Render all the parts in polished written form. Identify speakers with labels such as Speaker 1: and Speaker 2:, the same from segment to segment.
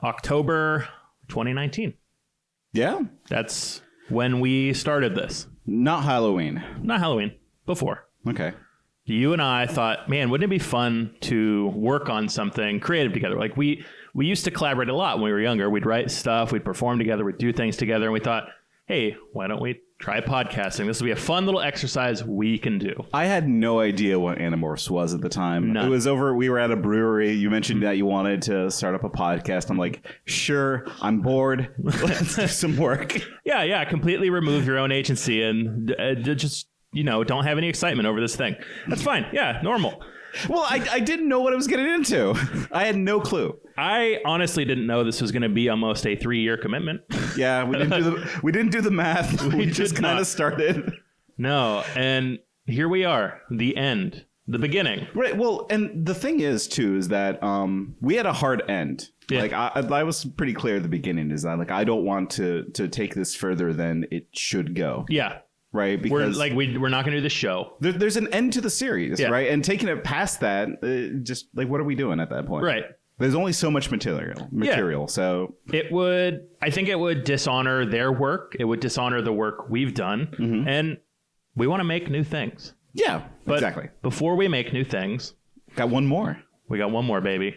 Speaker 1: October 2019.
Speaker 2: Yeah.
Speaker 1: That's when we started this.
Speaker 2: Not Halloween.
Speaker 1: Not Halloween. Before.
Speaker 2: Okay.
Speaker 1: You and I thought, man, wouldn't it be fun to work on something creative together? Like we used to collaborate a lot when we were younger. We'd write stuff, we'd perform together, we'd do things together. And we thought, hey, why don't we try podcasting? This will be a fun little exercise we can do.
Speaker 2: I had no idea what Animorphs was at the time.
Speaker 1: None.
Speaker 2: It was we were at a brewery. You mentioned that you wanted to start up a podcast. I'm like, sure, I'm bored. Let's do some work.
Speaker 1: Yeah. Completely remove your own agency and just, don't have any excitement over this thing. That's fine. Yeah, normal.
Speaker 2: Well, I didn't know what I was getting into. I had no clue.
Speaker 1: I honestly didn't know this was going to be almost a 3-year commitment.
Speaker 2: Yeah, we didn't do the math. We just kind of started.
Speaker 1: No, and here we are, the end, the beginning.
Speaker 2: Right. Well, and the thing is too is that we had a hard end. Yeah. Like I was pretty clear at the beginning is that like I don't want to take this further than it should go.
Speaker 1: Yeah.
Speaker 2: Right, because
Speaker 1: we're not going to do the show.
Speaker 2: There's an end to the series, right? And taking it past that, just like what are we doing at that point?
Speaker 1: Right.
Speaker 2: There's only so much material. So
Speaker 1: I think it would dishonor their work. It would dishonor the work we've done, and we want to make new things.
Speaker 2: Yeah,
Speaker 1: but
Speaker 2: exactly.
Speaker 1: Before we make new things,
Speaker 2: got one more.
Speaker 1: We got one more, baby.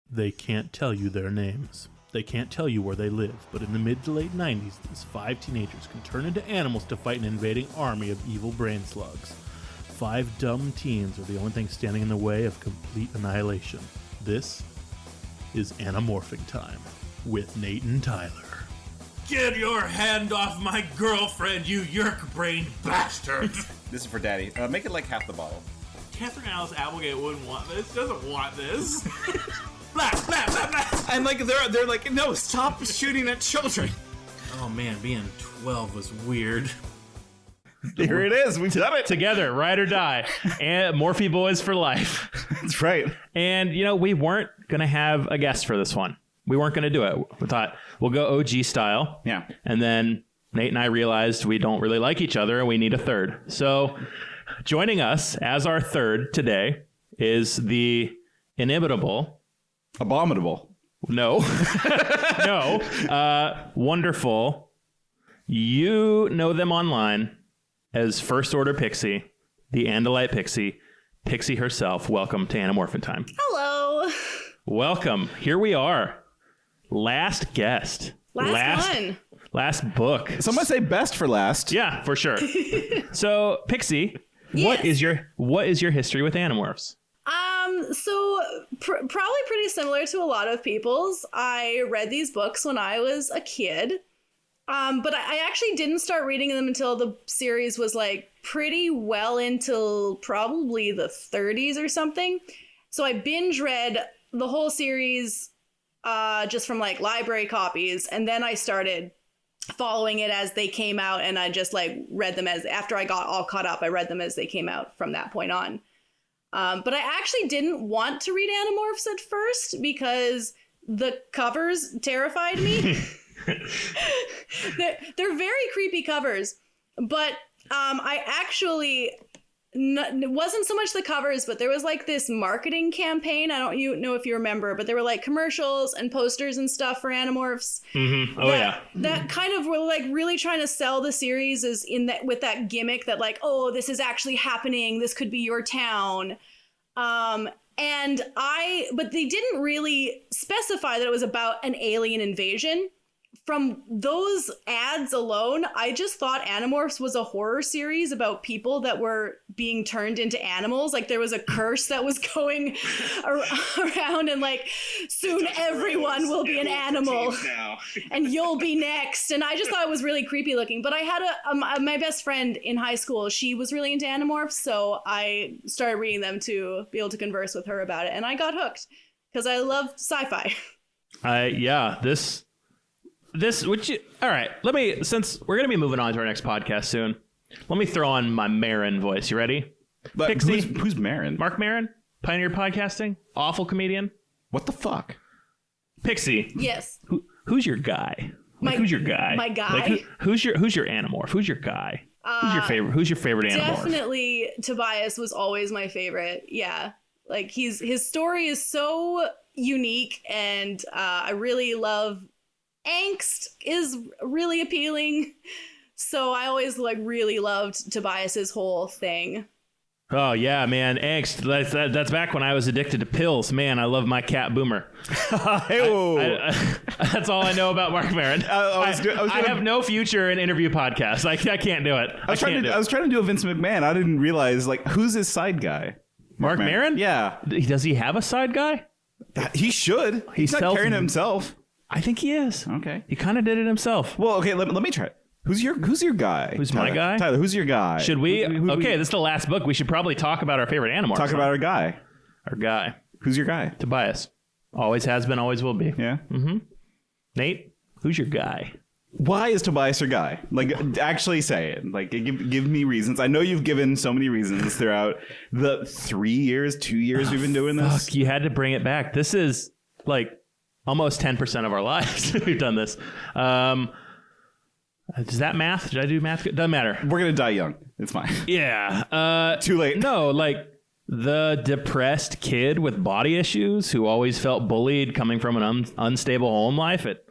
Speaker 3: They can't tell you their names. They can't tell you where they live, but in the mid to late 90s, these 5 teenagers can turn into animals to fight an invading army of evil brain slugs. 5 dumb teens are the only thing standing in the way of complete annihilation. This is Anamorphing Time with Nate and Tyler.
Speaker 4: Get your hand off my girlfriend, you yerk-brained bastard!
Speaker 2: This is for Daddy. Make it like half the bottle.
Speaker 4: Catherine Alice Applegate wouldn't want this. Doesn't want this. Blah, blah, blah, blah.
Speaker 5: And like they're like, no, stop shooting at children.
Speaker 4: Oh man, being 12 was weird.
Speaker 2: Here it is. We've done it
Speaker 1: together, ride or die, and Morphe Boys for life.
Speaker 2: That's right.
Speaker 1: And we weren't gonna have a guest for this one. We weren't gonna do it. We thought we'll go OG style.
Speaker 2: Yeah.
Speaker 1: And then Nate and I realized we don't really like each other and we need a third. So joining us as our third today is the inimitable.
Speaker 2: Abominable.
Speaker 1: No. No. Wonderful. You know them online as First Order Pixie, the Andalite Pixie, Pixie herself. Welcome to Anamorphin Time.
Speaker 6: Hello.
Speaker 1: Welcome. Here we are. Last guest.
Speaker 6: Last one.
Speaker 1: Last book.
Speaker 2: Some might say best for last.
Speaker 1: Yeah, for sure. So, Pixie,
Speaker 6: yes.
Speaker 1: what is your history with Animorphs?
Speaker 6: So probably pretty similar to a lot of people's. I read these books when I was a kid. But I actually didn't start reading them until the series was like pretty well into probably the 30s or something. So I binge read the whole series just from like library copies. And then I started following it as they came out. And I just like read them after I got all caught up, I read them as they came out from that point on. But I actually didn't want to read Animorphs at first because the covers terrified me. They're very creepy covers, but I actually it wasn't so much the covers, but there was like this marketing campaign. I don't know if you remember, but there were like commercials and posters and stuff for Animorphs.
Speaker 1: Mm-hmm. Oh
Speaker 6: that kind of were like really trying to sell the series as in that with that gimmick that like, oh, this is actually happening. This could be your town. But they didn't really specify that it was about an alien invasion. From those ads alone, I just thought Animorphs was a horror series about people that were being turned into animals. Like there was a curse that was going around and like soon everyone will be an animal and you'll be next. And I just thought it was really creepy looking. But I had my best friend in high school. She was really into Animorphs. So I started reading them to be able to converse with her about it. And I got hooked because I love sci-fi.
Speaker 1: All right, since we're going to be moving on to our next podcast soon, let me throw on my Marin voice. You ready?
Speaker 2: But
Speaker 1: Pixie?
Speaker 2: Who's Marin?
Speaker 1: Mark Marin, pioneer podcasting, awful comedian.
Speaker 2: What the fuck?
Speaker 1: Pixie.
Speaker 6: Yes.
Speaker 1: Who's your guy? Who's your guy?
Speaker 6: My guy?
Speaker 1: Like, who's your Animorph? Who's your guy? Who's your favorite Animorph?
Speaker 6: Definitely Tobias was always my favorite. Yeah. Like his story is so unique, and I really love angst is really appealing. So I always like really loved Tobias's whole thing.
Speaker 1: Oh yeah, man, angst. That's back when I was addicted to pills. Man, I love my cat Boomer. That's all I know about Mark Maron. I have no future in interview podcasts. I can't do it.
Speaker 2: I was trying to do a Vince McMahon. I didn't realize like who's his side guy.
Speaker 1: Mark Maron?
Speaker 2: Yeah.
Speaker 1: Does he have a side guy?
Speaker 2: He should. He's not carrying it himself.
Speaker 1: I think he is.
Speaker 2: Okay.
Speaker 1: He kind of did it himself.
Speaker 2: Well, okay. Let me try it. Who's your guy?
Speaker 1: Who's
Speaker 2: Tyler?
Speaker 1: my guy?
Speaker 2: Tyler, who's your guy?
Speaker 1: Should we? Okay, this is the last book. We should probably talk about our favorite animal.
Speaker 2: Talk about our guy.
Speaker 1: Our guy.
Speaker 2: Who's your guy?
Speaker 1: Tobias. Always has been, always will be.
Speaker 2: Yeah.
Speaker 1: Mm-hmm. Nate, who's your guy?
Speaker 2: Why is Tobias your guy? Like, actually say it. Like, give me reasons. I know you've given so many reasons throughout the 2 years we've been doing this.
Speaker 1: Fuck, you had to bring it back. This is like almost 10% of our lives. We've done this. Does that math? Did I do math? Doesn't matter.
Speaker 2: We're going to die young. It's fine.
Speaker 1: Yeah.
Speaker 2: Too late.
Speaker 1: No, like the depressed kid with body issues who always felt bullied coming from an unstable home life. It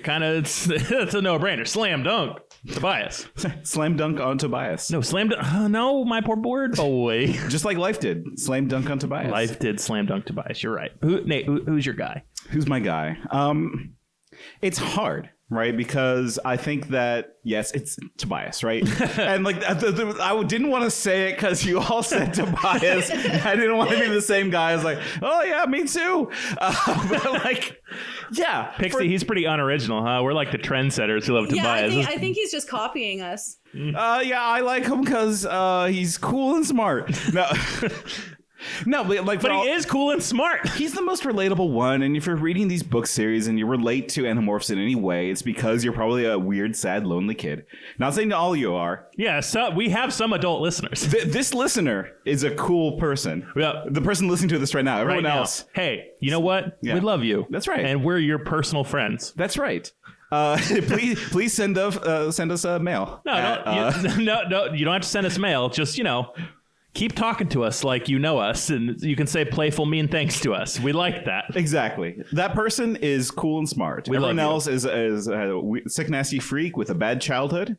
Speaker 1: kind of, it's a no-brainer. Slam dunk. Tobias.
Speaker 2: Slam dunk on Tobias.
Speaker 1: No, slam dunk. Oh, no, my poor board boy.
Speaker 2: Just like life did. Slam dunk on Tobias.
Speaker 1: Life did slam dunk Tobias. You're right. Nate, who's your guy?
Speaker 2: Who's my guy? It's hard. Right, because I think that yes, it's Tobias, right? And like I didn't want to say it because you all said Tobias. I didn't want to be the same guy. I was like, oh yeah, me too. But like, yeah,
Speaker 1: Pixie, he's pretty unoriginal, huh? We're like the trendsetters who love Tobias.
Speaker 6: I think he's just copying us.
Speaker 2: Yeah, I like him because he's cool and smart. No. No, but
Speaker 1: he is cool and smart.
Speaker 2: He's the most relatable one. And if you're reading these book series and you relate to Animorphs in any way, it's because you're probably a weird, sad, lonely kid. Not saying that all you are.
Speaker 1: Yeah, so we have some adult listeners.
Speaker 2: This listener is a cool person.
Speaker 1: Yeah.
Speaker 2: The person listening to this right now. Everyone else.
Speaker 1: Hey, you know what?
Speaker 2: Yeah.
Speaker 1: We love you.
Speaker 2: That's right.
Speaker 1: And we're your personal friends.
Speaker 2: That's right. Please send us a mail.
Speaker 1: No, you don't have to send us mail. Just, keep talking to us like you know us, and you can say playful, mean things to us. We like that.
Speaker 2: Exactly. That person is cool and smart. Everyone else is a sick, nasty freak with a bad childhood,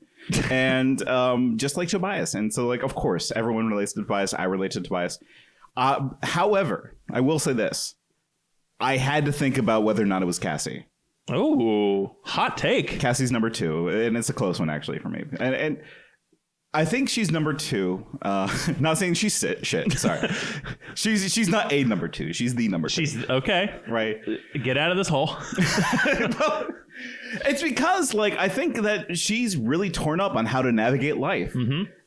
Speaker 2: and just like Tobias. And so, like, of course, everyone relates to Tobias. I relate to Tobias. However, I will say this. I had to think about whether or not it was Cassie.
Speaker 1: Oh, hot take.
Speaker 2: Cassie's number 2, and it's a close one, actually, for me. And I think she's number 2. Not saying she's shit. Sorry, she's not a number 2. She's the number 2.
Speaker 1: She's okay.
Speaker 2: Right.
Speaker 1: Get out of this hole.
Speaker 2: It's because I think that she's really torn up on how to navigate life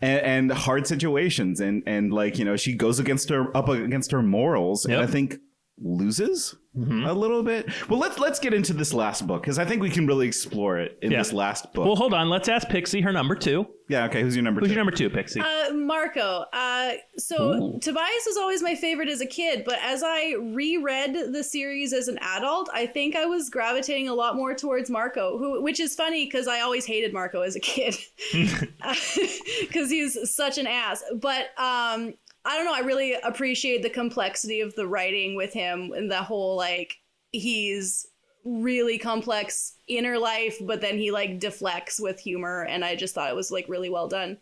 Speaker 2: and hard situations, and she goes up against her morals, and I think loses a little bit. Well, let's get into this last book because I think we can really explore it in this last book.
Speaker 1: Well, hold on. Let's ask Pixie her number 2.
Speaker 2: Yeah. Okay. Who's your number 2?
Speaker 1: Who's your number 2, Pixie?
Speaker 6: Marco. So Tobias was always my favorite as a kid, but as I reread the series as an adult, I think I was gravitating a lot more towards Marco, which is funny because I always hated Marco as a kid because he's such an ass. But I don't know. I really appreciate the complexity of the writing with him and the whole, he's really complex inner life, but then he deflects with humor. And I just thought it was really well done.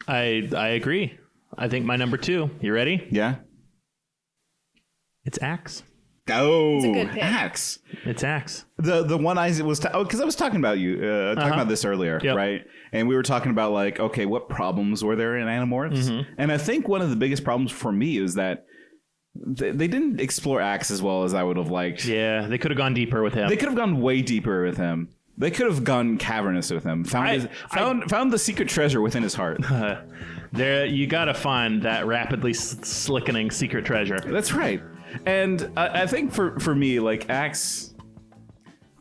Speaker 1: I agree. I think my number 2. You ready?
Speaker 2: Yeah.
Speaker 1: It's Axe.
Speaker 2: Oh,
Speaker 6: it's a good pick.
Speaker 2: Axe.
Speaker 1: It's Axe.
Speaker 2: The one I was because I was talking about about this earlier, right? And we were talking about okay, what problems were there in Animorphs? And I think one of the biggest problems for me is that they didn't explore Axe as well as I would have liked.
Speaker 1: Yeah, they could have gone deeper with him.
Speaker 2: They could have gone way deeper with him. They could have gone cavernous with him. Found the secret treasure within his heart.
Speaker 1: There, you got to find that rapidly slickening secret treasure.
Speaker 2: That's right. And I think for me, Axe,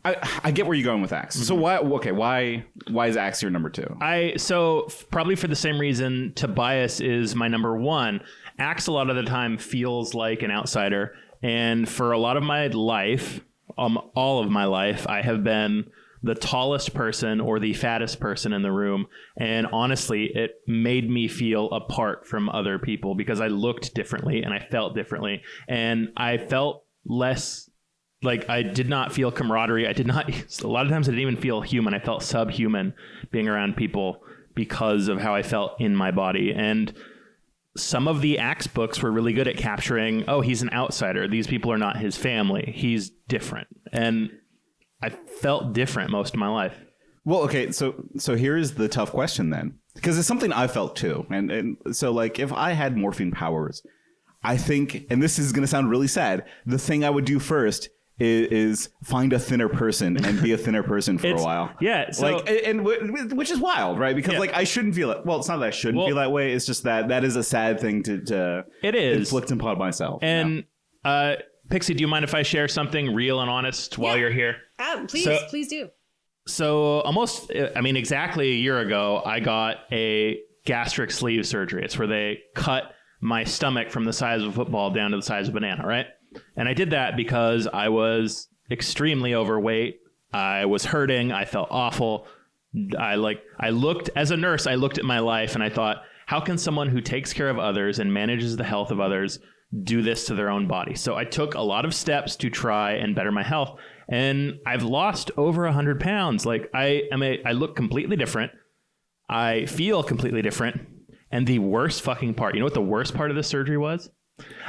Speaker 2: I get where you're going with Axe. So why is Axe your number 2?
Speaker 1: So probably for the same reason Tobias is my number 1. Axe a lot of the time feels like an outsider, and for a lot of my life, all of my life, I have been the tallest person or the fattest person in the room. And honestly, it made me feel apart from other people because I looked differently and I felt differently. And I felt less like I did not feel camaraderie. A lot of times I didn't even feel human. I felt subhuman being around people because of how I felt in my body. And some of the Axe books were really good at capturing, oh, he's an outsider. These people are not his family. He's different. And I felt different most of my life.
Speaker 2: Well, okay, so here's the tough question then, because it's something I felt too. And so like if I had morphine powers, I think, and this is going to sound really sad, the thing I would do first is find a thinner person and be a thinner person for a while.
Speaker 1: Yeah. So,
Speaker 2: like, and which is wild, right? Because like I shouldn't feel it. Well, it's not that I shouldn't feel that way. It's just that is a sad thing to
Speaker 1: it is
Speaker 2: inflict upon myself.
Speaker 1: And Pixie, do you mind if I share something real and honest while you're here?
Speaker 6: Please do.
Speaker 1: So exactly a year ago, I got a gastric sleeve surgery. It's where they cut my stomach from the size of a football down to the size of a banana, right? And I did that because I was extremely overweight. I was hurting. I felt awful. As a nurse, I looked at my life and I thought, how can someone who takes care of others and manages the health of others do this to their own body? So I took a lot of steps to try and better my health. And I've lost over 100 pounds. Like I look completely different. I feel completely different. And the worst fucking part, you know what the worst part of this surgery was?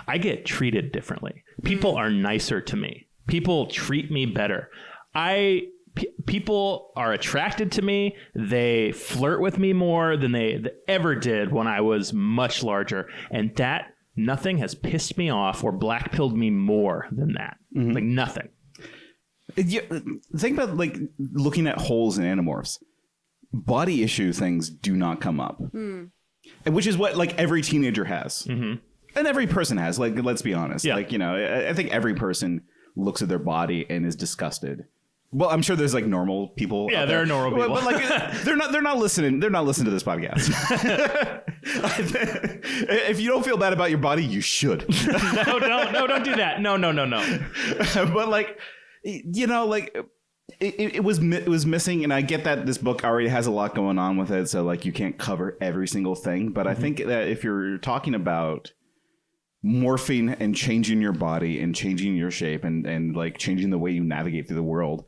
Speaker 1: I get treated differently. People are nicer to me. People treat me better. People are attracted to me. They flirt with me more than they ever did when I was much larger. And that nothing has pissed me off or black-pilled me more than that. Mm-hmm. Like nothing.
Speaker 2: Think about like looking at holes in Animorphs. Body issue things do not come up. Which is what like every teenager has. Mm-hmm. And every person has, like, let's be honest. Yeah. Like, you know, I think every person looks at their body and is disgusted. Well, I'm sure there's like normal people.
Speaker 1: Yeah, there are normal people.
Speaker 2: But like they're not listening. They're not listening to this podcast. If you don't feel bad about your body, you should.
Speaker 1: No, don't do that. No.
Speaker 2: But like, you know, like it was missing, and I get that this book already has a lot going on with it, so like you can't cover every single thing. But I think that if you're talking about morphing and changing your body and changing your shape and like changing the way you navigate through the world,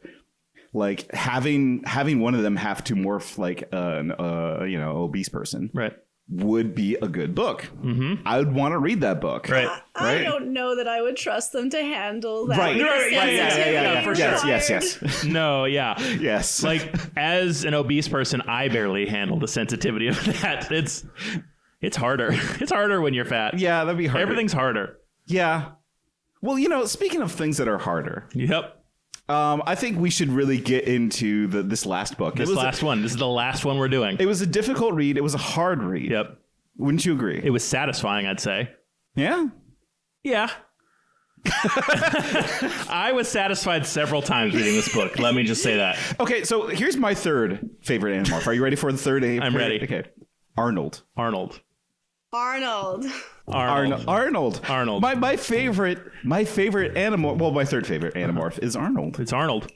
Speaker 2: like having one of them have to morph like an obese person,
Speaker 1: right,
Speaker 2: would be a good book. Mm-hmm. I would want to read that book.
Speaker 1: Right.
Speaker 6: I don't know that I would trust them to handle that.
Speaker 2: Right.
Speaker 6: Yeah,
Speaker 2: for sure. Yes.
Speaker 1: No, yeah.
Speaker 2: Yes.
Speaker 1: Like as an obese person, I barely handle the sensitivity of that. It's harder. It's harder when you're fat.
Speaker 2: Yeah, that'd be harder.
Speaker 1: Everything's harder.
Speaker 2: Yeah. Well, you know, speaking of things that are harder.
Speaker 1: Yep.
Speaker 2: I think we should really get into this last book.
Speaker 1: This is the last one we're doing.
Speaker 2: It was a difficult read. It was a hard read.
Speaker 1: Yep.
Speaker 2: Wouldn't you agree?
Speaker 1: It was satisfying, I'd say.
Speaker 2: Yeah?
Speaker 1: Yeah. I was satisfied several times reading this book. Let me just say that.
Speaker 2: Okay, so here's my third favorite Animorph. Are you ready for the third?
Speaker 1: I'm ready.
Speaker 2: Okay. Arnold. My favorite animal. Well, my third favorite Animorph is Arnold.
Speaker 1: It's Arnold.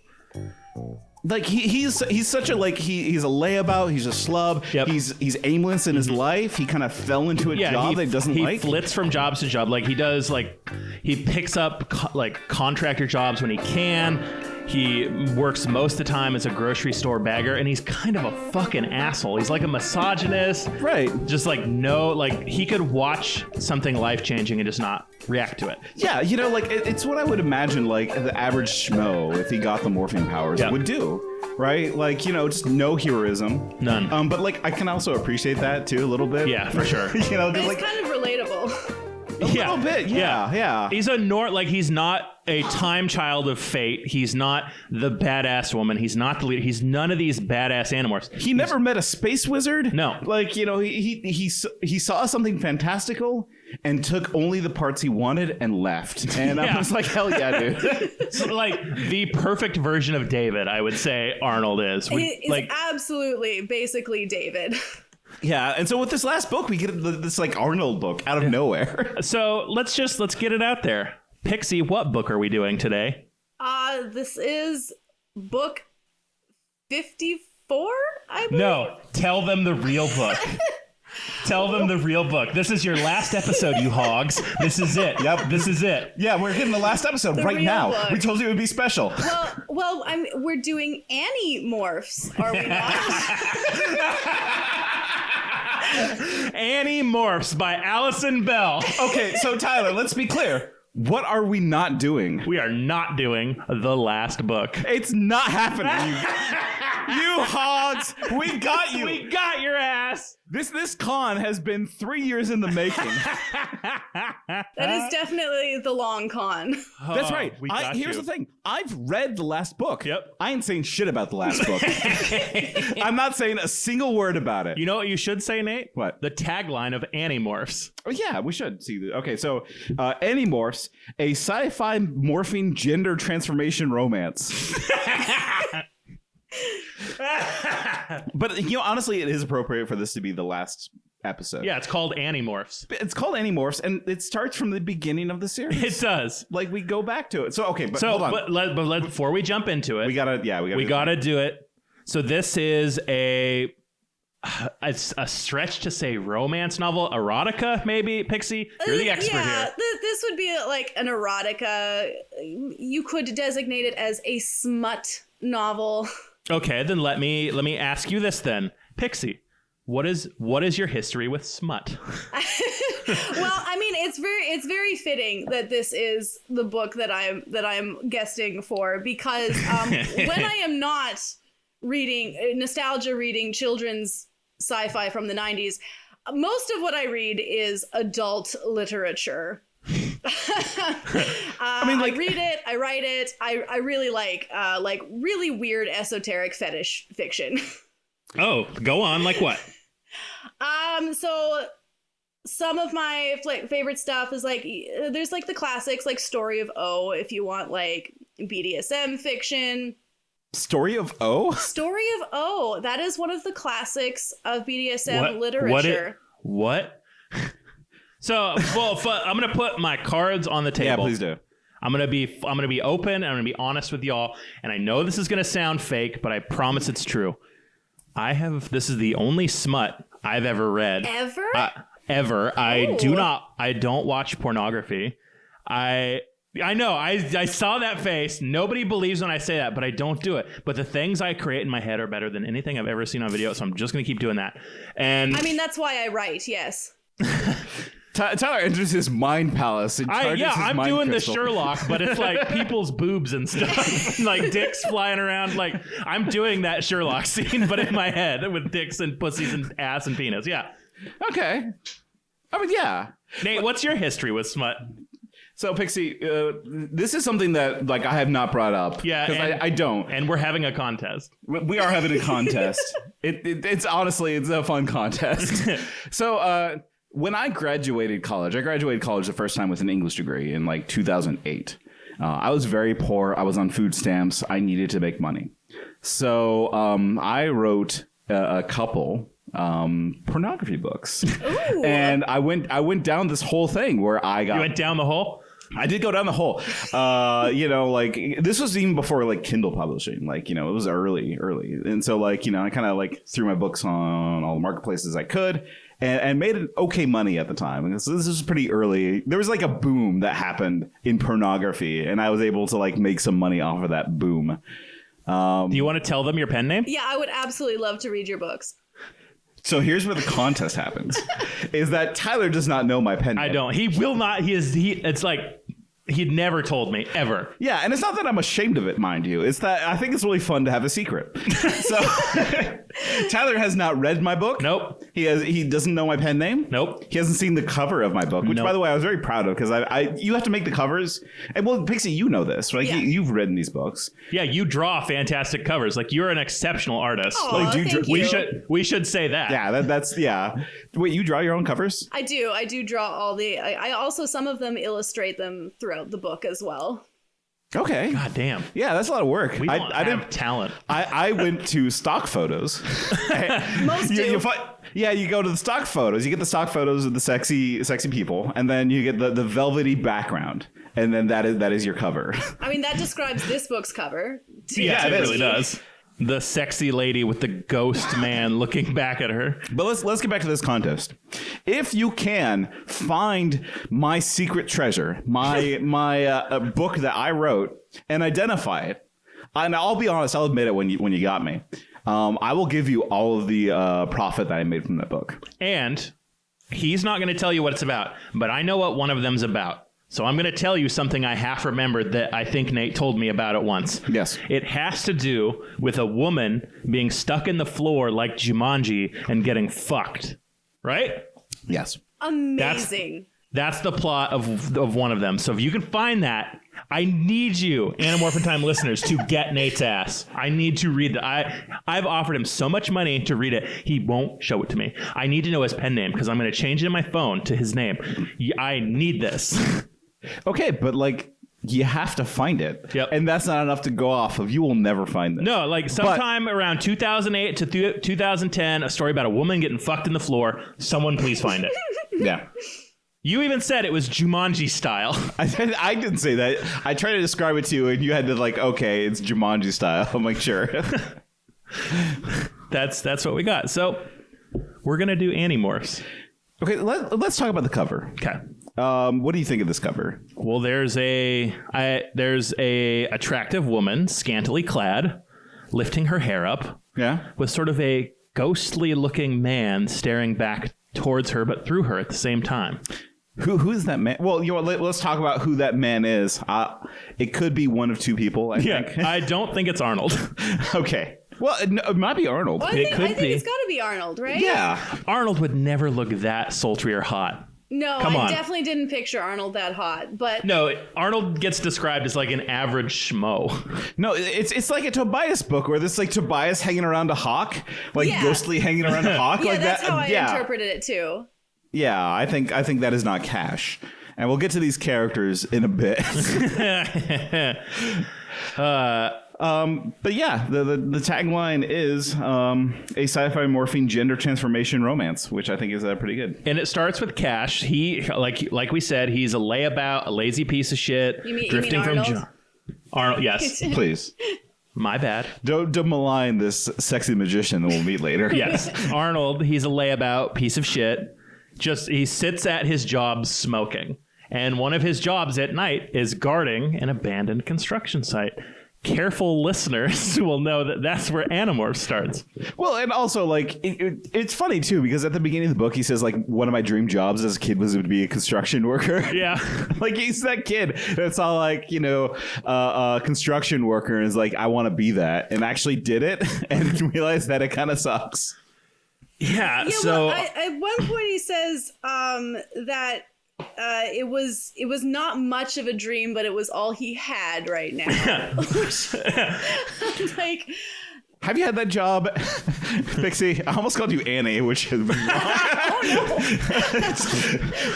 Speaker 2: Like he's such a he's a layabout. He's a slub.
Speaker 1: Yep.
Speaker 2: He's aimless in his life. He kind of fell into a job that he doesn't like.
Speaker 1: He flits from jobs to job. Like he does. Like he picks up contractor jobs when he can. He works most of the time as a grocery store bagger, and he's kind of a fucking asshole. He's like a misogynist.
Speaker 2: Right.
Speaker 1: Just he could watch something life-changing and just not react to it.
Speaker 2: Yeah, you know, like it's what I would imagine like the average schmo, if he got the morphine powers, would do. Right? Like, you know, just no heroism.
Speaker 1: None.
Speaker 2: But like I can also appreciate that too a little bit.
Speaker 1: Yeah, for sure.
Speaker 6: You know, it's kind of relatable.
Speaker 2: A little bit, yeah.
Speaker 1: He's he's not a time child of fate. He's not the badass woman. He's not the leader. He's none of these badass Animorphs.
Speaker 2: He never met a space wizard.
Speaker 1: No.
Speaker 2: Like, you know, he saw something fantastical and took only the parts he wanted and left. And I was like, hell yeah, dude.
Speaker 1: So, like the perfect version of David, I would say Arnold is.
Speaker 6: It's absolutely basically David.
Speaker 2: Yeah, and so with this last book, we get this like Arnold book out of nowhere.
Speaker 1: So let's get it out there. Pixie, what book are we doing today?
Speaker 6: This is book 54, I believe.
Speaker 1: No, tell them the real book. Tell them the real book. This is your last episode, you hogs. This is it. Yep, this is it.
Speaker 2: Yeah, we're getting the last episode
Speaker 6: The
Speaker 2: right
Speaker 6: real
Speaker 2: now.
Speaker 6: book.
Speaker 2: We told you it would be special.
Speaker 6: Well, we're doing Annie Morphs, are we not?
Speaker 1: Annie Morphs by Allison Bell.
Speaker 2: Okay, so Tyler, let's be clear. What are we not doing?
Speaker 1: We are not doing the last book.
Speaker 2: It's not happening. You hogs, we got you.
Speaker 1: We got your ass.
Speaker 2: This con has been 3 years in the making.
Speaker 6: That is definitely the long con.
Speaker 2: That's right.
Speaker 1: We got
Speaker 2: Here's
Speaker 1: you.
Speaker 2: the thing. I've read the last book.
Speaker 1: Yep.
Speaker 2: I ain't saying shit about the last book. I'm not saying a single word about it.
Speaker 1: You know what you should say, Nate?
Speaker 2: What?
Speaker 1: The tagline of Annie Morphs.
Speaker 2: Oh, yeah, we should see. Okay, so Annie Morphs, a sci-fi morphing gender transformation romance. But honestly, it is appropriate for this to be the last episode.
Speaker 1: Yeah, it's called Annie Morphs.
Speaker 2: It's called Annie Morphs, and it starts from the beginning of the series.
Speaker 1: It does.
Speaker 2: Like we go back to it. So okay, but
Speaker 1: So,
Speaker 2: hold on.
Speaker 1: but before we jump into it,
Speaker 2: we gotta
Speaker 1: do it. So this is it's a stretch to say romance novel, erotica, maybe. Pixie, you're the expert here.
Speaker 6: This would be like an erotica. You could designate it as a smut novel.
Speaker 1: Okay, then let me ask you this then, Pixie. What is your history with smut?
Speaker 6: Well, I mean, it's very fitting that this is the book that I'm guesting for, because when I am not nostalgia reading children's sci-fi from the 90s, most of what I read is adult literature. I read it, I write it. I really like really weird esoteric fetish fiction.
Speaker 1: Oh, go on. Like what?
Speaker 6: So some of my favorite stuff is like there's like the classics, like Story of O, if you want like BDSM fiction.
Speaker 2: Story of O?
Speaker 6: Story of O. That is one of the classics of BDSM literature.
Speaker 1: What? So, well, I'm gonna put my cards on the table.
Speaker 2: Yeah, please do.
Speaker 1: I'm gonna be open. And I'm gonna be honest with y'all. And I know this is gonna sound fake, but I promise it's true. This is the only smut I've ever read.
Speaker 6: Ever?
Speaker 1: Ever.
Speaker 6: Oh.
Speaker 1: I don't watch pornography. I know. I saw that face. Nobody believes when I say that, but I don't do it. But the things I create in my head are better than anything I've ever seen on video. So I'm just gonna keep doing that. And
Speaker 6: I mean, that's why I write. Yes.
Speaker 2: Tyler enters his mind palace and charges his
Speaker 1: I'm
Speaker 2: mind
Speaker 1: doing
Speaker 2: crystal.
Speaker 1: the Sherlock, but it's like people's boobs and stuff, like dicks flying around. Like I'm doing that Sherlock scene, but in my head with dicks and pussies and ass and penis. Yeah.
Speaker 2: Okay. I mean, yeah.
Speaker 1: Nate, what's your history with smut?
Speaker 2: So, Pixie, this is something that like I have not brought up.
Speaker 1: Yeah,
Speaker 2: because I don't.
Speaker 1: And we're having a contest.
Speaker 2: We are having a contest. It's honestly, it's a fun contest. So, when I graduated college the first time with an English degree in like 2008. I was very poor. I was on food stamps. I needed to make money. So I wrote a couple pornography books.
Speaker 6: Ooh.
Speaker 2: And I went down this whole thing where I got...
Speaker 1: You went down the hole?
Speaker 2: I did go down the hole. Like this was even before like Kindle publishing. Like, it was early. And so like, I kind of like threw my books on all the marketplaces I could. And made it okay money at the time. And so this was pretty early. There was like a boom that happened in pornography, and I was able to like make some money off of that boom.
Speaker 1: Do you want to tell them your pen name?
Speaker 6: Yeah, I would absolutely love to read your books.
Speaker 2: So here's where the contest happens: is that Tyler does not know my pen name.
Speaker 1: I don't. He will not. It's like he'd never told me ever.
Speaker 2: Yeah, and it's not that I'm ashamed of it, mind you. It's that I think it's really fun to have a secret. So Tyler has not read my book.
Speaker 1: Nope.
Speaker 2: He doesn't know my pen name.
Speaker 1: Nope.
Speaker 2: He hasn't seen the cover of my book, which,
Speaker 1: Nope.
Speaker 2: by the way, I was very proud of because you have to make the covers. And well, Pixie, you know this, right?
Speaker 6: Yeah.
Speaker 2: You've written these books.
Speaker 1: Yeah, you draw fantastic covers. Like you're an exceptional artist.
Speaker 6: Aw,
Speaker 2: Like,
Speaker 6: thank you.
Speaker 1: We should say that.
Speaker 2: Yeah, that's yeah. Wait, you draw your own covers?
Speaker 6: I do draw all I also, some of them illustrate them throughout the book as well.
Speaker 2: Okay.
Speaker 1: God damn.
Speaker 2: Yeah, that's a lot of work.
Speaker 1: We don't have talent.
Speaker 2: I went to stock photos.
Speaker 6: Most do.
Speaker 2: You go to the stock photos. You get the stock photos of the sexy people, and then you get the velvety background, and then that is your cover.
Speaker 6: I mean, that describes this book's cover.
Speaker 1: Yeah, it really does. the sexy lady with the ghost man looking back at her.
Speaker 2: But let's get back to this contest. If you can find my secret treasure, my book that I wrote, and identify it, and I'll be honest, I'll admit it when you got me. I will give you all of the profit that I made from that book.
Speaker 1: And he's not going to tell you what it's about, but I know what one of them's about. So I'm going to tell you something I half remembered that I think Nate told me about it once.
Speaker 2: Yes.
Speaker 1: It has to do with a woman being stuck in the floor like Jumanji and getting fucked. Right?
Speaker 2: Yes.
Speaker 6: Amazing.
Speaker 1: That's the plot of one of them. So if you can find that, I need you, Anamorphin Time listeners, to get Nate's ass. I need to read that. I've offered him so much money to read it. He won't show it to me. I need to know his pen name because I'm going to change it in my phone to his name. I need this.
Speaker 2: Okay, but like you have to find it.
Speaker 1: Yep.
Speaker 2: And that's not enough to go off of. You will never find this.
Speaker 1: No, like sometime around 2008 to 2010, a story about a woman getting fucked in the floor. Someone please find it.
Speaker 2: Yeah.
Speaker 1: You even said it was Jumanji style.
Speaker 2: I didn't say that. I tried to describe it to you, and you had to like, okay, it's Jumanji style. I'm like, sure.
Speaker 1: That's what we got. So we're gonna do Animorphs.
Speaker 2: Okay, let's talk about the cover.
Speaker 1: Okay.
Speaker 2: What do you think of this cover?
Speaker 1: Well, there's a attractive woman, scantily clad, lifting her hair up.
Speaker 2: Yeah.
Speaker 1: With sort of a ghostly looking man staring back towards her, but through her at the same time.
Speaker 2: Who's that man? Well, you know what, let's talk about who that man is. It could be one of two people, I think.
Speaker 1: I don't think it's Arnold.
Speaker 2: Okay. Well, it might be Arnold.
Speaker 6: Well, I think it's got to be Arnold, right?
Speaker 2: Yeah.
Speaker 1: Arnold would never look that sultry or hot.
Speaker 6: No,
Speaker 1: Come on.
Speaker 6: definitely didn't picture Arnold that hot, but
Speaker 1: No, Arnold gets described as like an average schmo.
Speaker 2: No, it's like a Tobias book where there's like Tobias hanging around a hawk, like ghostly hanging around a hawk.
Speaker 6: yeah,
Speaker 2: like
Speaker 6: that's
Speaker 2: that.
Speaker 6: how I interpreted it too.
Speaker 2: Yeah, I think that is not Cash. And we'll get to these characters in a bit. But yeah, the tagline is a sci-fi morphine gender transformation romance, which I think is pretty good.
Speaker 1: And it starts with Cash. He, like we said, he's a layabout, a lazy piece of shit.
Speaker 6: You mean Arnold?
Speaker 1: Arnold, yes.
Speaker 2: Please.
Speaker 1: My bad.
Speaker 2: Don't malign this sexy magician that we'll meet later.
Speaker 1: Yes. Arnold, he's a layabout piece of shit. He sits at his job smoking. And one of his jobs at night is guarding an abandoned construction site. Careful listeners will know that that's where Animorph starts.
Speaker 2: Well, and also, like, it's funny, too, because at the beginning of the book, he says, like, one of my dream jobs as a kid was to be a construction worker.
Speaker 1: Yeah.
Speaker 2: Like, he's that kid that's all like, you know, construction worker and is like, I want to be that, and actually did it and realized that it kind of sucks.
Speaker 1: Yeah,
Speaker 6: so... Well, at one point he says that it was not much of a dream, but it was all he had right now. Which, like,
Speaker 2: have you had that job, Pixie? I almost called you Annie, which is wrong.
Speaker 6: Oh no,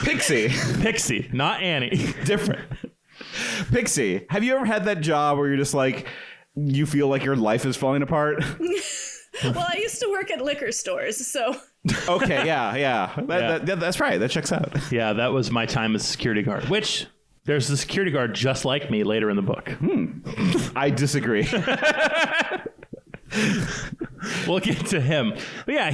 Speaker 1: Pixie, not Annie.
Speaker 2: Different. Pixie, have you ever had that job where you're just like, you feel like your life is falling apart?
Speaker 6: Well, I used to work at liquor stores, so.
Speaker 2: Okay, yeah. That's right. That checks out.
Speaker 1: Yeah, that was my time as a security guard, which there's a security guard just like me later in the book.
Speaker 2: I disagree.
Speaker 1: We'll get to him. But yeah,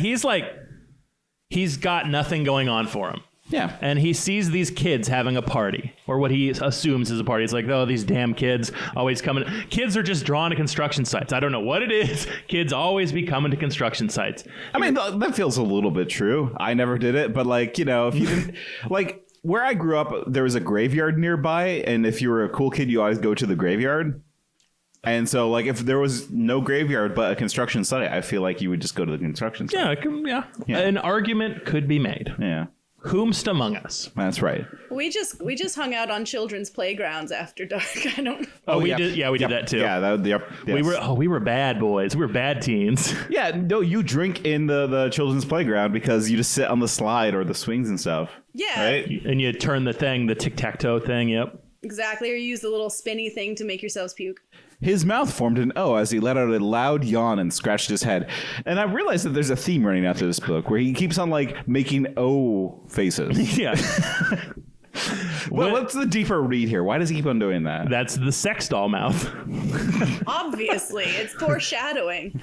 Speaker 1: he's got nothing going on for him.
Speaker 2: Yeah.
Speaker 1: And he sees these kids having a party, or what he assumes is a party. It's like, oh, these damn kids always coming. Kids are just drawn to construction sites. I don't know what it is. Kids always be coming to construction sites.
Speaker 2: I mean, that feels a little bit true. I never did it, but like, you know, if you didn't, like where I grew up, there was a graveyard nearby. And if you were a cool kid, you always go to the graveyard. And so, like, if there was no graveyard but a construction site, I feel like you would just go to the construction site.
Speaker 1: Yeah. An argument could be made.
Speaker 2: Yeah.
Speaker 1: Whomst among us?
Speaker 2: That's right.
Speaker 6: We just hung out on children's playgrounds after dark. I don't.
Speaker 1: Oh, we did. Yeah, we did that too.
Speaker 2: Yeah, yes.
Speaker 1: We were bad boys. We were bad teens.
Speaker 2: Yeah, no, you drink in the children's playground because you just sit on the slide or the swings and stuff.
Speaker 6: Yeah.
Speaker 2: Right.
Speaker 1: And you turn the tic-tac-toe thing. Yep.
Speaker 6: Exactly. Or you use the little spinny thing to make yourselves puke.
Speaker 2: His mouth formed an O as he let out a loud yawn and scratched his head. And I realized that there's a theme running out through this book where he keeps on like making O faces.
Speaker 1: Yeah.
Speaker 2: Well, what's the deeper read here? Why does he keep on doing that?
Speaker 1: That's the sex doll mouth.
Speaker 6: Obviously, it's foreshadowing.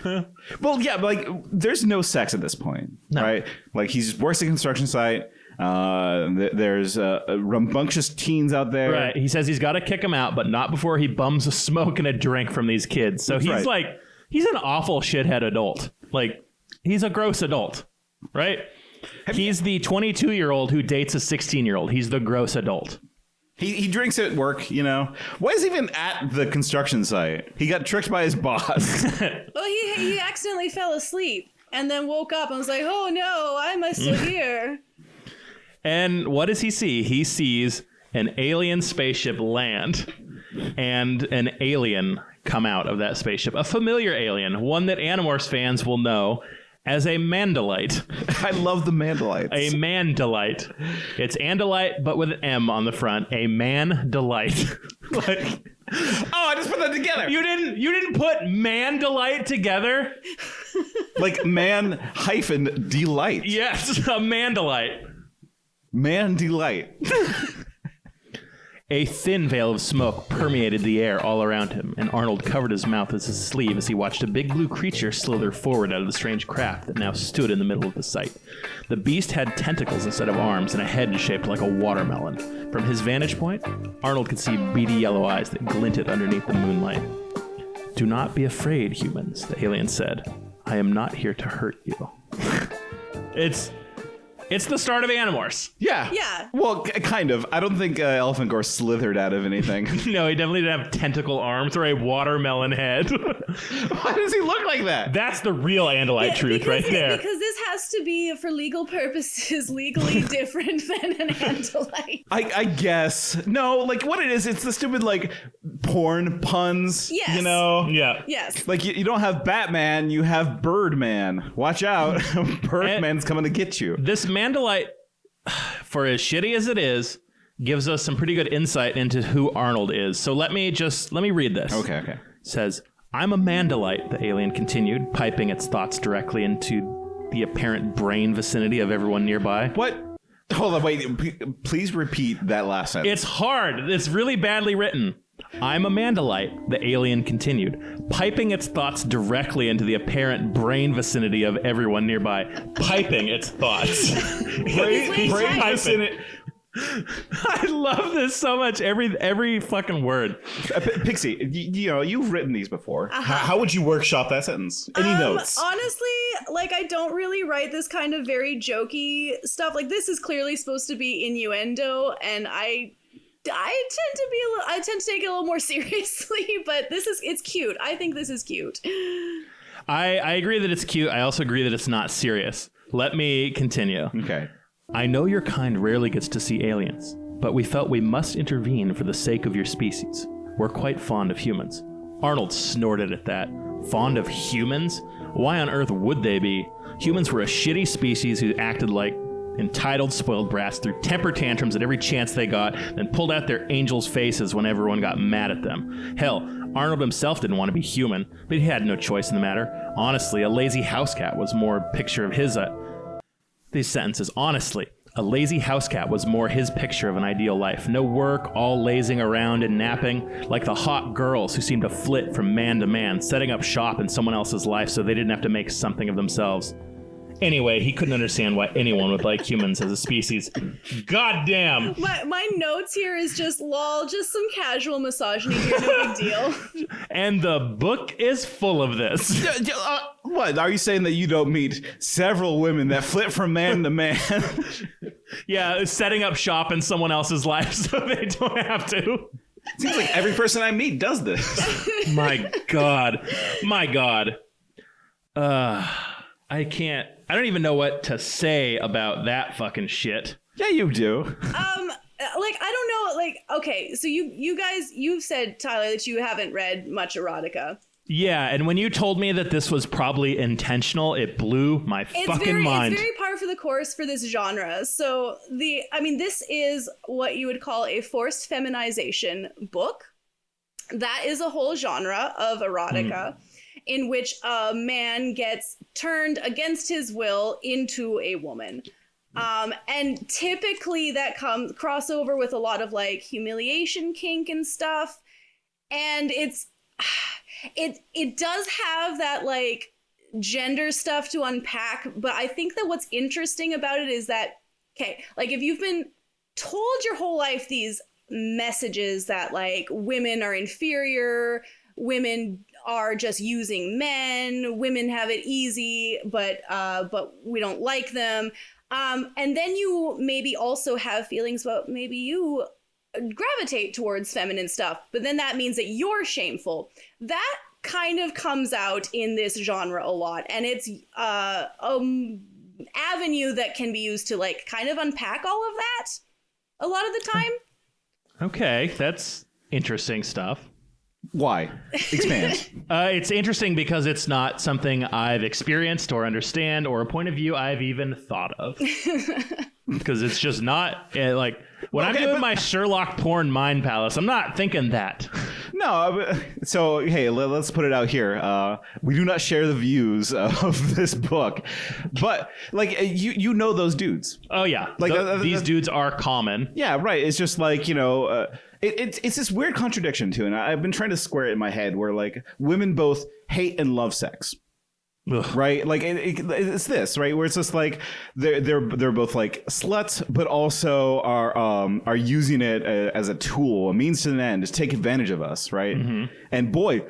Speaker 2: Well, yeah, but like there's no sex at this point, right? Like he just works at a construction site. There's rambunctious teens out there.
Speaker 1: Right. He says he's got to kick them out, but not before he bums a smoke and a drink from these kids. So he's like, he's an awful shithead adult. Like, he's a gross adult, right? He's the 22-year-old who dates a 16-year-old. He's the gross adult.
Speaker 2: He drinks at work, you know. Why is he even at the construction site? He got tricked by his boss.
Speaker 6: Well, he accidentally fell asleep and then woke up and was like, oh no, why am I still here?
Speaker 1: And what does he see? He sees an alien spaceship land and an alien come out of that spaceship. A familiar alien, one that Animorphs fans will know as a Mandalite.
Speaker 2: I love the Mandalites.
Speaker 1: A Mandalite. It's Andalite, but with an M on the front. A Mandalite. Like,
Speaker 2: I just put that together.
Speaker 1: you didn't put Mandalite together?
Speaker 2: Like man-delight.
Speaker 1: Yes, a Mandalite.
Speaker 2: Man-delight.
Speaker 1: A thin veil of smoke permeated the air all around him, and Arnold covered his mouth with his sleeve as he watched a big blue creature slither forward out of the strange craft that now stood in the middle of the site. The beast had tentacles instead of arms and a head shaped like a watermelon. From his vantage point, Arnold could see beady yellow eyes that glinted underneath the moonlight. "Do not be afraid, humans," the alien said. "I am not here to hurt you." It's the start of Animorphs.
Speaker 2: Yeah.
Speaker 6: Yeah.
Speaker 2: Well, kind of. I don't think Elephant Gore slithered out of anything.
Speaker 1: No, he definitely didn't have tentacle arms or a watermelon head.
Speaker 2: Why does he look like that?
Speaker 1: That's the real Andalite truth right there.
Speaker 6: Because this has to be, for legal purposes, legally different than an Andalite.
Speaker 2: I guess. No, like what it is, it's the stupid like porn puns.
Speaker 6: Yes.
Speaker 2: You know?
Speaker 1: Yeah.
Speaker 6: Yes.
Speaker 2: Like you don't have Batman, you have Birdman. Watch out. Birdman's coming to get you.
Speaker 1: This Mandalite, for as shitty as it is, gives us some pretty good insight into who Arnold is. So let me read this.
Speaker 2: Okay.
Speaker 1: It says, "I'm a Mandalite," the alien continued, piping its thoughts directly into the apparent brain vicinity of everyone nearby.
Speaker 2: What? Hold on, wait. Please repeat that last sentence.
Speaker 1: It's hard. It's really badly written. "I'm a Mandalite," the alien continued, piping its thoughts directly into the apparent brain vicinity of everyone nearby. Piping its thoughts.
Speaker 2: brain vicinity.
Speaker 1: I love this so much. Every fucking word.
Speaker 2: Pixie, you know, you've written these before. How would you workshop that sentence? Any notes?
Speaker 6: Honestly, like I don't really write this kind of very jokey stuff. Like this is clearly supposed to be innuendo, and I tend to take it a little more seriously, but it's cute. I think this is cute.
Speaker 1: I agree that it's cute. I also agree that it's not serious. Let me continue.
Speaker 2: Okay.
Speaker 1: "I know your kind rarely gets to see aliens, but we felt we must intervene for the sake of your species. We're quite fond of humans." Arnold snorted at that. Fond of humans? Why on earth would they be? Humans were a shitty species who acted like entitled spoiled brats, threw temper tantrums at every chance they got, then pulled out their angels' faces when everyone got mad at them. Hell, Arnold himself didn't want to be human, but he had no choice in the matter. Honestly, a lazy house cat was more a picture of his... These sentences, honestly, a lazy house cat was more his picture of an ideal life. No work, all lazing around and napping, like the hot girls who seemed to flit from man to man, setting up shop in someone else's life so they didn't have to make something of themselves. Anyway, he couldn't understand why anyone would like humans as a species. God damn.
Speaker 6: My notes here is just lol, just some casual misogyny here, no big deal.
Speaker 1: And the book is full of this.
Speaker 2: What? Are you saying that you don't meet several women that flit from man to man?
Speaker 1: Yeah, setting up shop in someone else's life so they don't have to.
Speaker 2: Seems like every person I meet does this.
Speaker 1: My God. I don't even know what to say about that fucking shit.
Speaker 2: Yeah, you do.
Speaker 6: Like I don't know, like okay, so you guys, you've said, Tyler, that you haven't read much erotica.
Speaker 1: Yeah, and when you told me that this was probably intentional, it blew my fucking mind.
Speaker 6: It's very par for the course for this genre. So this is what you would call a forced feminization book. That is a whole genre of erotica. In which a man gets turned against his will into a woman. And typically that comes crossover with a lot of like humiliation kink and stuff. And it does have that like gender stuff to unpack, but I think that what's interesting about it is that, okay, like if you've been told your whole life these messages that like women are inferior, women are just using men, women have it easy, but we don't like them. And then you maybe also have feelings about maybe you gravitate towards feminine stuff, but then that means that you're shameful. That kind of comes out in this genre a lot, and it's avenue that can be used to like kind of unpack all of that a lot of the time.
Speaker 1: Okay, that's interesting stuff.
Speaker 2: Why? Expand.
Speaker 1: It's interesting because it's not something I've experienced or understand or a point of view I've even thought of. Because it's just not like when I'm doing my Sherlock porn mind palace, I'm not thinking that.
Speaker 2: No, so hey, let's put it out here. We do not share the views of this book, but like you know those dudes.
Speaker 1: Oh yeah,
Speaker 2: like
Speaker 1: these dudes are common.
Speaker 2: Yeah, right. It's just like it's this weird contradiction too, and I've been trying to square it in my head where like women both hate and love sex. Ugh. Right, like it's this, right, where it's just like they're both like sluts, but also are using it as a tool, a means to an end, to take advantage of us, right? Mm-hmm. And boy,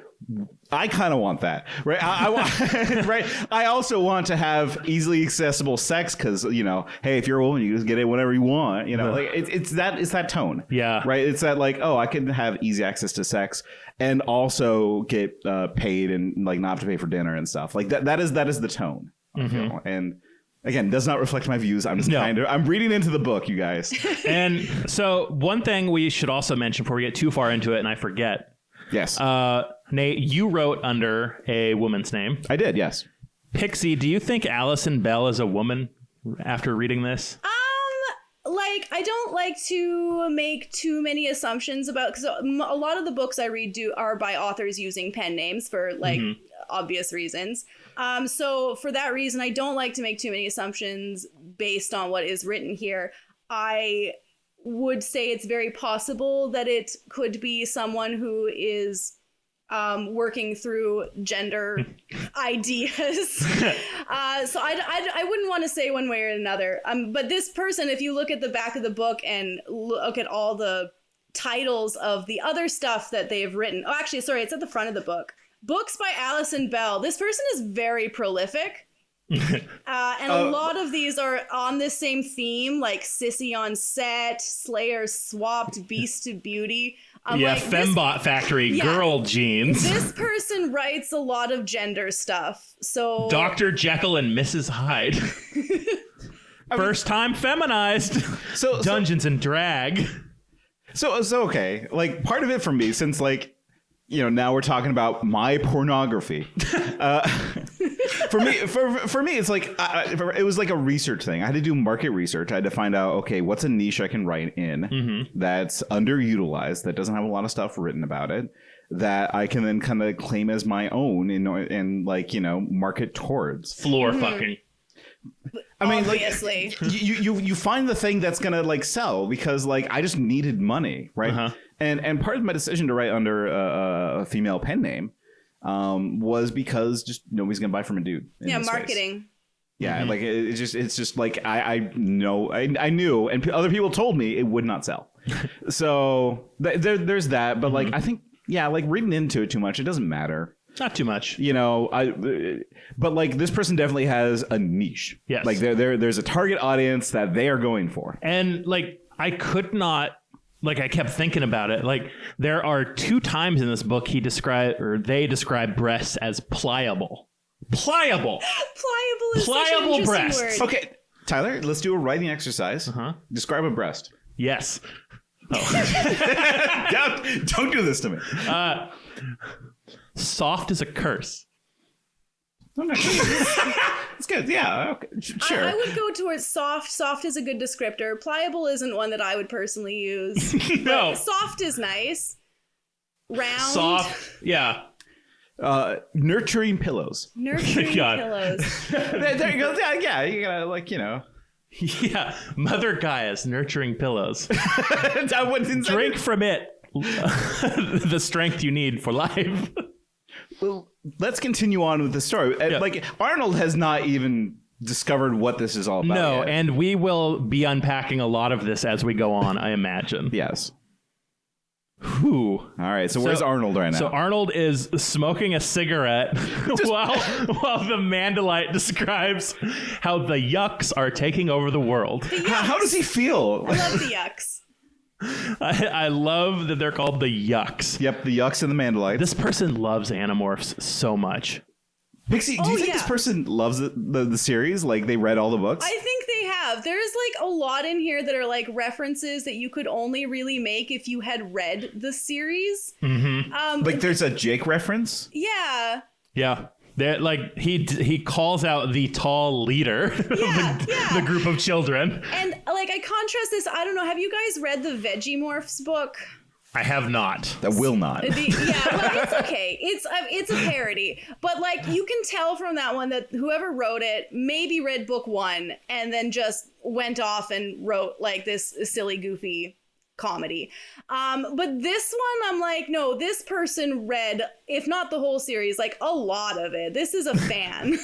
Speaker 2: I kind of want that, right? I want, right? I also want to have easily accessible sex because hey, if you're a woman, you just get it whenever you want, like it's that tone,
Speaker 1: yeah,
Speaker 2: right? It's that like, oh, I can have easy access to sex and also get paid and like not have to pay for dinner and stuff like that. That is the tone, I feel. And again, does not reflect my views. I'm just I'm reading into the book, you guys.
Speaker 1: And so one thing we should also mention before we get too far into it, and I forget.
Speaker 2: Yes.
Speaker 1: Nate, you wrote under a woman's name.
Speaker 2: I did, yes.
Speaker 1: Pixie, do you think Allison Bell is a woman after reading this?
Speaker 6: Like, I don't like to make too many assumptions about, because a lot of the books I read are by authors using pen names for like obvious reasons. So for that reason, I don't like to make too many assumptions based on what is written here. I would say it's very possible that it could be someone who is working through gender ideas. So I wouldn't want to say one way or another. But this person, if you look at the back of the book and look at all the titles of the other stuff that they've written. Oh, actually, sorry, it's at the front of the book. Books by Allison Bell. This person is very prolific. And a lot of these are on this same theme, like Sissy on Set, Slayer Swapped, Beast to Beauty.
Speaker 1: Like Fembot Factory, Girl Jeans.
Speaker 6: This person writes a lot of gender stuff. So
Speaker 1: Dr. Jekyll and Mrs. Hyde. First time feminized. So Dungeons and Drag.
Speaker 2: So okay, like part of it for me, since like now we're talking about my pornography. For me, it's like it was like a research thing. I had to do market research. I had to find out, okay, what's a niche I can write in that's underutilized, that doesn't have a lot of stuff written about it, that I can then kind of claim as my own and like market towards.
Speaker 1: Floor fucking.
Speaker 2: I mean,
Speaker 6: obviously,
Speaker 2: like, you find the thing that's gonna like sell, because like I just needed money, right? And part of my decision to write under a female pen name was because just nobody's gonna buy from a dude.
Speaker 6: Yeah, marketing.
Speaker 2: Space. Yeah, like it's just like I knew, and other people told me it would not sell. So there's that, but like I think like reading into it too much, it doesn't matter.
Speaker 1: Not too much,
Speaker 2: but like this person definitely has a niche.
Speaker 1: Yes,
Speaker 2: like there's a target audience that they are going for,
Speaker 1: and like I could not. Like I kept thinking about it. Like there are 2 times in this book they describe breasts as pliable. Pliable.
Speaker 6: Pliable is such an interesting
Speaker 1: breasts.
Speaker 6: word.
Speaker 2: Okay, Tyler, let's do a writing exercise. Describe a breast.
Speaker 1: Yes.
Speaker 2: Oh. Don't do this to me.
Speaker 1: Soft as a curse.
Speaker 2: It's good. Yeah. Okay. Sure.
Speaker 6: I would go towards soft. Soft is a good descriptor. Pliable isn't one that I would personally use.
Speaker 1: No.
Speaker 6: Soft is nice. Round.
Speaker 1: Soft. Yeah.
Speaker 2: Nurturing pillows.
Speaker 6: Nurturing
Speaker 1: God.
Speaker 6: pillows.
Speaker 2: There you go. Yeah. You gotta
Speaker 1: Yeah, Mother Gaia's nurturing pillows. Drink from it the strength you need for life.
Speaker 2: Well, let's continue on with the story.
Speaker 1: Yeah.
Speaker 2: Like, Arnold has not even discovered what this is all about.
Speaker 1: No,
Speaker 2: yet.
Speaker 1: and we will be unpacking a lot of this as we go on, I imagine.
Speaker 2: Yes.
Speaker 1: Whew.
Speaker 2: All right, so where's Arnold right now?
Speaker 1: So Arnold is smoking a cigarette while the Mandalite describes how the yucks are taking over the world.
Speaker 2: How does he feel?
Speaker 6: I love the yucks.
Speaker 1: I love that they're called the yucks.
Speaker 2: Yep, the yucks and the Mandalites.
Speaker 1: This person loves Animorphs so much.
Speaker 2: Pixie, do you think this person loves the series? Like, they read all the books?
Speaker 6: I think they have. There's like a lot in here that are like references that you could only really make if you had read the series.
Speaker 1: Mm-hmm.
Speaker 2: Like, there's a Jake reference?
Speaker 6: Yeah.
Speaker 1: Yeah. Like he calls out the tall leader of the group of children.
Speaker 6: And like I contrast this, I don't know, have you guys read the Vegemorphs book?
Speaker 1: I have not.
Speaker 2: That will not.
Speaker 6: Well, it's okay. It's a parody, but like you can tell from that one that whoever wrote it maybe read book 1 and then just went off and wrote like this silly, goofy comedy. But this one, I'm like, no, this person read, if not the whole series, like a lot of it. This is a fan.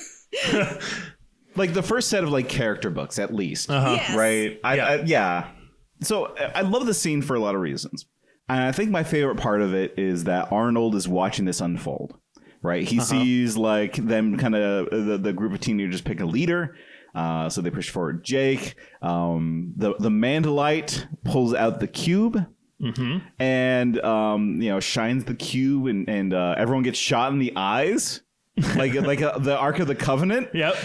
Speaker 2: Like the first set of like character books, at least.
Speaker 6: Yes.
Speaker 2: Right? Yeah. So I love the scene for a lot of reasons. And I think my favorite part of it is that Arnold is watching this unfold, right? He sees like them kind of the group of teenagers pick a leader. So they push forward Jake. The Mandalite pulls out the cube and, shines the cube and everyone gets shot in the eyes. like the Ark of the Covenant.
Speaker 1: Yep.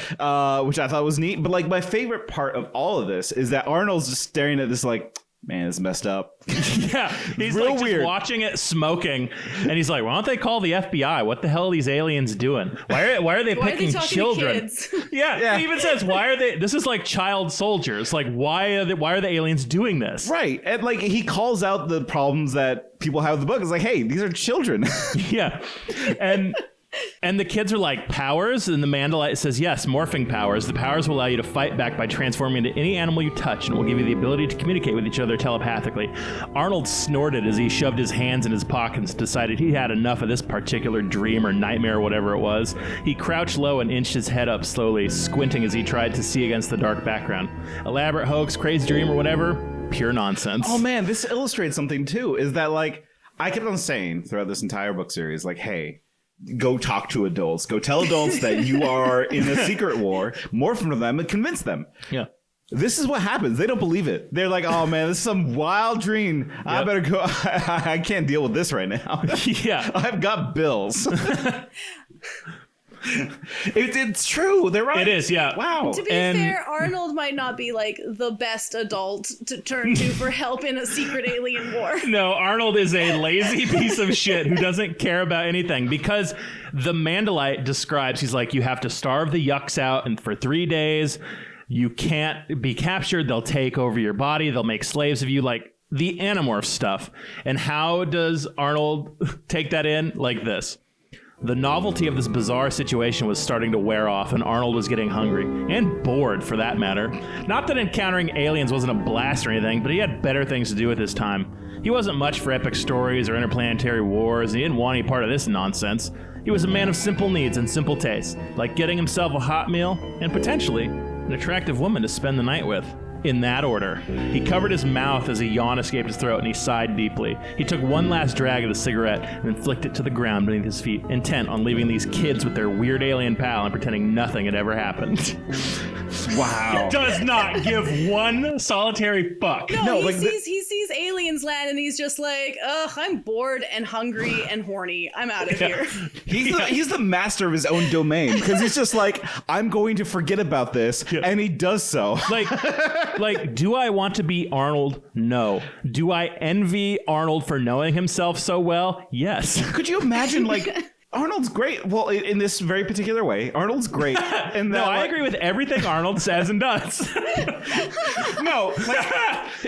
Speaker 2: Which I thought was neat. But like my favorite part of all of this is that Arnold's just staring at this like, man, it's messed up.
Speaker 1: Yeah, he's
Speaker 2: real
Speaker 1: like
Speaker 2: weird.
Speaker 1: Just watching it smoking, and he's like, "Why don't they call the FBI? What the hell are these aliens doing? Why are they picking children?"
Speaker 6: To kids?
Speaker 1: Yeah, he even says, "Why are they? This is like child soldiers. Like, why are the aliens doing this?"
Speaker 2: Right, and like he calls out the problems that people have with the book. It's like, hey, these are children.
Speaker 1: Yeah, and the kids are like, powers? And the Mandalite says, yes, morphing powers. The powers will allow you to fight back by transforming into any animal you touch and will give you the ability to communicate with each other telepathically. Arnold snorted as he shoved his hands in his pockets and decided he had enough of this particular dream or nightmare or whatever it was. He crouched low and inched his head up slowly, squinting as he tried to see against the dark background. Elaborate hoax, crazy dream, or whatever, pure nonsense.
Speaker 2: Oh man, this illustrates something too, is that like, I kept on saying throughout this entire book series, like, hey, go talk to adults. Go tell adults that you are in a secret war. Morph into them and convince them.
Speaker 1: Yeah.
Speaker 2: This is what happens. They don't believe it. They're like, oh, man, this is some wild dream. Yep. I better go. I can't deal with this right now.
Speaker 1: Yeah.
Speaker 2: I've got bills. It's true. They're right.
Speaker 1: It is, yeah.
Speaker 2: Wow.
Speaker 6: To be fair, Arnold might not be like the best adult to turn to for help in a secret alien war.
Speaker 1: No, Arnold is a lazy piece of shit who doesn't care about anything because the Mandalite describes, he's like, you have to starve the yucks out and for 3 days. You can't be captured. They'll take over your body. They'll make slaves of you, like the Animorph stuff. And how does Arnold take that in? Like this. The novelty of this bizarre situation was starting to wear off, and Arnold was getting hungry, and bored for that matter. Not that encountering aliens wasn't a blast or anything, but he had better things to do with his time. He wasn't much for epic stories or interplanetary wars, and he didn't want any part of this nonsense. He was a man of simple needs and simple tastes, like getting himself a hot meal, and potentially an attractive woman to spend the night with. In that order. He covered his mouth as a yawn escaped his throat and he sighed deeply. He took one last drag of the cigarette and then flicked it to the ground beneath his feet, intent on leaving these kids with their weird alien pal and pretending nothing had ever happened.
Speaker 2: Wow.
Speaker 1: He does not give one solitary fuck.
Speaker 6: No, he sees aliens land and he's just like, ugh, I'm bored and hungry and horny. I'm out of here.
Speaker 2: He's the master of his own domain because he's just like, I'm going to forget about this, and he does so.
Speaker 1: Like, do I want to be Arnold? No. Do I envy Arnold for knowing himself so well? Yes.
Speaker 2: Could you imagine, like, Arnold's great. Well, in this very particular way, Arnold's great. And
Speaker 1: no, I agree with everything Arnold says and does.
Speaker 2: No,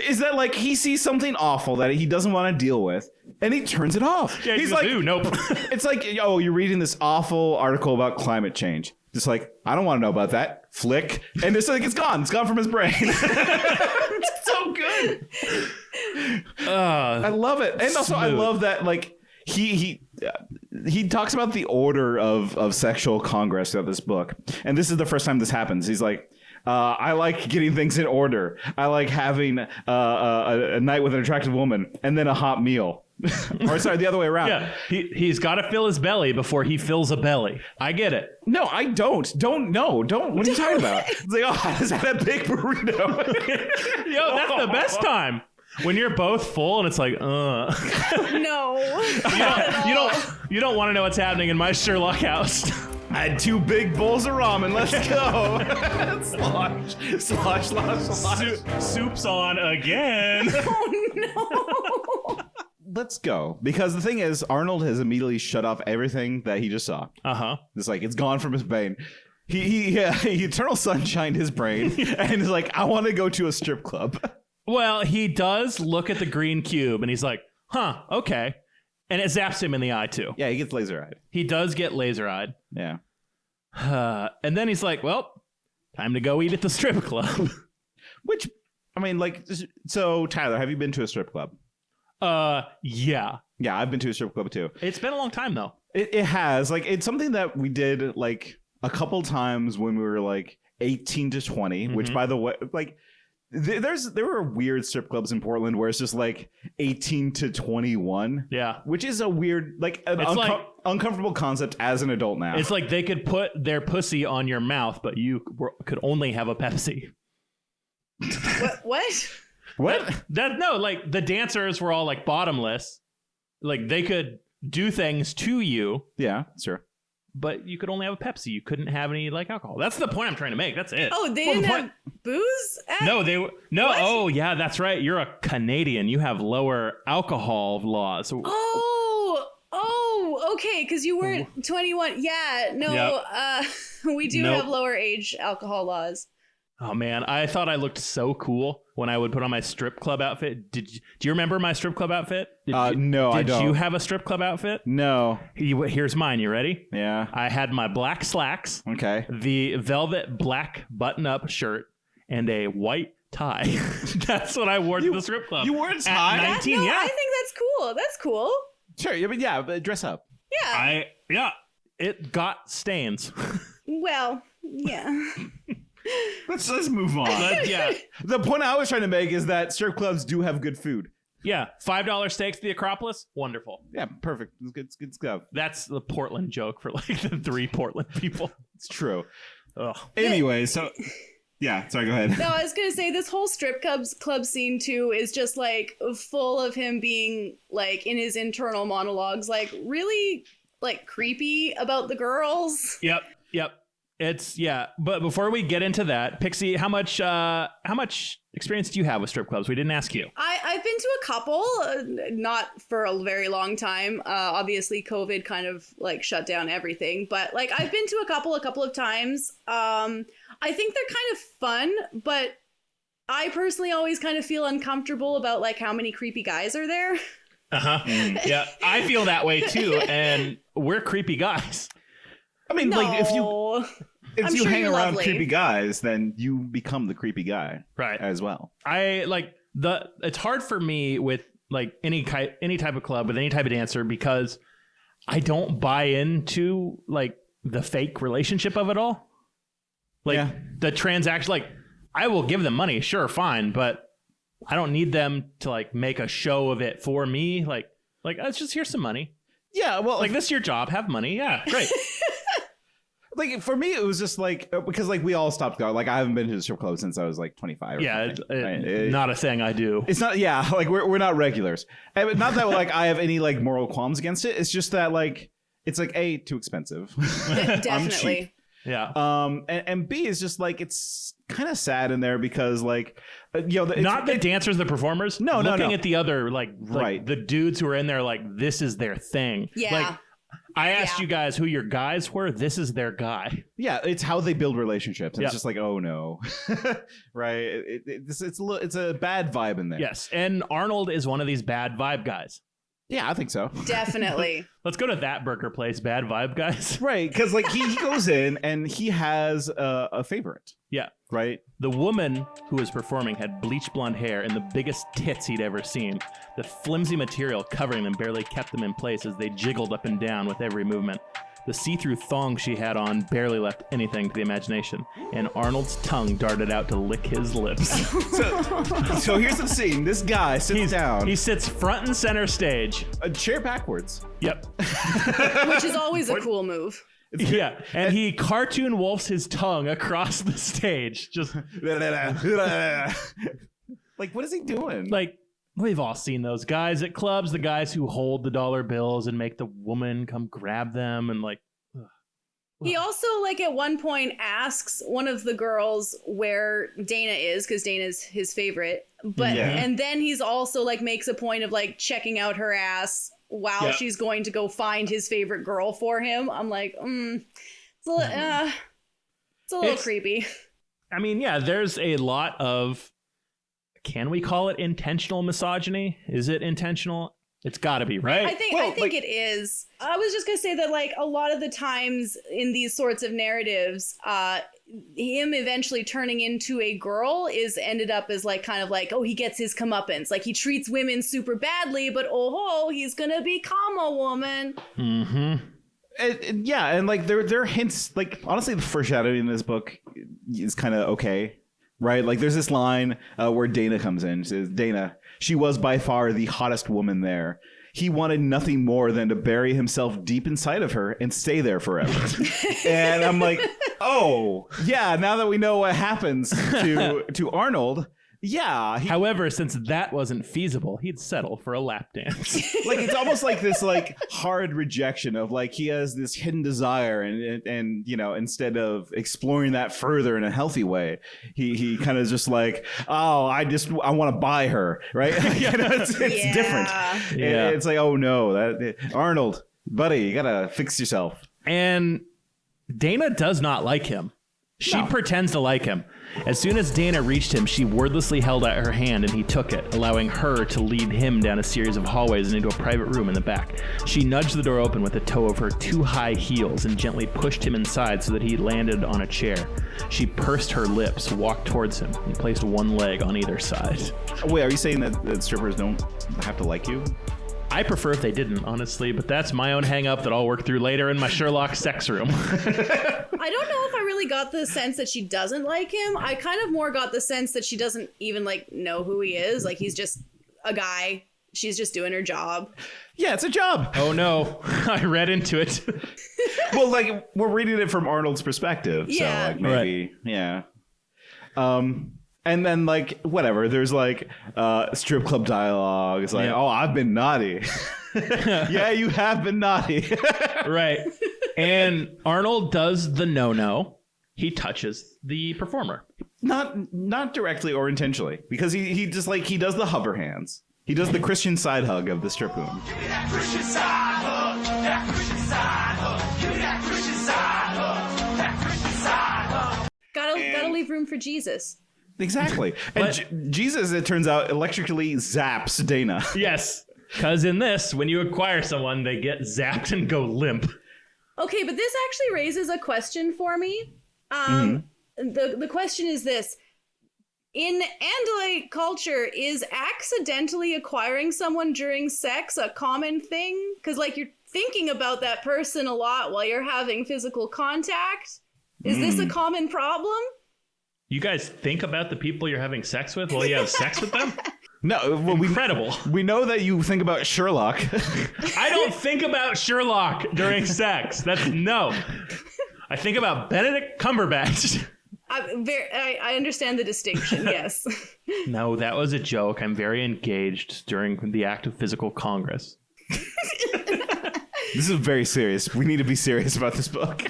Speaker 2: is that like he sees something awful that he doesn't want to deal with, and he turns it off.
Speaker 1: Yeah,
Speaker 2: he's like,
Speaker 1: nope.
Speaker 2: It's like, oh, you're reading this awful article about climate change. Just like, I don't want to know about that. Flick. And it's like, it's gone. It's gone from his brain. It's so good. I love it. And also, I love that, like, he talks about the order of sexual congress throughout this book. And this is the first time this happens. He's like, I like getting things in order. I like having a night with an attractive woman and then a hot meal. Or sorry, the other way around.
Speaker 1: Yeah, he's got to fill his belly before he fills a belly. I get it.
Speaker 2: No, I don't. Don't. What are you talking about? It's like, oh, I just had a big burrito.
Speaker 1: Yo, that's the best time. When you're both full and it's like,
Speaker 6: No.
Speaker 1: you don't want to know what's happening in my Sherlock house.
Speaker 2: I had 2 big bowls of ramen. Let's go. slosh.
Speaker 1: Soup's on again.
Speaker 6: Oh, no.
Speaker 2: Let's go. Because the thing is, Arnold has immediately shut off everything that he just saw.
Speaker 1: Uh-huh.
Speaker 2: It's like, it's gone from his brain. He eternal sunshined his brain and is like, I want to go to a strip club.
Speaker 1: Well, he does look at the green cube and he's like, huh, okay. And it zaps him in the eye too.
Speaker 2: Yeah, he gets laser-eyed.
Speaker 1: He does get laser-eyed.
Speaker 2: Yeah.
Speaker 1: And then he's like, well, time to go eat at the strip club.
Speaker 2: Which, I mean, like, so Tyler, have you been to a strip club?
Speaker 1: Yeah.
Speaker 2: Yeah, I've been to a strip club too.
Speaker 1: It's been a long time though.
Speaker 2: It has. Like, it's something that we did like a couple times when we were like 18 to 20, which by the way, like there were weird strip clubs in Portland where it's just like 18 to 21.
Speaker 1: Yeah.
Speaker 2: Which is a weird, like an uncomfortable concept as an adult now.
Speaker 1: It's like they could put their pussy on your mouth, but you could only have a Pepsi.
Speaker 6: What?
Speaker 2: What?
Speaker 1: No, like the dancers were all like bottomless. Like they could do things to you.
Speaker 2: Yeah, sure.
Speaker 1: But you could only have a Pepsi. You couldn't have any like alcohol. That's the point I'm trying to make. That's it.
Speaker 6: Oh, they didn't have booze?
Speaker 1: No, they were. No.
Speaker 6: What?
Speaker 1: Oh, yeah, that's right. You're a Canadian. You have lower alcohol laws.
Speaker 6: Oh, okay, because you weren't 21. Yeah, no,
Speaker 1: Yep.
Speaker 6: We do have lower age alcohol laws.
Speaker 1: Oh man, I thought I looked so cool when I would put on my strip club outfit. Do you remember my strip club outfit?
Speaker 2: No, I don't.
Speaker 1: Did you have a strip club outfit?
Speaker 2: No.
Speaker 1: Here's mine. You ready?
Speaker 2: Yeah.
Speaker 1: I had my black slacks,
Speaker 2: Okay.
Speaker 1: the velvet black button-up shirt, and a white tie. That's what I wore to the strip club.
Speaker 5: You wore a tie?
Speaker 1: At 19,
Speaker 6: no,
Speaker 1: yeah.
Speaker 6: I think that's cool. That's cool.
Speaker 2: Sure. Yeah, but dress up.
Speaker 6: Yeah.
Speaker 1: It got stains.
Speaker 6: Well, yeah.
Speaker 5: Let's move on.
Speaker 1: But yeah.
Speaker 2: The point I was trying to make is that strip clubs do have good food.
Speaker 1: Yeah, $5 steaks at the Acropolis, wonderful.
Speaker 2: Yeah, perfect. It's good stuff.
Speaker 1: That's the Portland joke for like the 3 Portland people.
Speaker 2: It's true.
Speaker 1: Ugh.
Speaker 5: Anyway, so yeah, sorry, go ahead.
Speaker 6: No, I was gonna say this whole strip club scene too is just like full of him being like in his internal monologues, like really like creepy about the girls.
Speaker 1: Yep. It's but before we get into that, Pixie, how much experience do you have with strip clubs? We didn't ask you.
Speaker 6: I've been to a couple, not for a very long time. Obviously, COVID kind of like shut down everything, but like I've been to a couple of times. I think they're kind of fun, but I personally always kind of feel uncomfortable about like how many creepy guys are there.
Speaker 2: Yeah,
Speaker 1: I feel that way too, and we're creepy guys.
Speaker 2: I mean, like if you hang
Speaker 6: you're
Speaker 2: around
Speaker 6: lovely.
Speaker 2: creepy guys, then you become the creepy guy,
Speaker 1: Right.
Speaker 2: as well.
Speaker 1: I like it's hard for me with like any type of club with any type of dancer because I don't buy into like the fake relationship of it all. Like the transaction, like I will give them money, sure, fine, but I don't need them to like make a show of it for me. Like let's just here's some money.
Speaker 2: Yeah, well,
Speaker 1: Like this is your job, have money. Yeah, great.
Speaker 2: like for me, it was just like because like we all stopped going. Like I haven't been to the strip club since I was like 25. Or
Speaker 1: Yeah,
Speaker 2: something, right?
Speaker 1: not a thing I do.
Speaker 2: It's not. Yeah, like we're not regulars. And not that like I have any like moral qualms against it. It's just that like it's like A, too expensive.
Speaker 6: Definitely.
Speaker 1: Yeah.
Speaker 2: And B is just like it's kind of sad in there because like
Speaker 1: not the dancers, the performers.
Speaker 2: No.
Speaker 1: Looking at the other like
Speaker 2: Right.
Speaker 1: the dudes who are in there, like this is their thing.
Speaker 6: Yeah.
Speaker 1: Like I asked
Speaker 6: Yeah.
Speaker 1: you guys who your guys were. This is their guy.
Speaker 2: Yeah, it's how they build relationships. And
Speaker 1: Yeah.
Speaker 2: It's just like, oh no, right? It's a bad vibe in there.
Speaker 1: Yes, and Arnold is one of these bad vibe guys.
Speaker 2: Yeah, I think so.
Speaker 6: Definitely.
Speaker 1: Let's go to that burger place. Bad vibe, guys.
Speaker 2: Right, because like he goes in and he has a favorite.
Speaker 1: Yeah.
Speaker 2: Right.
Speaker 1: The woman who was performing had bleach blonde hair and the biggest tits he'd ever seen. The flimsy material covering them barely kept them in place as they jiggled up and down with every movement. The see-through thong she had on barely left anything to the imagination, and Arnold's tongue darted out to lick his lips.
Speaker 2: So here's the scene. This guy sits down.
Speaker 1: He sits front and center stage.
Speaker 2: A chair backwards.
Speaker 1: Yep.
Speaker 6: Which is always a cool move.
Speaker 1: Yeah, and he cartoon wolfs his tongue across the stage. Just
Speaker 2: like, what is he doing?
Speaker 1: like, we've all seen those guys at clubs, the guys who hold the dollar bills and make the woman come grab them and like.
Speaker 6: He also, like, at one point asks one of the girls where Dana is, because Dana's his favorite. But and then he's also like makes a point of like checking out her ass while she's going to go find his favorite girl for him. I'm like, it's a little creepy.
Speaker 1: I mean, yeah, there's a lot of. Can we call it intentional misogyny? Is it intentional? It's got to be, right?
Speaker 6: I think it is. I was just gonna say that, like, a lot of the times in these sorts of narratives, him eventually turning into a girl is ended up as like kind of like, oh, he gets his comeuppance. Like, he treats women super badly, but he's gonna become a woman.
Speaker 1: Mm-hmm.
Speaker 2: And like there are hints. Like, honestly, the foreshadowing in this book is kind of okay. Right, like there's this line where Dana comes in. She says, Dana, she was by far the hottest woman there. He wanted nothing more than to bury himself deep inside of her and stay there forever. And I'm like, oh, yeah, now that we know what happens to Arnold, yeah.
Speaker 1: However, since that wasn't feasible, he'd settle for a lap dance.
Speaker 2: Like, it's almost like this like hard rejection of like he has this hidden desire and you know, instead of exploring that further in a healthy way, he kind of just like, oh, I want to buy her, right? You know, it's different. Yeah. It's like, oh no, Arnold, buddy, you gotta fix yourself.
Speaker 1: And Dana does not like him. She pretends to like him. As soon as Dana reached him, she wordlessly held out her hand and he took it, allowing her to lead him down a series of hallways and into a private room in the back. She nudged the door open with the toe of her two high heels and gently pushed him inside so that he landed on a chair. She pursed her lips, walked towards him, and placed one leg on either side.
Speaker 2: Wait, are you saying that strippers don't have to like you?
Speaker 1: I prefer if they didn't, honestly, but that's my own hang-up that I'll work through later in my Sherlock sex room.
Speaker 6: I don't know if I really got the sense that she doesn't like him. I kind of more got the sense that she doesn't even, like, know who he is. Like, he's just a guy. She's just doing her job.
Speaker 2: Yeah, it's a job.
Speaker 1: Oh, no. I read into it.
Speaker 2: Well, like, we're reading it from Arnold's perspective.
Speaker 6: Yeah.
Speaker 2: So, like, maybe, yeah. And then, like, whatever, there's, like, strip club dialogue. It's like, oh, I've been naughty. Yeah, you have been naughty.
Speaker 1: Right. And Arnold does the no-no. He touches the performer.
Speaker 2: Not directly or intentionally. Because he just, like, he does the hover hands. He does the Christian side hug of the strip room. Give me that Christian side hug. That Christian side hug. Give me that Christian side hug. That Christian side hug.
Speaker 6: Gotta leave room for Jesus.
Speaker 2: Exactly. And Jesus, it turns out, electrically zaps Dana.
Speaker 1: Yes. Because in this, when you acquire someone, they get zapped and go limp.
Speaker 6: Okay, but this actually raises a question for me. The question is this. In Andalite culture, is accidentally acquiring someone during sex a common thing? Because, like, you're thinking about that person a lot while you're having physical contact. Is this a common problem?
Speaker 1: You guys think about the people you're having sex with while you have sex with them?
Speaker 2: No, well,
Speaker 1: incredible.
Speaker 2: We know that you think about Sherlock.
Speaker 1: I don't think about Sherlock during sex. No. I think about Benedict Cumberbatch.
Speaker 6: I understand the distinction, yes.
Speaker 1: No, that was a joke. I'm very engaged during the act of physical congress.
Speaker 2: This is very serious. We need to be serious about this book.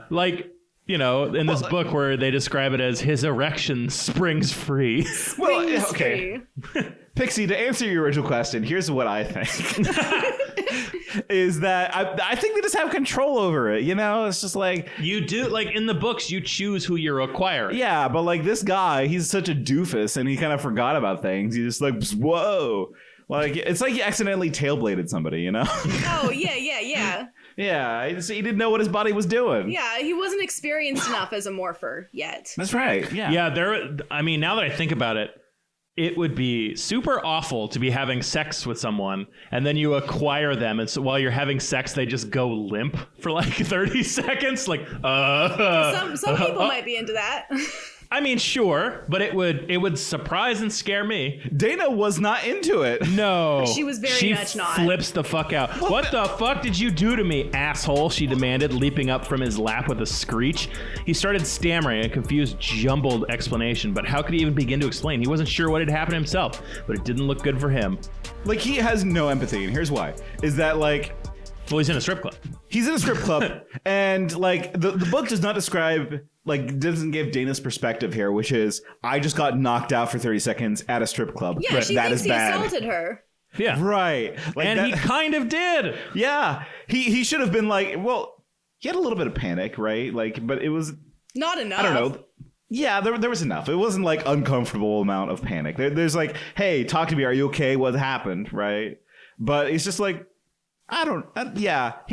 Speaker 1: Like, you know, in this book where they describe it as his erection springs free.
Speaker 2: Well, okay. Pixie, to answer your original question, here's what I think. Is that I think they just have control over it, you know? It's just like...
Speaker 1: You do, like, in the books, you choose who you're acquiring.
Speaker 2: Yeah, but, like, this guy, he's such a doofus, and he kind of forgot about things. He's just like, whoa. Like, it's like he accidentally tailbladed somebody, you know?
Speaker 6: Oh, yeah.
Speaker 2: Yeah, he didn't know what his body was doing.
Speaker 6: Yeah, he wasn't experienced enough as a morpher yet.
Speaker 2: That's right. Yeah.
Speaker 1: Yeah, I mean, now that I think about it, it would be super awful to be having sex with someone and then you acquire them. And so while you're having sex, they just go limp for like 30 seconds. Like,
Speaker 6: Some people might be into that.
Speaker 1: I mean, sure, but it would surprise and scare me.
Speaker 2: Dana was not into it.
Speaker 1: No.
Speaker 6: She was very much not.
Speaker 1: She flips the fuck out. What the fuck did you do to me, asshole? She demanded, leaping up from his lap with a screech. He started stammering a confused, jumbled explanation, but how could he even begin to explain? He wasn't sure what had happened himself, but it didn't look good for him.
Speaker 2: Like, he has no empathy, and here's why. Is that, like...
Speaker 1: Well, he's in a strip club.
Speaker 2: He's in a strip club, and, like, the book does not describe... Like, doesn't give Dana's perspective here, which is, I just got knocked out for 30 seconds at a strip club.
Speaker 6: Yeah, she
Speaker 2: that
Speaker 6: thinks
Speaker 2: is
Speaker 6: he
Speaker 2: bad.
Speaker 6: assaulted her.
Speaker 1: Yeah.
Speaker 2: Right. Like
Speaker 1: and he kind of did.
Speaker 2: Yeah. He should have been like, well, he had a little bit of panic, right? Like, but it was...
Speaker 6: Not enough.
Speaker 2: I don't know. Yeah, there was enough. It wasn't like uncomfortable amount of panic. There's like, hey, talk to me. Are you okay? What happened? Right. But it's just like, he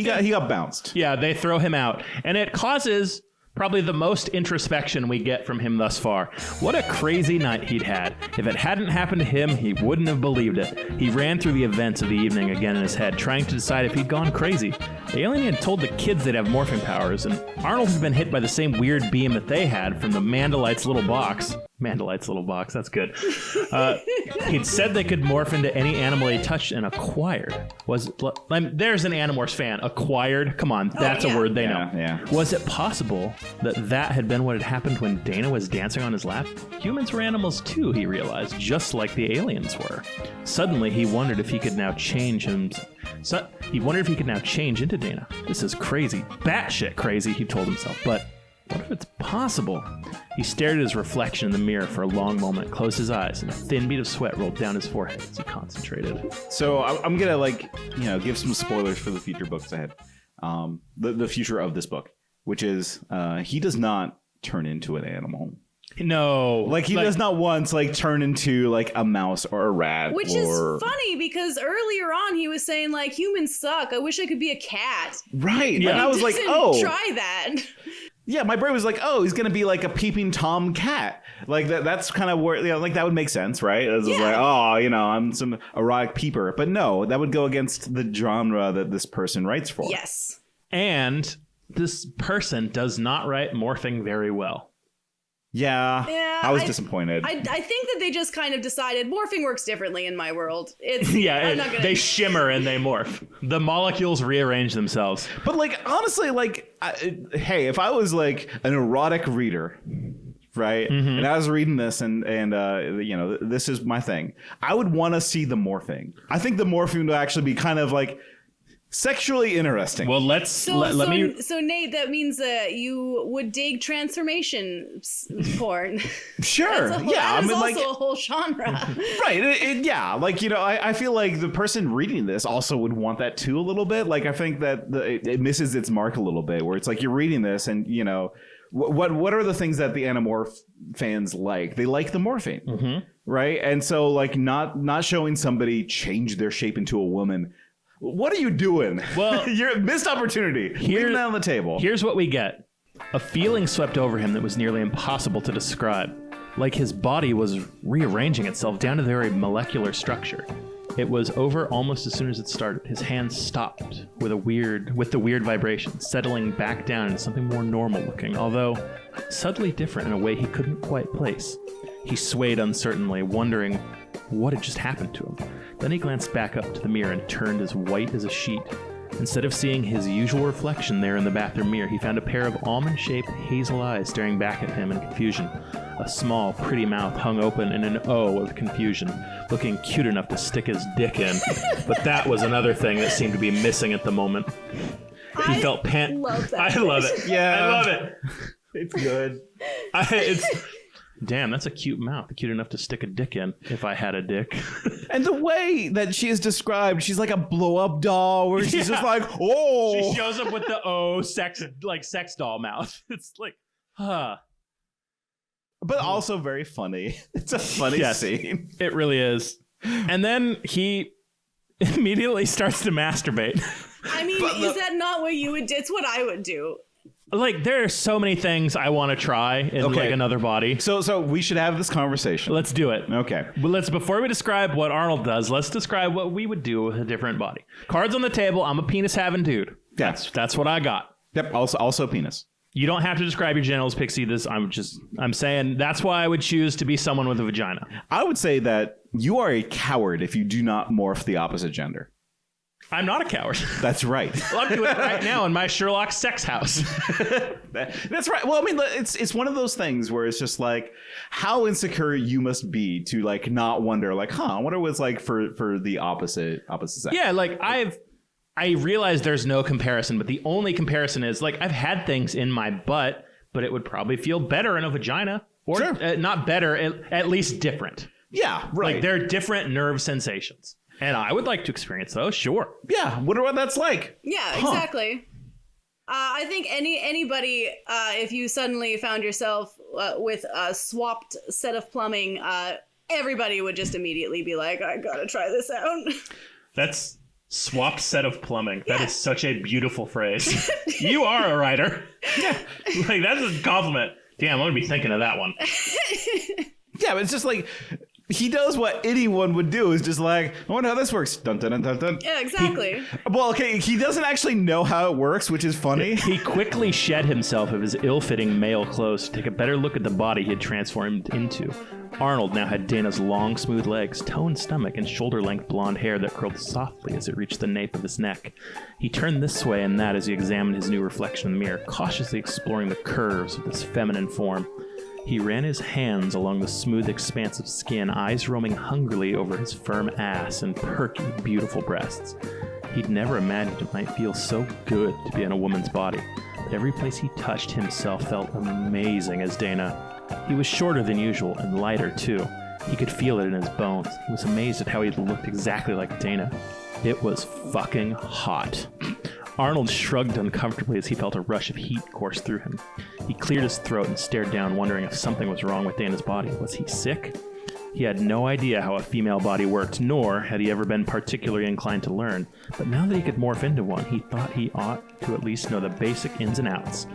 Speaker 2: got bounced.
Speaker 1: Yeah, they throw him out. And it causes... probably the most introspection we get from him thus far. What a crazy night he'd had. If it hadn't happened to him, he wouldn't have believed it. He ran through the events of the evening again in his head, trying to decide if he'd gone crazy. The alien had told the kids they'd have morphing powers, and Arnold had been hit by the same weird beam that they had from the Mandalite's little box. Mandalite's little box, that's good. He'd said they could morph into any animal they touched and acquired. There's an Animorphs fan. Acquired? Come on, that's a word they know.
Speaker 2: Yeah.
Speaker 1: Was it possible that had been what had happened when Dana was dancing on his lap? Humans were animals too, he realized, just like the aliens were. Suddenly, he wondered if he could now change into Dana. This is crazy. Batshit crazy, he told himself, but what if it's possible? He stared at his reflection in the mirror for a long moment, closed his eyes, and a thin bead of sweat rolled down his forehead as he concentrated.
Speaker 2: So I'm going to, give some spoilers for the future books ahead. The future of this book, which is he does not turn into an animal.
Speaker 1: No.
Speaker 2: Like, he does not once, turn into, a mouse or a rat.
Speaker 6: Which is funny, because earlier on he was saying, humans suck. I wish I could be a cat.
Speaker 2: Right.
Speaker 1: Yeah.
Speaker 2: And I was like, oh.
Speaker 6: Try that.
Speaker 2: Yeah, my brain was like, oh, he's going to be like a peeping Tom cat. Like, that's kind of where, that would make sense, right? It was like, oh, I'm some erotic peeper. But no, that would go against the genre that this person writes for.
Speaker 6: Yes.
Speaker 1: And this person does not write morphing very well.
Speaker 2: Yeah, I was disappointed.
Speaker 6: I think that they just kind of decided morphing works differently in my world. It's
Speaker 1: they shimmer and they morph. The molecules rearrange themselves.
Speaker 2: But honestly, hey, if I was an erotic reader, right, and I was reading this and this is my thing, I would want to see the morphing. I think the morphing would actually be kind of sexually interesting.
Speaker 1: Well, let me.
Speaker 6: So Nate, that means you would dig transformation porn.
Speaker 2: Sure.
Speaker 6: That is also a whole genre.
Speaker 2: Right. I feel like the person reading this also would want that too a little bit. I think that it misses its mark a little bit, where it's you're reading this and what are the things that the Animorph fans like? They like the morphing, right? And so not showing somebody change their shape into a woman. What are you doing? Well, you're missed opportunity. Leave that on the table.
Speaker 1: Here's what we get. A feeling swept over him that was nearly impossible to describe. Like his body was rearranging itself down to the very molecular structure. It was over almost as soon as it started. His hands stopped with the weird vibration, settling back down into something more normal looking, although subtly different in a way he couldn't quite place. He swayed uncertainly, wondering what had just happened to him. Then he glanced back up to the mirror and turned as white as a sheet. Instead of seeing his usual reflection there in the bathroom mirror, he found a pair of almond-shaped hazel eyes staring back at him in confusion. A small, pretty mouth hung open in an O of confusion, looking cute enough to stick his dick in. But that was another thing that seemed to be missing at the moment. He felt
Speaker 6: love that.
Speaker 1: I love it.
Speaker 2: Yeah.
Speaker 1: I love it.
Speaker 2: It's good.
Speaker 1: Damn, that's a cute mouth. Cute enough to stick a dick in if I had a dick.
Speaker 2: And the way that she is described, she's like a blow-up doll where she's just like, oh.
Speaker 1: She shows up with the O sex doll mouth. It's like, huh.
Speaker 2: But also very funny. It's a funny scene.
Speaker 1: It really is. And then he immediately starts to masturbate.
Speaker 6: I mean, is that not what you would do? It's what I would do.
Speaker 1: Like, there are so many things I want to try in like another body.
Speaker 2: So we should have this conversation.
Speaker 1: Let's do it.
Speaker 2: Okay.
Speaker 1: But before we describe what Arnold does, let's describe what we would do with a different body. Cards on the table. I'm a penis having dude.
Speaker 2: Yeah.
Speaker 1: That's what I got.
Speaker 2: Yep. Also penis.
Speaker 1: You don't have to describe your genitals, Pixie. I'm saying that's why I would choose to be someone with a vagina.
Speaker 2: I would say that you are a coward if you do not morph the opposite gender.
Speaker 1: I'm not a coward.
Speaker 2: That's right.
Speaker 1: Well, I'm doing it right now in my Sherlock sex house.
Speaker 2: That's right. Well, I mean, it's one of those things where it's just like how insecure you must be to like not wonder like, I wonder what it's like for the opposite sex.
Speaker 1: Yeah, like I realize there's no comparison, but the only comparison is like I've had things in my butt, but it would probably feel better in a vagina, or not better, at least different.
Speaker 2: Yeah, right.
Speaker 1: Like they're different nerve sensations. And I would like to experience those, sure.
Speaker 2: Yeah, wonder what that's like.
Speaker 6: Yeah, exactly. I think anybody, if you suddenly found yourself with a swapped set of plumbing, everybody would just immediately be like, I gotta try this out.
Speaker 1: That's swapped set of plumbing. That is such a beautiful phrase. You are a writer. Yeah. Like, that's a compliment. Damn, I'm gonna be thinking of that one.
Speaker 2: Yeah, but it's just like... He does what anyone would do, is just like, I wonder how this works. Dun, dun, dun, dun, dun.
Speaker 6: Yeah, exactly.
Speaker 2: He doesn't actually know how it works, which is funny.
Speaker 1: He quickly shed himself of his ill-fitting male clothes to take a better look at the body he had transformed into. Arnold now had Dana's long, smooth legs, toned stomach, and shoulder-length blonde hair that curled softly as it reached the nape of his neck. He turned this way and that as he examined his new reflection in the mirror, cautiously exploring the curves of his feminine form. He ran his hands along the smooth expanse of skin, eyes roaming hungrily over his firm ass and perky, beautiful breasts. He'd never imagined it might feel so good to be in a woman's body, but every place he touched himself felt amazing as Dana. He was shorter than usual and lighter, too. He could feel it in his bones. He was amazed at how he looked exactly like Dana. It was fucking hot. Arnold shrugged uncomfortably as he felt a rush of heat course through him. He cleared his throat and stared down, wondering if something was wrong with Dana's body. Was he sick? He had no idea how a female body worked, nor had he ever been particularly inclined to learn. But now that he could morph into one, he thought he ought to at least know the basic ins and outs.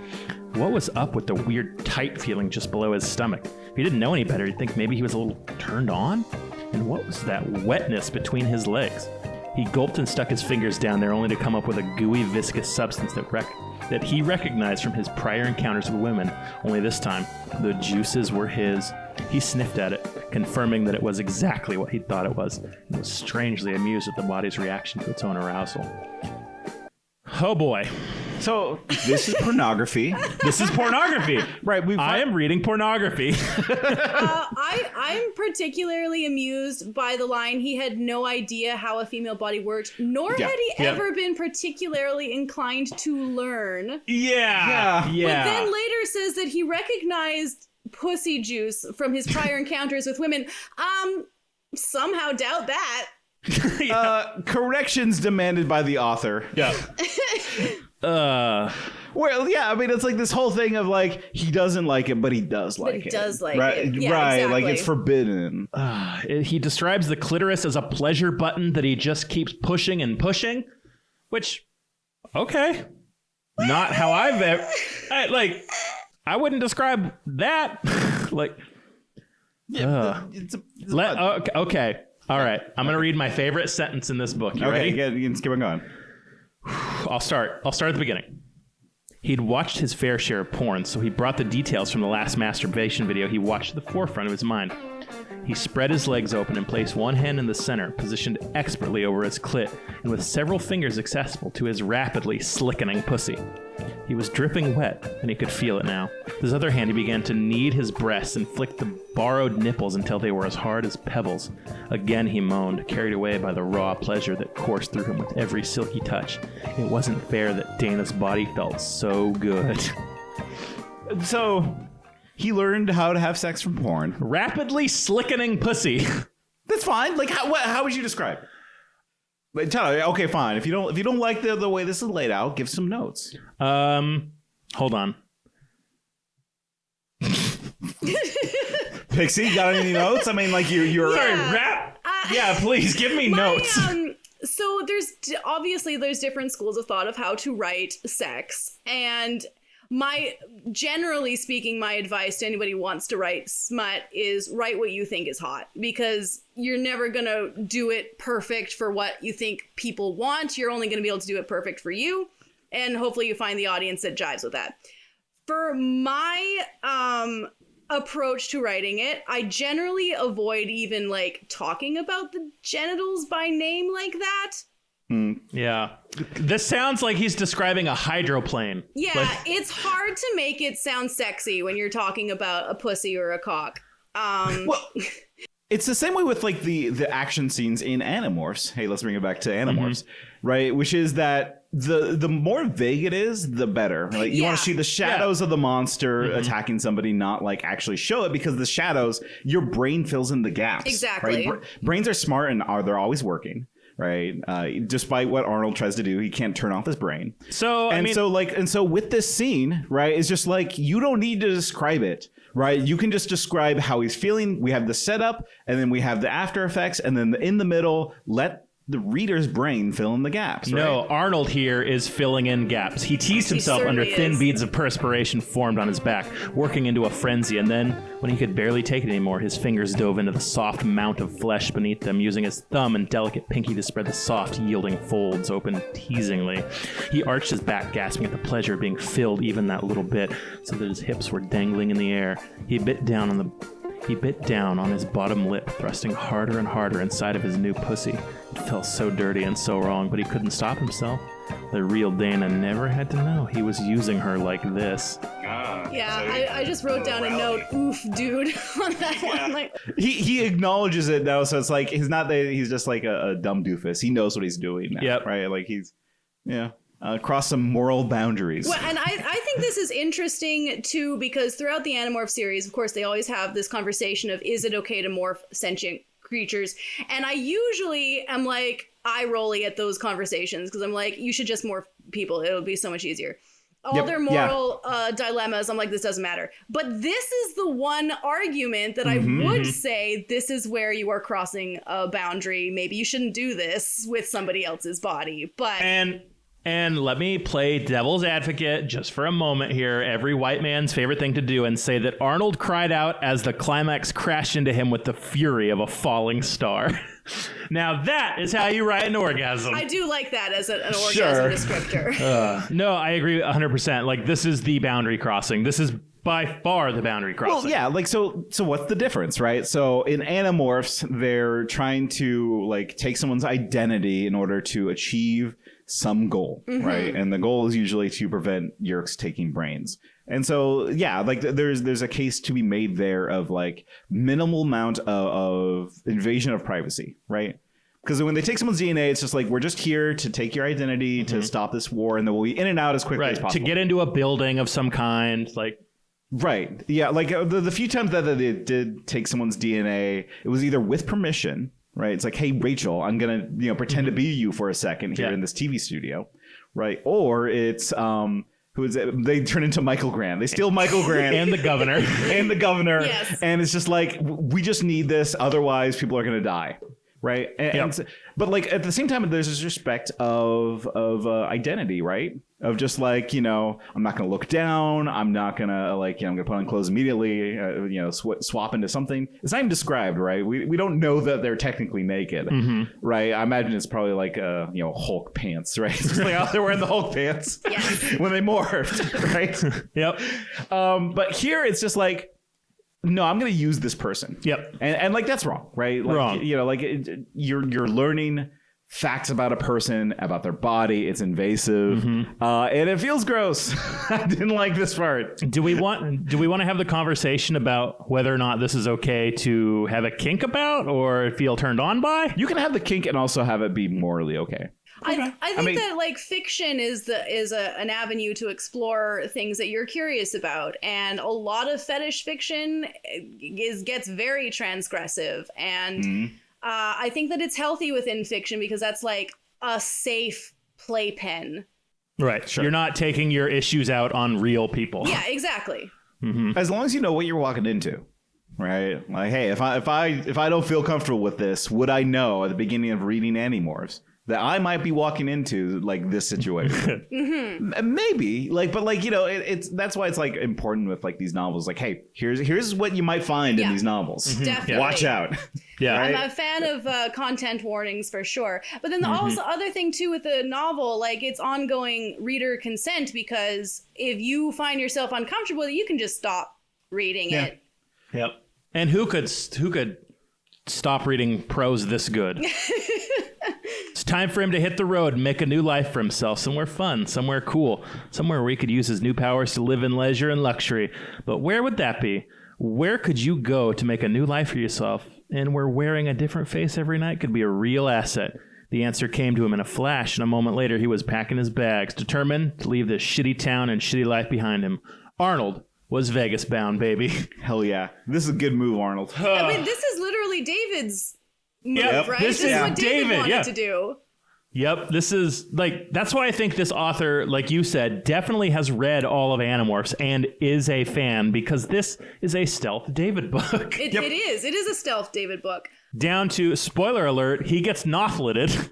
Speaker 1: What was up with the weird tight feeling just below his stomach? If he didn't know any better, he'd think maybe he was a little turned on? And what was that wetness between his legs? He gulped and stuck his fingers down there only to come up with a gooey, viscous substance that he recognized from his prior encounters with women, only this time, the juices were his. He sniffed at it, confirming that it was exactly what he thought it was, and was strangely amused at the body's reaction to its own arousal. Oh boy.
Speaker 2: So, this is pornography.
Speaker 1: This is pornography.
Speaker 2: Right.
Speaker 1: I am reading pornography.
Speaker 6: I'm particularly amused by the line, he had no idea how a female body worked, nor had he ever been particularly inclined to learn.
Speaker 1: Yeah.
Speaker 6: But then later says that he recognized pussy juice from his prior encounters with women. Somehow doubt that.
Speaker 2: Corrections demanded by the author.
Speaker 1: Yeah.
Speaker 2: Well, yeah, I mean, it's like this whole thing of like, he doesn't like it, but he does like it.
Speaker 6: But he does like
Speaker 2: right?
Speaker 6: it. Yeah,
Speaker 2: right.
Speaker 6: exactly.
Speaker 2: Like, it's forbidden.
Speaker 1: He describes the clitoris as a pleasure button that he just keeps pushing and pushing, which, okay. Not how I've ever... I wouldn't describe that. Okay. All right. I'm going to read my favorite sentence in this book. You ready?
Speaker 2: Yeah, you can keep on going.
Speaker 1: I'll start at the beginning. He'd watched his fair share of porn, so he brought the details from the last masturbation video he watched to the forefront of his mind. He spread his legs open and placed one hand in the center, positioned expertly over his clit, and with several fingers accessible to his rapidly slickening pussy. He was dripping wet, and he could feel it now. With his other hand, he began to knead his breasts and flick the borrowed nipples until they were as hard as pebbles. Again he moaned, carried away by the raw pleasure that coursed through him with every silky touch. It wasn't fair that Dana's body felt so good.
Speaker 2: So, he learned how to have sex from porn.
Speaker 1: Rapidly slickening pussy.
Speaker 2: That's fine. Like, how would you describe it? But Tyler, okay, fine. If you don't like the way this is laid out, give some notes.
Speaker 1: Hold on.
Speaker 2: Pixie, got any notes? I mean, like you're
Speaker 6: Yeah.
Speaker 1: Rap. Yeah, please give me notes.
Speaker 6: So obviously there's different schools of thought of how to write sex, and generally speaking, my advice to anybody who wants to write smut is write what you think is hot, because you're never gonna do it perfect for what you think people want. You're only gonna be able to do it perfect for you, and hopefully you find the audience that jives with that. For my approach to writing it, I generally avoid even like talking about the genitals by name like that.
Speaker 1: Yeah. This sounds like he's describing a hydroplane.
Speaker 6: Yeah, it's hard to make it sound sexy when you're talking about a pussy or a cock.
Speaker 2: Well, it's the same way with like the action scenes in Animorphs. Hey, let's bring it back to Animorphs, right? Which is that the more vague it is, the better. Like you want to see the shadows of the monster attacking somebody, not like actually show it, because the shadows, your brain fills in the gaps.
Speaker 6: Exactly.
Speaker 2: Right? Brains are smart and they're always working. Right. Despite what Arnold tries to do, he can't turn off his brain. So with this scene, right, it's just like you don't need to describe it. Right. You can just describe how he's feeling. We have the setup, and then we have the after effects, and then in the middle, let the reader's brain fill in the gaps. Right?
Speaker 1: No, Arnold here is filling in gaps. He teased himself under thin beads of perspiration formed on his back, working into a frenzy, and then, when he could barely take it anymore, his fingers dove into the soft mount of flesh beneath them, using his thumb and delicate pinky to spread the soft, yielding folds open teasingly. He arched his back, gasping at the pleasure of being filled even that little bit, so that his hips were dangling in the air. He bit down on his bottom lip, thrusting harder and harder inside of his new pussy. It felt so dirty and so wrong, but he couldn't stop himself. The real Dana never had to know he was using her like this.
Speaker 6: I just wrote down a note, oof, dude, on that one. Like,
Speaker 2: he acknowledges it now, so it's like he's just like a dumb doofus. He knows what he's doing now. Yep. Right? Like he's cross some moral boundaries.
Speaker 6: Well, and I think this is interesting too, because throughout the Animorph series, of course, they always have this conversation of, is it okay to morph sentient creatures? And I usually am like eye-rolly at those conversations, because I'm like, you should just morph people. It'll be so much easier. All their moral dilemmas, I'm like, this doesn't matter. But this is the one argument that I would say, this is where you are crossing a boundary. Maybe you shouldn't do this with somebody else's body. But
Speaker 1: And let me play devil's advocate just for a moment here, every white man's favorite thing to do, and say that Arnold cried out as the climax crashed into him with the fury of a falling star. Now that is how you write an orgasm.
Speaker 6: I do like that as an orgasm descriptor.
Speaker 1: No, I agree 100%. Like, this is the boundary crossing. This is by far the boundary crossing.
Speaker 2: Well, yeah, like so what's the difference, right? So in Animorphs, they're trying to like take someone's identity in order to achieve some goal, right? And the goal is usually to prevent Yeerks taking brains. And so, yeah, like there's a case to be made there of like minimal amount of invasion of privacy, right? Because when they take someone's DNA, it's just like, we're just here to take your identity to stop this war, and then we'll be in and out as quickly as possible.
Speaker 1: To get into a building of some kind, like...
Speaker 2: Right. Yeah, like the few times that they did take someone's DNA, it was either with permission, right? It's like, hey, Rachel, I'm going to pretend to be you for a second here in this TV studio, right? Or it's... who is it? They turn into Michael Grant. They steal Michael Grant
Speaker 1: and the governor.
Speaker 6: Yes.
Speaker 2: And it's just like, we just need this, otherwise people are going to die, right? But like at the same time, there's this respect of identity, right? Of just like, I'm not going to look down. I'm not going to I'm going to put on clothes immediately, swap into something. It's not even described, right? We don't know that they're technically naked, right? I imagine it's probably like, Hulk pants, right? It's just like, oh, they're wearing the Hulk pants when they morphed, right?
Speaker 1: Yep.
Speaker 2: But here it's just like, no, I'm going to use this person.
Speaker 1: Yep.
Speaker 2: And like, that's wrong, right? Like,
Speaker 1: wrong.
Speaker 2: You're learning facts about a person, about their body. It's invasive, and it feels gross. I didn't like this part.
Speaker 1: Do we want to have the conversation about whether or not this is okay to have a kink about or feel turned on by?
Speaker 2: You can have the kink and also have it be morally okay.
Speaker 6: I think that like fiction is an avenue to explore things that you're curious about, and a lot of fetish fiction gets very transgressive, and I think that it's healthy within fiction because that's like a safe playpen.
Speaker 1: Right. Sure. You're not taking your issues out on real people.
Speaker 6: Yeah, exactly.
Speaker 2: As long as you know what you're walking into. right? Like, hey, if I don't feel comfortable with this, would I know at the beginning of reading Animorphs that I might be walking into like this situation? Maybe, like, but like, you know, it's that's why it's like important with like these novels. Like, hey, here's what you might find in these novels.
Speaker 6: Definitely.
Speaker 2: Watch out.
Speaker 1: Yeah,
Speaker 6: I'm a fan of content warnings for sure. But then the also other thing too with the novel, like it's ongoing reader consent, because if you find yourself uncomfortable, you can just stop reading it.
Speaker 1: Yep. And who could stop reading prose this good? It's time for him to hit the road and make a new life for himself, somewhere fun, somewhere cool, somewhere where he could use his new powers to live in leisure and luxury. But where would that be? Where could you go to make a new life for yourself, and where wearing a different face every night could be a real asset? The answer came to him in a flash, and a moment later he was packing his bags, determined to leave this shitty town and shitty life behind him. Arnold was Vegas bound, baby.
Speaker 2: Hell yeah. This is a good move, Arnold.
Speaker 6: I mean, this is literally David's move, right?
Speaker 1: This
Speaker 6: This
Speaker 1: is
Speaker 6: is what David wanted to do.
Speaker 1: Yep, this is like, that's why I think this author, like you said, definitely has read all of Animorphs and is a fan, because this is a stealth David book.
Speaker 6: It is. It is a stealth David book.
Speaker 1: Down to, spoiler alert, he gets nothlited.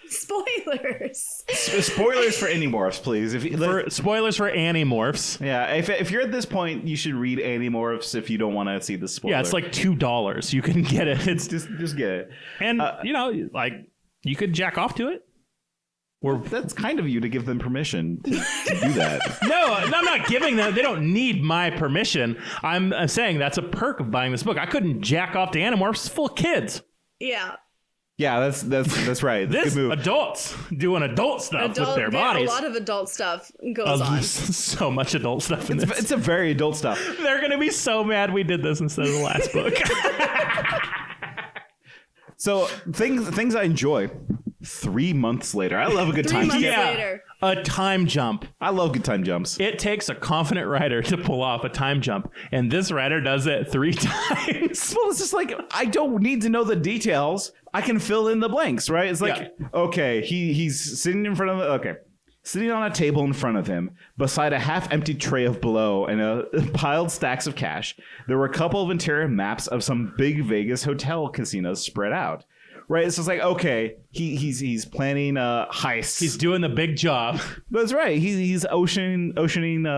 Speaker 6: Spoilers.
Speaker 2: Spoilers for Animorphs, please.
Speaker 1: Spoilers for Animorphs.
Speaker 2: Yeah, if you're at this point, you should read Animorphs if you don't want to see the spoiler.
Speaker 1: Yeah, it's like $2. You can get it. It's
Speaker 2: just get it.
Speaker 1: And, you know, like, you could jack off to it.
Speaker 2: That's kind of you to give them permission to do that.
Speaker 1: No, I'm not giving them. They don't need my permission. I'm saying that's a perk of buying this book. I couldn't jack off to Animorphs. It's full of kids.
Speaker 6: Yeah.
Speaker 2: Yeah, that's right.
Speaker 1: This
Speaker 2: good move.
Speaker 1: Adults doing adult stuff with their bodies.
Speaker 6: A lot of adult stuff goes on.
Speaker 1: So much adult stuff in this.
Speaker 2: It's a very adult stuff.
Speaker 1: They're going to be so mad we did this instead of the last book.
Speaker 2: So things I enjoy. 3 months later. I love a good
Speaker 6: 3
Speaker 2: time
Speaker 6: months
Speaker 2: skip.
Speaker 6: later.
Speaker 1: A time jump.
Speaker 2: I love good time jumps.
Speaker 1: It takes a confident writer to pull off a time jump, and this writer does it 3 times.
Speaker 2: Well, it's just like, I don't need to know the details. I can fill in the blanks, right? It's like, okay, he's sitting in front of sitting on a table in front of him, beside a half-empty tray of blow and piled stacks of cash. There were a couple of interior maps of some big Vegas hotel casinos spread out. Right, it's just like, okay, he's planning heists.
Speaker 1: He's doing the big job.
Speaker 2: That's right. He's oceaning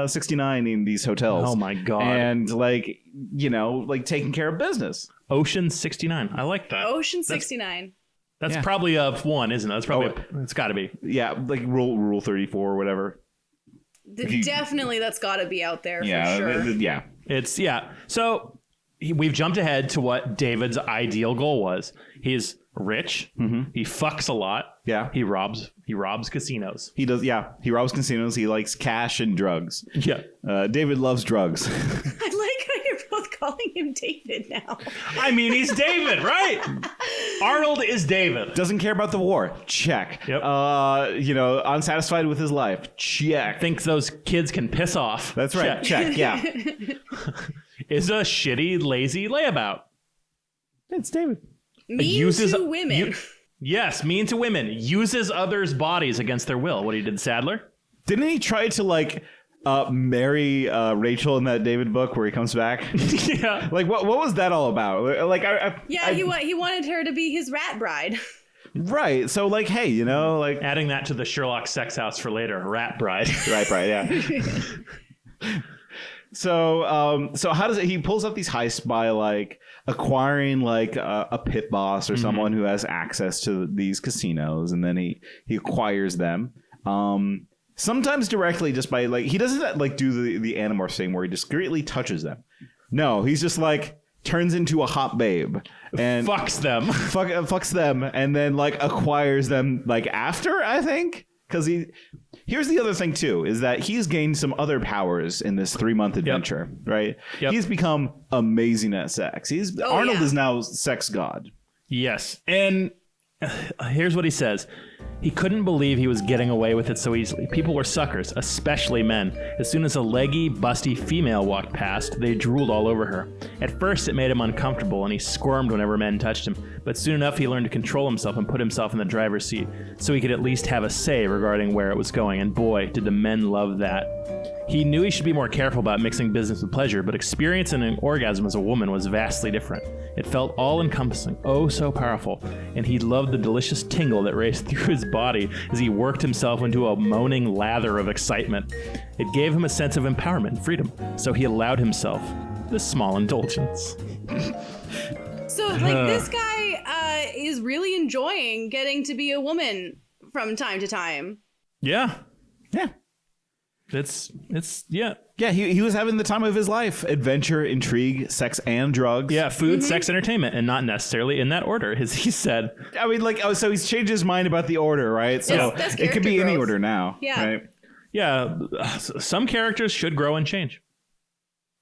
Speaker 2: 69 in these hotels.
Speaker 1: Oh my god!
Speaker 2: And like, you know, like taking care of business.
Speaker 1: Ocean 69. I like that.
Speaker 6: Ocean 69.
Speaker 1: That's probably a one, isn't it? That's probably it's got to be.
Speaker 2: Yeah, like rule 34 or whatever.
Speaker 6: Definitely, that's got to be out there for sure.
Speaker 2: Yeah,
Speaker 1: it's So we've jumped ahead to what David's ideal goal was. He's rich. He fucks a lot.
Speaker 2: Yeah.
Speaker 1: He robs casinos.
Speaker 2: He does. Yeah. He robs casinos. He likes cash and drugs.
Speaker 1: Yeah.
Speaker 2: David loves drugs.
Speaker 6: I like how you're both calling him David now.
Speaker 1: I mean, he's David, right? Arnold is David.
Speaker 2: Doesn't care about the war. Check.
Speaker 1: Yep.
Speaker 2: You know, unsatisfied with his life. Check.
Speaker 1: Thinks those kids can piss off.
Speaker 2: That's right. Check. Yeah.
Speaker 1: Is a shitty, lazy layabout.
Speaker 2: It's David.
Speaker 6: Mean to women.
Speaker 1: Yes, mean to women. Uses others' bodies against their will. What he did, Sadler?
Speaker 2: Didn't he try to like marry Rachel in that David book where he comes back?
Speaker 1: Yeah.
Speaker 2: Like what was that all about? Like
Speaker 6: he wanted her to be his rat bride.
Speaker 2: Right. So like, hey, you know, like
Speaker 1: adding that to the Sherlock sex house for later, rat bride.
Speaker 2: Right, yeah. So how does it? He pulls up these heists by like acquiring like a pit boss or someone who has access to these casinos, and then he acquires them. Sometimes directly, just by like he doesn't like do the Animorphs thing where he discreetly touches them. No, he's just like turns into a hot babe and
Speaker 1: fucks them,
Speaker 2: fucks them, and then like acquires them like after, I think, because Here's the other thing, too, is that he's gained some other powers in this 3-month adventure, right?
Speaker 1: Yep.
Speaker 2: He's become amazing at sex. Arnold is now sex god.
Speaker 1: Yes. And here's what he says. He couldn't believe he was getting away with it so easily. People were suckers, especially men. As soon as a leggy, busty female walked past, they drooled all over her. At first, it made him uncomfortable, and he squirmed whenever men touched him. but soon enough he learned to control himself and put himself in the driver's seat so he could at least have a say regarding where it was going, and boy, did the men love that. He knew he should be more careful about mixing business with pleasure, but experiencing an orgasm as a woman was vastly different. It felt all-encompassing, oh so powerful, and he loved the delicious tingle that raced through his body as he worked himself into a moaning lather of excitement. It gave him a sense of empowerment and freedom, so he allowed himself this small indulgence.
Speaker 6: So, like, this guy is really enjoying getting to be a woman from time to time.
Speaker 1: Yeah.
Speaker 2: Yeah.
Speaker 1: It's yeah.
Speaker 2: Yeah, he was having the time of his life. Adventure, intrigue, sex, and drugs.
Speaker 1: Yeah, food, sex, entertainment, and not necessarily in that order, as he said.
Speaker 2: I mean, like, so he's changed his mind about the order, right? So
Speaker 6: That's
Speaker 2: it could be
Speaker 6: character
Speaker 2: any
Speaker 6: growth.
Speaker 2: order now.
Speaker 6: Yeah.
Speaker 2: Right?
Speaker 1: Yeah, some characters should grow and change.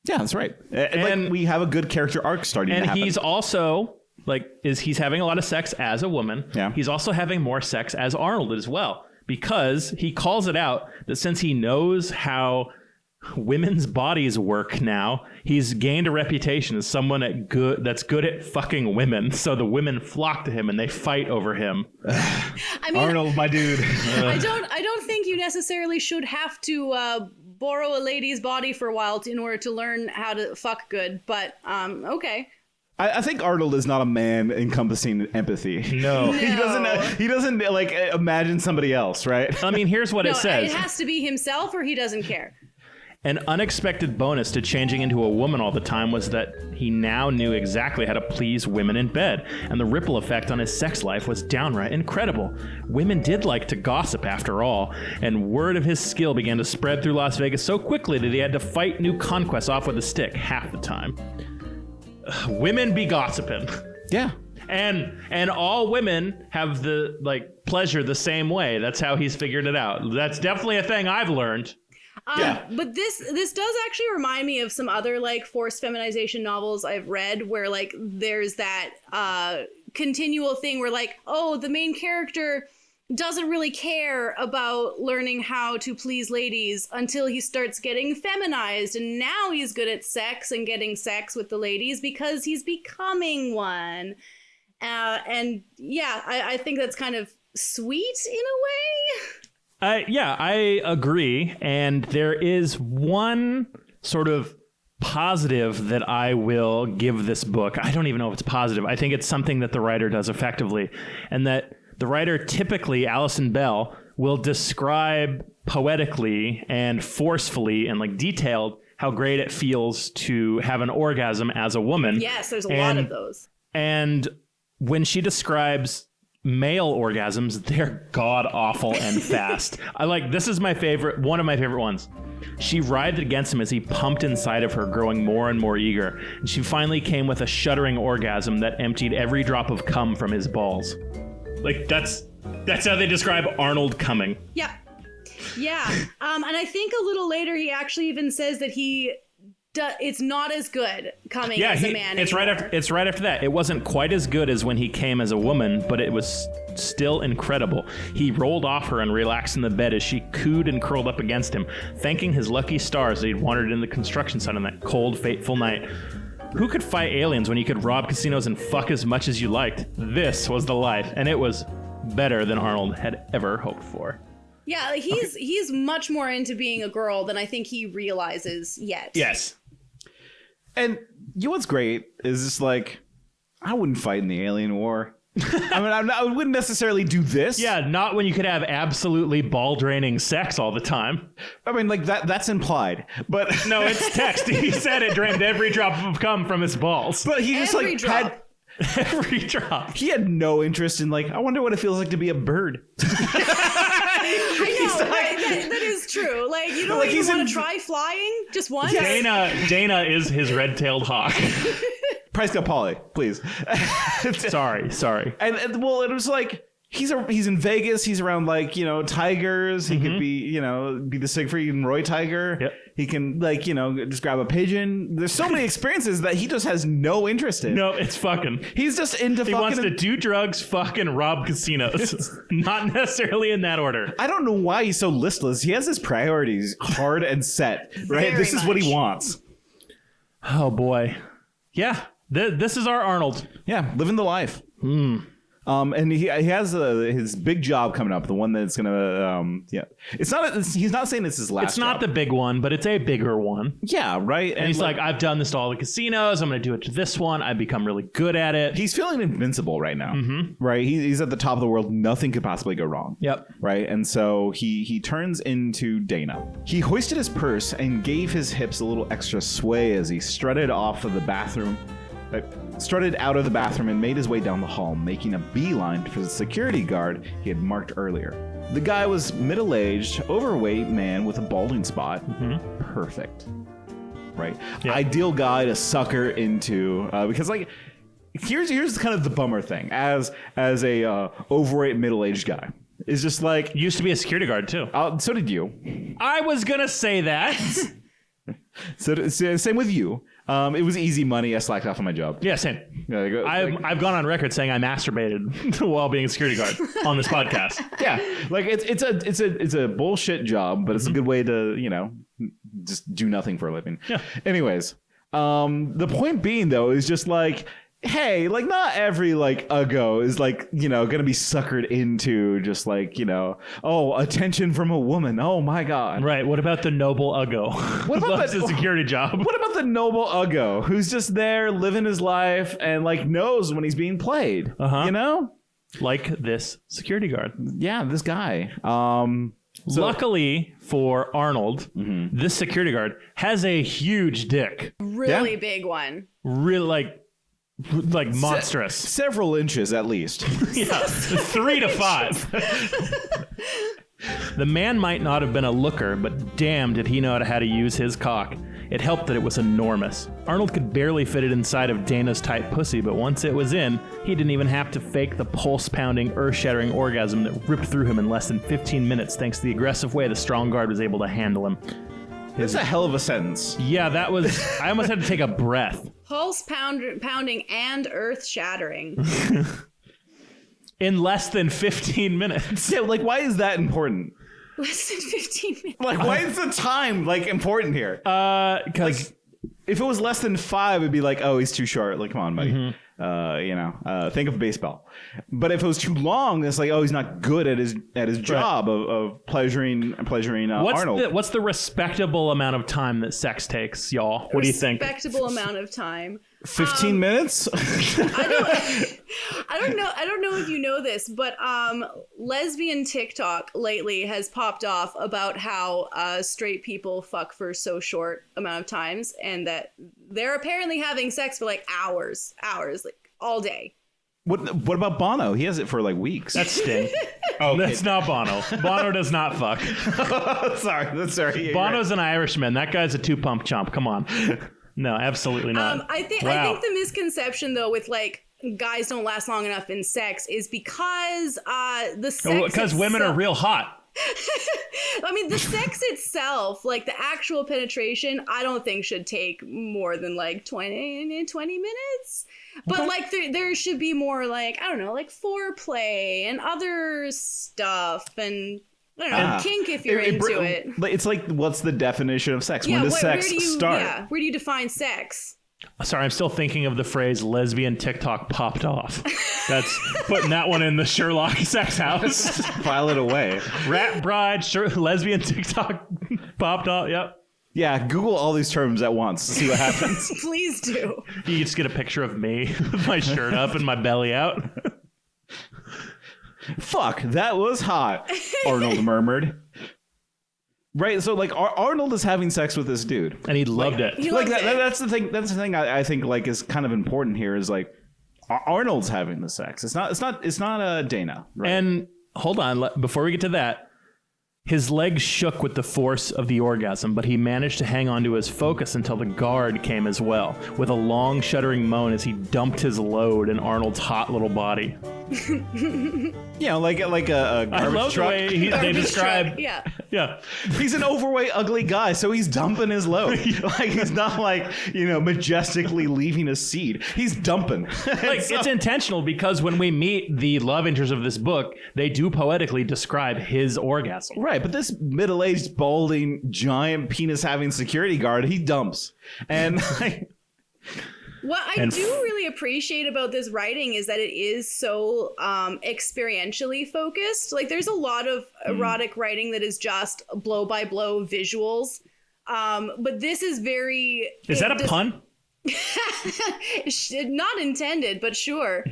Speaker 2: Yeah, that's right. And like, we have a good character arc starting to
Speaker 1: And
Speaker 2: happen.
Speaker 1: he's also, he's having a lot of sex as a woman.
Speaker 2: Yeah.
Speaker 1: He's also having more sex as Arnold as well, because he calls it out that since he knows how women's bodies work now, he's gained a reputation as someone that's good at fucking women. So the women flock to him and they fight over him.
Speaker 6: I mean,
Speaker 2: Arnold, my dude.
Speaker 6: I don't think you necessarily should have to borrow a lady's body for a while in order to learn how to fuck good, but okay.
Speaker 2: I think Arnold is not a man encompassing empathy.
Speaker 1: No.
Speaker 2: He doesn't like imagine somebody else, right?
Speaker 1: I mean, here's what
Speaker 6: No,
Speaker 1: it says.
Speaker 6: it has to be himself or he doesn't care.
Speaker 1: An unexpected bonus to changing into a woman all the time was that he now knew exactly how to please women in bed, and the ripple effect on his sex life was downright incredible. Women did like to gossip after all, and word of his skill began to spread through Las Vegas so quickly that he had to fight new conquests off with a stick half the time. Women be gossiping.
Speaker 2: Yeah.
Speaker 1: And all women have the pleasure the same way. That's how he's figured it out. That's definitely a thing I've learned.
Speaker 2: Yeah.
Speaker 6: But this does actually remind me of some other forced feminization novels I've read where there's that continual thing where the main character doesn't really care about learning how to please ladies until he starts getting feminized, and now he's good at sex and getting sex with the ladies because he's becoming one. And yeah, I think that's kind of sweet in a way.
Speaker 1: Yeah, I agree. And there is one sort of positive that I will give this book. I don't even know if it's positive. I think it's something that the writer does effectively, and that the writer, typically Alison Bell, will describe poetically and forcefully and detailed how great it feels to have an orgasm as a woman.
Speaker 6: Yes, there's a lot of those.
Speaker 1: And when she describes male orgasms, they're god awful and fast. This is one of my favorite ones. She writhed against him as he pumped inside of her, growing more and more eager. And she finally came with a shuddering orgasm that emptied every drop of cum from his balls. That's how they describe Arnold coming.
Speaker 6: Yeah. And I think a little later he actually even says that it's not as good coming as a man.
Speaker 1: It's right after that. It wasn't quite as good as when he came as a woman, but it was still incredible. He rolled off her and relaxed in the bed as she cooed and curled up against him, thanking his lucky stars that he'd wandered in the construction site on that cold, fateful night. Who could fight aliens when you could rob casinos and fuck as much as you liked? This was the life, and it was better than Arnold had ever hoped for.
Speaker 6: Yeah, he's much more into being a girl than I think he realizes yet.
Speaker 1: Yes.
Speaker 2: And you know what's great is just I wouldn't fight in the alien war. I wouldn't necessarily do this.
Speaker 1: Yeah, not when you could have absolutely ball-draining sex all the time.
Speaker 2: I mean, that's implied. But
Speaker 1: no, it's text. He said it drained every drop of cum from his balls.
Speaker 2: But he just
Speaker 6: Every drop.
Speaker 2: had
Speaker 1: every drop.
Speaker 2: He had no interest in I wonder what it feels like to be a bird.
Speaker 6: I know, right? That is true. You don't even want to try flying just once.
Speaker 1: Dana is his red-tailed hawk.
Speaker 2: Price cut Polly, please.
Speaker 1: Sorry.
Speaker 2: And well, it was he's in Vegas. He's around tigers. He could be be the Siegfried and Roy tiger.
Speaker 1: Yep.
Speaker 2: He can just grab a pigeon. There's so many experiences that he just has no interest in.
Speaker 1: No, it's fucking.
Speaker 2: He's just into
Speaker 1: He
Speaker 2: fucking.
Speaker 1: wants to do drugs, fucking rob casinos. Not necessarily in that order.
Speaker 2: I don't know why he's so listless. He has his priorities hard and set. Right.
Speaker 6: Very
Speaker 2: This is what he
Speaker 6: much.
Speaker 2: wants.
Speaker 1: Oh boy. Yeah. This is our Arnold.
Speaker 2: Yeah, living the life. And he has his big job coming up, the one that's gonna it's not he's not saying it's his last
Speaker 1: It's not
Speaker 2: job.
Speaker 1: the big one, but it's a bigger one.
Speaker 2: Yeah, right.
Speaker 1: And he's like, I've done this to all the casinos. I'm going to do it to this one. I've become really good at it.
Speaker 2: he's feeling invincible right now, right? He's at the top of the world. Nothing could possibly go wrong.
Speaker 1: Yep.
Speaker 2: Right, and so he turns into Dana. He hoisted his purse and gave his hips a little extra sway as he strutted off of the bathroom. Strutted out of the bathroom and made his way down the hall, making a beeline for the security guard he had marked earlier. The guy was middle-aged, overweight man with a balding spot. Perfect. Right?
Speaker 1: Yeah.
Speaker 2: Ideal guy to sucker into, because like here's kind of the bummer thing as a overweight middle-aged guy. Is just like
Speaker 1: Used to be a security guard too.
Speaker 2: so did you.
Speaker 1: I was going to say that.
Speaker 2: So same with you. It was easy money. I slacked off on my job.
Speaker 1: Yeah, same.
Speaker 2: Yeah,
Speaker 1: I've gone on record saying I masturbated while being a security guard on this podcast.
Speaker 2: yeah, like it's a bullshit job, but it's a good way to just do nothing for a living.
Speaker 1: Yeah.
Speaker 2: Anyways, the point being though is just like, hey, like not every like uggo is like gonna be suckered into just like attention from a woman. Oh my god.
Speaker 1: Right. What about the noble uggo?
Speaker 2: What about
Speaker 1: Loves
Speaker 2: that-
Speaker 1: the security job?
Speaker 2: What about the noble uggo who's just there living his life and like knows when he's being played?
Speaker 1: Like this security guard.
Speaker 2: Yeah, this guy.
Speaker 1: Luckily for Arnold, this security guard has a huge dick.
Speaker 6: Really big one.
Speaker 1: Really like monstrous.
Speaker 2: Several inches at least.
Speaker 1: Yeah, 3 to 5. The man might not have been a looker, but damn did he know how to use his cock. It helped that it was enormous. Arnold could barely fit it inside of Dana's tight pussy, but once it was in, he didn't even have to fake the pulse-pounding, earth-shattering orgasm that ripped through him in less than 15 minutes thanks to the aggressive way the strong guard was able to handle him.
Speaker 2: That's a hell of a sentence.
Speaker 1: Yeah, that was... I almost had to take a breath.
Speaker 6: Pulse pounding and earth shattering.
Speaker 1: In less than 15 minutes.
Speaker 2: Yeah, like why is that important?
Speaker 6: Less than 15 minutes.
Speaker 2: Like why is the time like important here?
Speaker 1: Because...
Speaker 2: If it was less than 5, it'd be like, oh, he's too short. Like, come on, buddy. Think of baseball. But if it was too long, it's like, oh, he's not good at his job of pleasuring Arnold.
Speaker 1: What's the respectable amount of time that sex takes, y'all? What do you think?
Speaker 6: Respectable amount of time.
Speaker 2: 15 minutes?
Speaker 6: I don't know if you know this, but lesbian TikTok lately has popped off about how straight people fuck for so short amount of times, and that they're apparently having sex for like hours, like all day.
Speaker 2: What about Bono? He has it for like weeks.
Speaker 1: That's Sting. Oh, that's not Bono. Bono does not fuck.
Speaker 2: Sorry.
Speaker 1: Bono's an Irishman. That guy's a 2-pump chump. Come on. No, absolutely not.
Speaker 6: I think the misconception though with like guys don't last long enough in sex is because the sex
Speaker 1: because women are real hot.
Speaker 6: I mean, the sex itself, like the actual penetration, I don't think should take more than like 20 minutes. But like there should be more like, I don't know, like foreplay and other stuff and I don't know, kink if you're into it.
Speaker 2: It's like, what's the definition of sex?
Speaker 6: Yeah,
Speaker 2: when does sex start?
Speaker 6: Yeah, where do you define sex?
Speaker 1: Sorry, I'm still thinking of the phrase lesbian TikTok popped off. That's putting that one in the Sherlock sex house.
Speaker 2: File it away.
Speaker 1: Rat bride, lesbian TikTok popped off. Yep.
Speaker 2: Yeah, Google all these terms at once. See what happens.
Speaker 6: Please do.
Speaker 1: You just get a picture of me with my shirt up and my belly out.
Speaker 2: Fuck, that was hot, Arnold murmured. Right, so like Arnold is having sex with this dude,
Speaker 1: and he loved it.
Speaker 6: He
Speaker 2: like
Speaker 6: loved
Speaker 2: that,
Speaker 6: it.
Speaker 2: that's the thing. That's the thing I think like is kind of important here is like Arnold's having the sex. It's not Dana. Right?
Speaker 1: And hold on, before we get to that, his legs shook with the force of the orgasm, but he managed to hang on to his focus until the guard came as well, with a long shuddering moan as he dumped his load in Arnold's hot little body.
Speaker 2: Yeah, like a garbage
Speaker 1: I love
Speaker 2: truck.
Speaker 1: the way they describe.
Speaker 6: Yeah.
Speaker 1: Yeah.
Speaker 2: He's an overweight, ugly guy, so he's dumping his load. Like he's not like majestically leaving a seed. He's dumping.
Speaker 1: Like
Speaker 2: So-
Speaker 1: it's intentional because when we meet the love interest of this book, they do poetically describe his orgasm.
Speaker 2: Right, but this middle-aged, balding, giant penis-having security guard, he dumps. And like,
Speaker 6: What I do really appreciate about this writing is that it is so experientially focused. Like, there's a lot of erotic writing that is just blow by blow visuals, but this is very.
Speaker 1: Is that a pun?
Speaker 6: Not intended, but sure.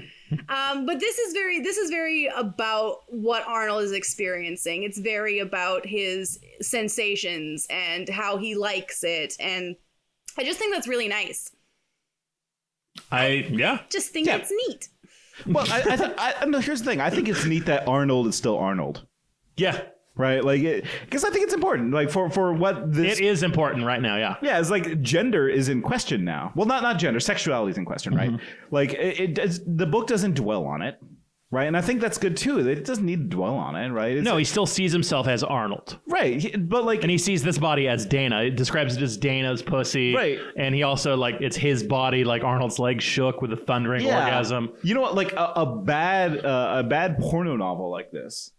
Speaker 6: But this is very about what Arnold is experiencing. It's very about his sensations and how he likes it, and I just think that's really nice. Just think it's neat.
Speaker 2: Well, no, here's the thing. I think it's neat that Arnold is still Arnold.
Speaker 1: Yeah.
Speaker 2: Right, like, because I think it's important, like for what this.
Speaker 1: It is important right now, yeah.
Speaker 2: Yeah, it's like gender is in question now. Well, not gender, sexuality is in question, right? Like it does, the book doesn't dwell on it, right? And I think that's good too. It doesn't need to dwell on it, right?
Speaker 1: No, he still sees himself as Arnold,
Speaker 2: right? But like,
Speaker 1: and he sees this body as Dana. It describes it as Dana's pussy,
Speaker 2: right? And
Speaker 1: he also like it's his body, like Arnold's legs shook with a thundering orgasm.
Speaker 2: You know what? Like a bad porno novel like this.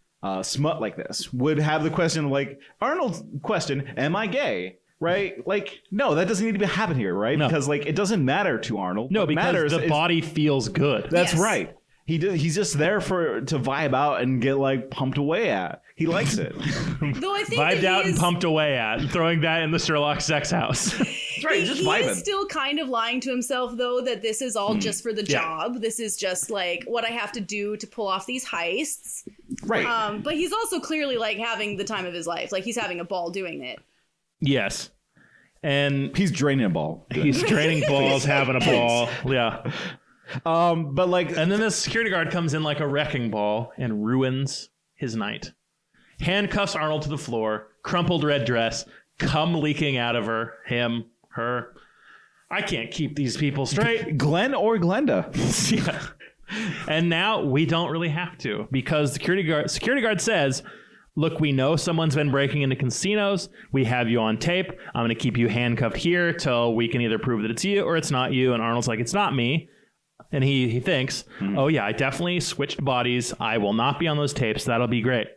Speaker 2: Smut like this would have the question, like Arnold's question, am I gay? Right? Like, no, that doesn't need to happen here, right? No. Because like it doesn't matter to Arnold.
Speaker 1: No, because the body feels good.
Speaker 2: That's right. He's just there to vibe out and get like pumped away at. He likes it.
Speaker 6: Though I think
Speaker 1: vibed out and pumped away at, throwing that in the Sherlock sex house.
Speaker 2: That's right. Just
Speaker 6: he
Speaker 2: vibing.
Speaker 6: is still kind of lying to himself, though, that this is all just for the job. This is just like what I have to do to pull off these heists.
Speaker 2: Right.
Speaker 6: But he's also clearly like having the time of his life. Like he's having a ball doing it.
Speaker 1: Yes. And
Speaker 2: he's draining a ball.
Speaker 1: He's draining balls, having a ball. Yeah.
Speaker 2: But like,
Speaker 1: and then the security guard comes in like a wrecking ball and ruins his night. Handcuffs Arnold to the floor, crumpled red dress, cum leaking out of her, him, her. I can't keep these people straight.
Speaker 2: Glenn or Glenda.
Speaker 1: Yeah. And now we don't really have to, because the security guard says, look, we know someone's been breaking into casinos. We have you on tape. I'm going to keep you handcuffed here till we can either prove that it's you or it's not you. And Arnold's like, it's not me. And he thinks, oh yeah, I definitely switched bodies. I will not be on those tapes. That'll be great.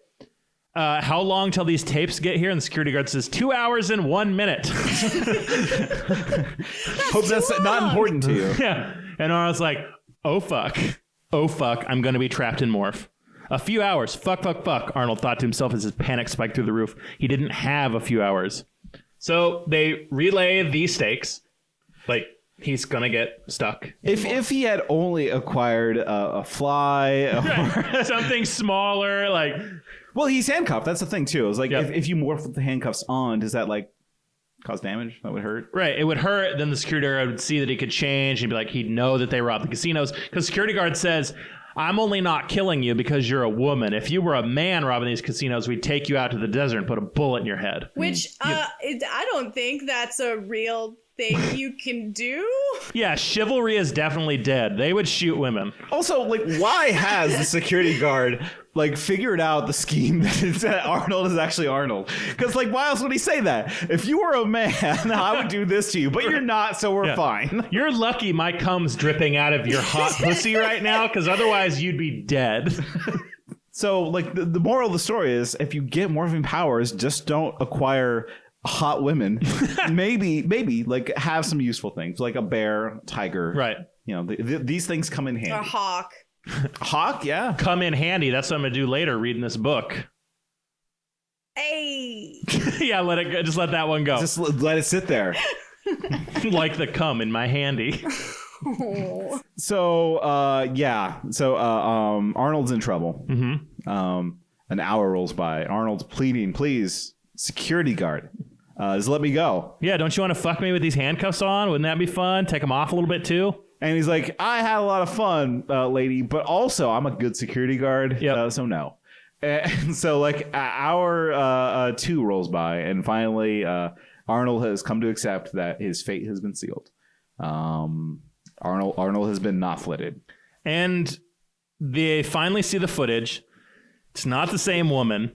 Speaker 1: How long till these tapes get here? And the security guard says 2 hours and 1 minute.
Speaker 2: Hope that's not important to you.
Speaker 1: Yeah. And Arnold's like, oh fuck, I'm going to be trapped in Morph. A few hours. Fuck. Arnold thought to himself as his panic spiked through the roof. He didn't have a few hours. So they relay these stakes. Like, he's going to get stuck.
Speaker 2: If he had only acquired a fly or
Speaker 1: something smaller, like...
Speaker 2: Well, he's handcuffed. That's the thing, too. It was like, if you morph with the handcuffs on, does that, like, cause damage? That would hurt?
Speaker 1: Right. It would hurt. Then the security guard would see that he could change. He'd be like, he'd know that they robbed the casinos. Because security guard says, I'm only not killing you because you're a woman. If you were a man robbing these casinos, we'd take you out to the desert and put a bullet in your head.
Speaker 6: Which, I don't think that's a real thing you can do.
Speaker 1: Yeah, chivalry is definitely dead. They would shoot women.
Speaker 2: Also, like, why has the security guard like figured out the scheme that Arnold is actually Arnold? Because like, why else would he say that? If you were a man, I would do this to you, but you're not, so we're fine.
Speaker 1: You're lucky my cum's dripping out of your hot pussy right now, because otherwise you'd be dead.
Speaker 2: So like the moral of the story is, if you get morphing powers, just don't acquire hot women. maybe like have some useful things like a bear, tiger,
Speaker 1: right?
Speaker 2: You know, these things come in handy.
Speaker 6: A hawk.
Speaker 2: Hawk, yeah,
Speaker 1: come in handy. That's what I'm gonna do later, reading this book.
Speaker 6: Hey.
Speaker 1: Yeah, let it go. Just let that one go.
Speaker 2: Just let it sit there.
Speaker 1: Like the cum in my handy.
Speaker 2: So Arnold's in trouble. An hour rolls by. Arnold's pleading, please, security guard, just let me go.
Speaker 1: Yeah, don't you want to fuck me with these handcuffs on? Wouldn't that be fun? Take them off a little bit too.
Speaker 2: And he's like, I had a lot of fun, lady, but also I'm a good security guard. Yeah. So no. And so like hour 2 rolls by, and finally Arnold has come to accept that his fate has been sealed. Arnold has been not flitted.
Speaker 1: And they finally see the footage. It's not the same woman.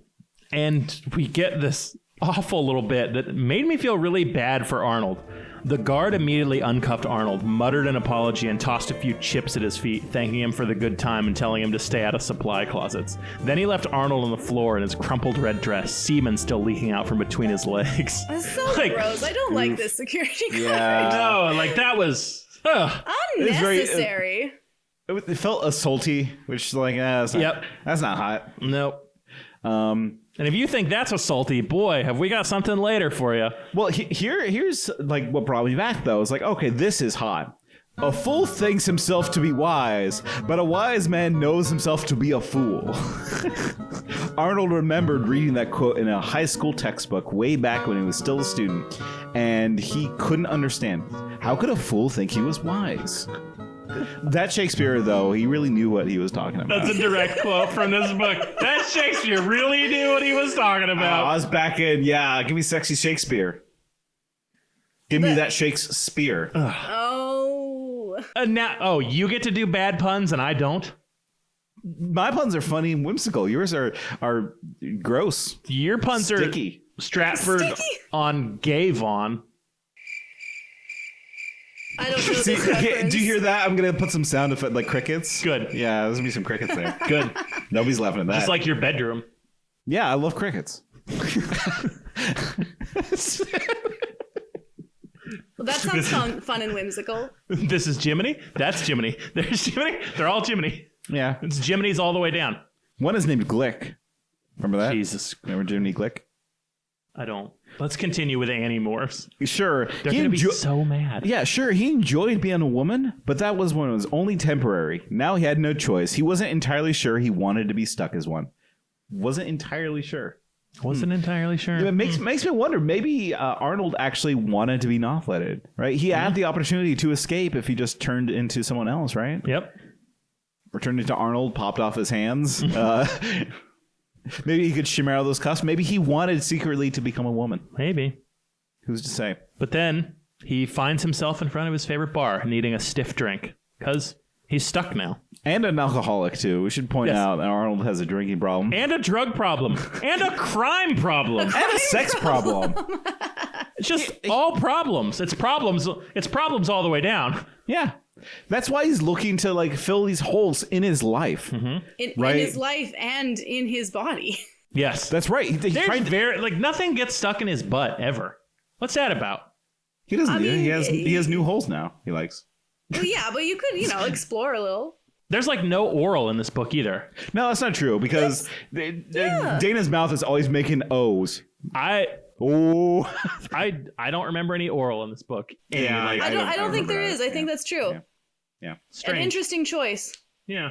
Speaker 1: And we get this awful little bit that made me feel really bad for Arnold. The guard immediately uncuffed Arnold, muttered an apology, and tossed a few chips at his feet, thanking him for the good time and telling him to stay out of supply closets. Then he left Arnold on the floor in his crumpled red dress, semen still leaking out from between his legs.
Speaker 6: That's so gross. I don't like this security guard.
Speaker 2: Yeah.
Speaker 1: No, like that was
Speaker 6: Unnecessary.
Speaker 2: It felt assaulty, which like that's not hot.
Speaker 1: Nope. And if you think that's assaulty, boy, have we got something later for you.
Speaker 2: Well, here's like what brought me back though. It's like, okay, this is hot. A fool thinks himself to be wise, but a wise man knows himself to be a fool. Arnold remembered reading that quote in a high school textbook way back when he was still a student, and he couldn't understand. How could a fool think he was wise? That Shakespeare, though, he really knew what he was talking about.
Speaker 1: That's a direct quote from this book. That Shakespeare really knew what he was talking about.
Speaker 2: I was back in, give me sexy Shakespeare. Give me that Shakespeare.
Speaker 6: Oh.
Speaker 1: You get to do bad puns and I don't?
Speaker 2: My puns are funny and whimsical. Yours are gross.
Speaker 1: Your puns
Speaker 2: sticky.
Speaker 1: Are Stratford on Gavon.
Speaker 6: I don't know this reference.
Speaker 2: Do you hear that? I'm going to put some sound effect, like crickets.
Speaker 1: Good.
Speaker 2: Yeah, there's going to be some crickets there.
Speaker 1: Good.
Speaker 2: Nobody's laughing at that.
Speaker 1: Just like your bedroom.
Speaker 2: Yeah, I love crickets.
Speaker 6: Well, that sounds fun and whimsical.
Speaker 1: This is Jiminy. That's Jiminy. There's Jiminy. They're all Jiminy.
Speaker 2: Yeah.
Speaker 1: It's Jiminy's all the way down.
Speaker 2: One is named Glick. Remember that?
Speaker 1: Jesus.
Speaker 2: Remember Jiminy Glick?
Speaker 1: I don't. Let's continue with Animorphs.
Speaker 2: Sure.
Speaker 1: They're going to be so mad.
Speaker 2: Yeah, sure. He enjoyed being a woman, but that was when it was only temporary. Now he had no choice. He wasn't entirely sure he wanted to be stuck as one. Wasn't entirely sure.
Speaker 1: Wasn't entirely sure.
Speaker 2: Yeah, it makes me wonder. Maybe Arnold actually wanted to be nothletted, right? He had the opportunity to escape if he just turned into someone else, right?
Speaker 1: Yep.
Speaker 2: Or turned into Arnold, popped off his hands. Maybe he could shimmer out those cuffs. Maybe he wanted secretly to become a woman.
Speaker 1: Maybe.
Speaker 2: Who's to say?
Speaker 1: But then he finds himself in front of his favorite bar needing a stiff drink because he's stuck now.
Speaker 2: And an alcoholic, too. We should point out that Arnold has a drinking problem.
Speaker 1: And a drug problem. And a crime problem.
Speaker 2: And a sex problem.
Speaker 1: It's just all problems. It's problems. It's problems all the way down.
Speaker 2: Yeah. That's why he's looking to like fill these holes in his life.
Speaker 6: In his life and in his body.
Speaker 1: Yes.
Speaker 2: That's right.
Speaker 1: Nothing gets stuck in his butt ever. What's that about?
Speaker 2: He doesn't. He has new holes now. He likes.
Speaker 6: Well, yeah, but you could, explore a little.
Speaker 1: There's like no oral in this book either.
Speaker 2: No, that's not true because Dana's mouth is always making O's.
Speaker 1: I don't remember any oral in this book.
Speaker 2: Yeah,
Speaker 6: I don't think there is. I think that's true.
Speaker 2: Yeah.
Speaker 6: Strange. An interesting choice.
Speaker 1: Yeah.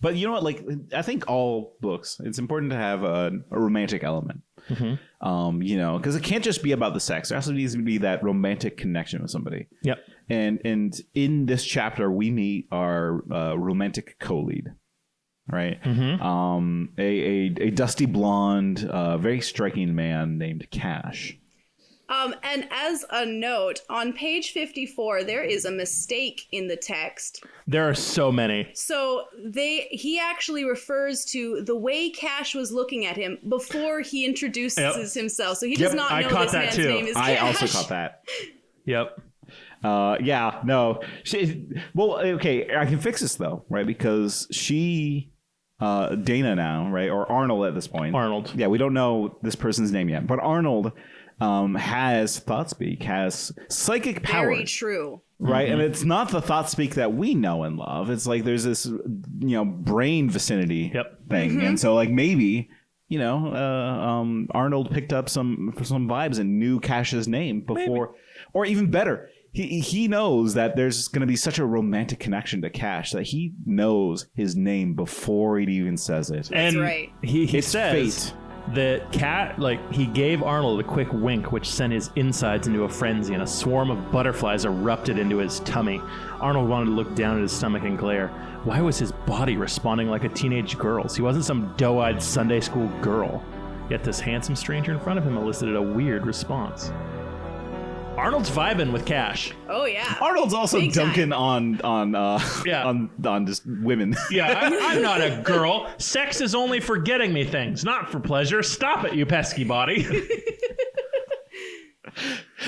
Speaker 2: But you know what? Like, I think all books, it's important to have a romantic element. Because it can't just be about the sex. There also needs to be that romantic connection with somebody.
Speaker 1: Yep.
Speaker 2: And in this chapter, we meet our romantic co-lead. Right. A dusty blonde, very striking man named Cash.
Speaker 6: And as a note, on page 54, there is a mistake in the text.
Speaker 1: There are so many.
Speaker 6: So he actually refers to the way Cash was looking at him before he introduces himself. So he does not know this man's name is Cash.
Speaker 2: I also caught that.
Speaker 1: Yep.
Speaker 2: No. Okay, I can fix this though, right? Because Dana now, right? Or Arnold at this point.
Speaker 1: Arnold.
Speaker 2: Yeah, we don't know this person's name yet. But Arnold has thought speak, has psychic powers.
Speaker 6: Very true.
Speaker 2: Right? And it's not the thought speak that we know and love. It's like there's this, brain vicinity thing. And so like maybe, Arnold picked up some vibes and knew Cash's name before. Maybe. Or even better, he knows that there's going to be such a romantic connection to Cash that he knows his name before he even says it.
Speaker 6: That's
Speaker 1: and
Speaker 6: right.
Speaker 1: He says that he gave Arnold a quick wink, which sent his insides into a frenzy, and a swarm of butterflies erupted into his tummy. Arnold wanted to look down at his stomach and glare. Why was his body responding like a teenage girl's? He wasn't some doe-eyed Sunday school girl. Yet this handsome stranger in front of him elicited a weird response. Arnold's vibing with Cash.
Speaker 6: Oh yeah.
Speaker 2: Arnold's also
Speaker 6: Big
Speaker 2: dunking
Speaker 6: time.
Speaker 2: on just women.
Speaker 1: Yeah, I'm not a girl. Sex is only for getting me things, not for pleasure. Stop it, you pesky body.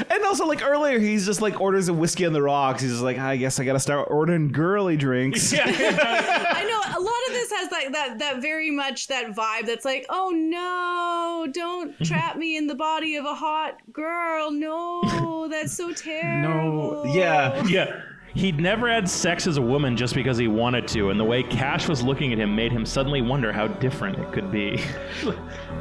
Speaker 2: And also, like earlier, he's just like orders a whiskey on the rocks. He's just like, I guess I gotta start ordering girly drinks.
Speaker 1: Yeah.
Speaker 6: I know a lot of this has that very much that vibe that's like, oh no, don't trap me in the body of a hot girl. No, that's so terrible.
Speaker 2: No, yeah.
Speaker 1: Yeah. He'd never had sex as a woman just because he wanted to, and the way Cash was looking at him made him suddenly wonder how different it could be.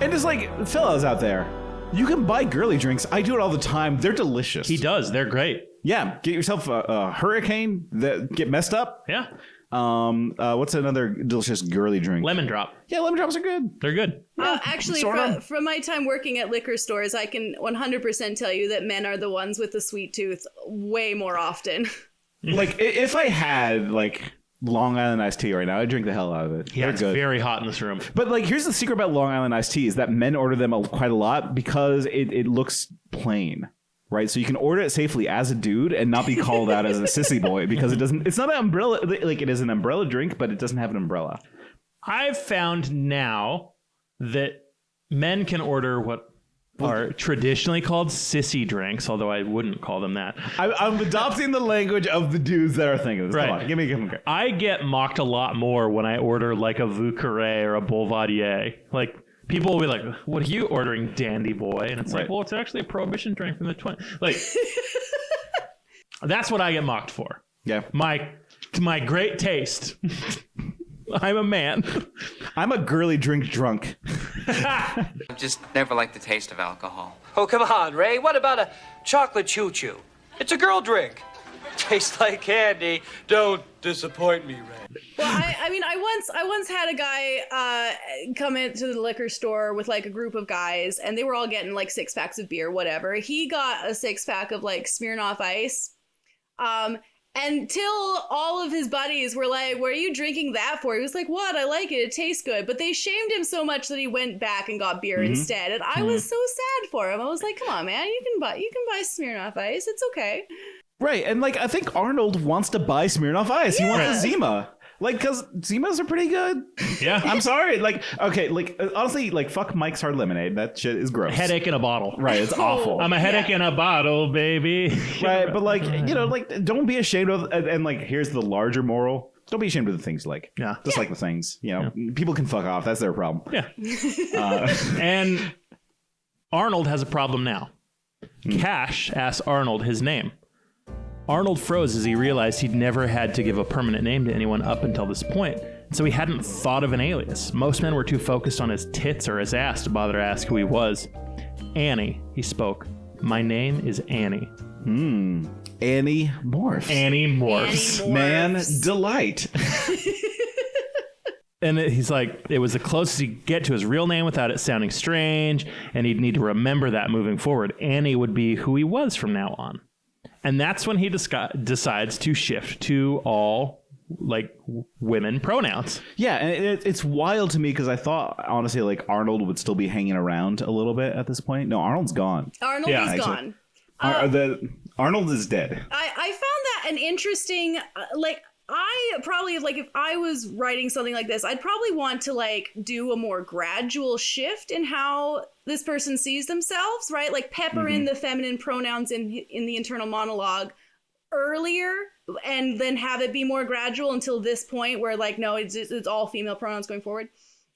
Speaker 2: And just like, fellas out there, you can buy girly drinks. I do it all the time. They're delicious.
Speaker 1: He does. They're great.
Speaker 2: Yeah, get yourself a hurricane that get messed up.
Speaker 1: Yeah.
Speaker 2: What's another delicious girly drink?
Speaker 1: Lemon drop.
Speaker 2: Yeah, lemon drops are good.
Speaker 1: They're good.
Speaker 6: Actually,
Speaker 2: sorta.
Speaker 6: from my time working at liquor stores, I can 100% tell you that men are the ones with the sweet tooth way more often.
Speaker 2: Like, if I had, like, Long Island iced tea right now, I'd drink the hell out of it.
Speaker 1: Yeah,
Speaker 2: They're
Speaker 1: it's
Speaker 2: good.
Speaker 1: very hot in this room.
Speaker 2: But, like, here's the secret about Long Island iced tea is that men order them quite a lot because it looks plain, right? So you can order it safely as a dude and not be called out as a sissy boy because it's not an umbrella, like, it is an umbrella drink, but it doesn't have an umbrella.
Speaker 1: I've found now that men can order what are traditionally called sissy drinks, although I wouldn't call them that.
Speaker 2: I'm adopting the language of the dudes that are thinking this.
Speaker 1: Right.
Speaker 2: Come on, give me.
Speaker 1: I get mocked a lot more when I order like a Vieux Carré or a Boulevardier. Like, people will be like, what are you ordering, dandy boy? And it's like, well, it's actually a prohibition drink from the 20s. Like, that's what I get mocked for.
Speaker 2: Yeah.
Speaker 1: My great taste. I'm a man.
Speaker 2: I'm a girly drink drunk.
Speaker 7: I've just never liked the taste of alcohol.
Speaker 8: Oh, come on, Ray. What about a chocolate choo-choo? It's a girl drink. Tastes like candy. Don't disappoint me, Ray.
Speaker 6: Well, I once had a guy come into the liquor store with like a group of guys, and they were all getting like 6-packs of beer, whatever. He got a 6-pack of like Smirnoff Ice. Until all of his buddies were like, what are you drinking that for? He was like, what? I like it. It tastes good. But they shamed him so much that he went back and got beer instead. And I was so sad for him. I was like, come on, man. You can buy Smirnoff Ice. It's okay.
Speaker 2: Right. And like, I think Arnold wants to buy Smirnoff Ice.
Speaker 6: Yeah.
Speaker 2: He wants a Zima. Like, because Zimas are pretty good.
Speaker 1: Yeah.
Speaker 2: I'm sorry. Like, okay, like, honestly, like, fuck Mike's Hard Lemonade. That shit is gross.
Speaker 1: Headache in a bottle.
Speaker 2: Right, it's awful.
Speaker 1: I'm a headache in a bottle, baby.
Speaker 2: Right, but like, you know, like, don't be ashamed of, and like, here's the larger moral. Don't be ashamed of the things you like.
Speaker 1: Yeah.
Speaker 2: Just like the things, you know, people can fuck off. That's their problem.
Speaker 1: Yeah. And Arnold has a problem now. Cash asks Arnold his name. Arnold froze as he realized he'd never had to give a permanent name to anyone up until this point, so he hadn't thought of an alias. Most men were too focused on his tits or his ass to bother to ask who he was. Annie, he spoke. My name is Annie.
Speaker 2: Annie Morphs.
Speaker 1: Annie Morphs.
Speaker 2: Man delight.
Speaker 1: And he's like, it was the closest he'd get to his real name without it sounding strange, and he'd need to remember that moving forward. Annie would be who he was from now on. And that's when he decides to shift to all, like, women pronouns.
Speaker 2: Yeah, and it's wild to me because I thought, honestly, like, Arnold would still be hanging around a little bit at this point. No, Arnold's gone.
Speaker 6: Arnold is gone.
Speaker 2: Arnold is dead.
Speaker 6: I found that an interesting, like, I probably, like, if I was writing something like this, I'd probably want to, like, do a more gradual shift in how this person sees themselves, right? Like, pepper in the feminine pronouns in the internal monologue earlier, and then have it be more gradual until this point where, like, no, it's all female pronouns going forward.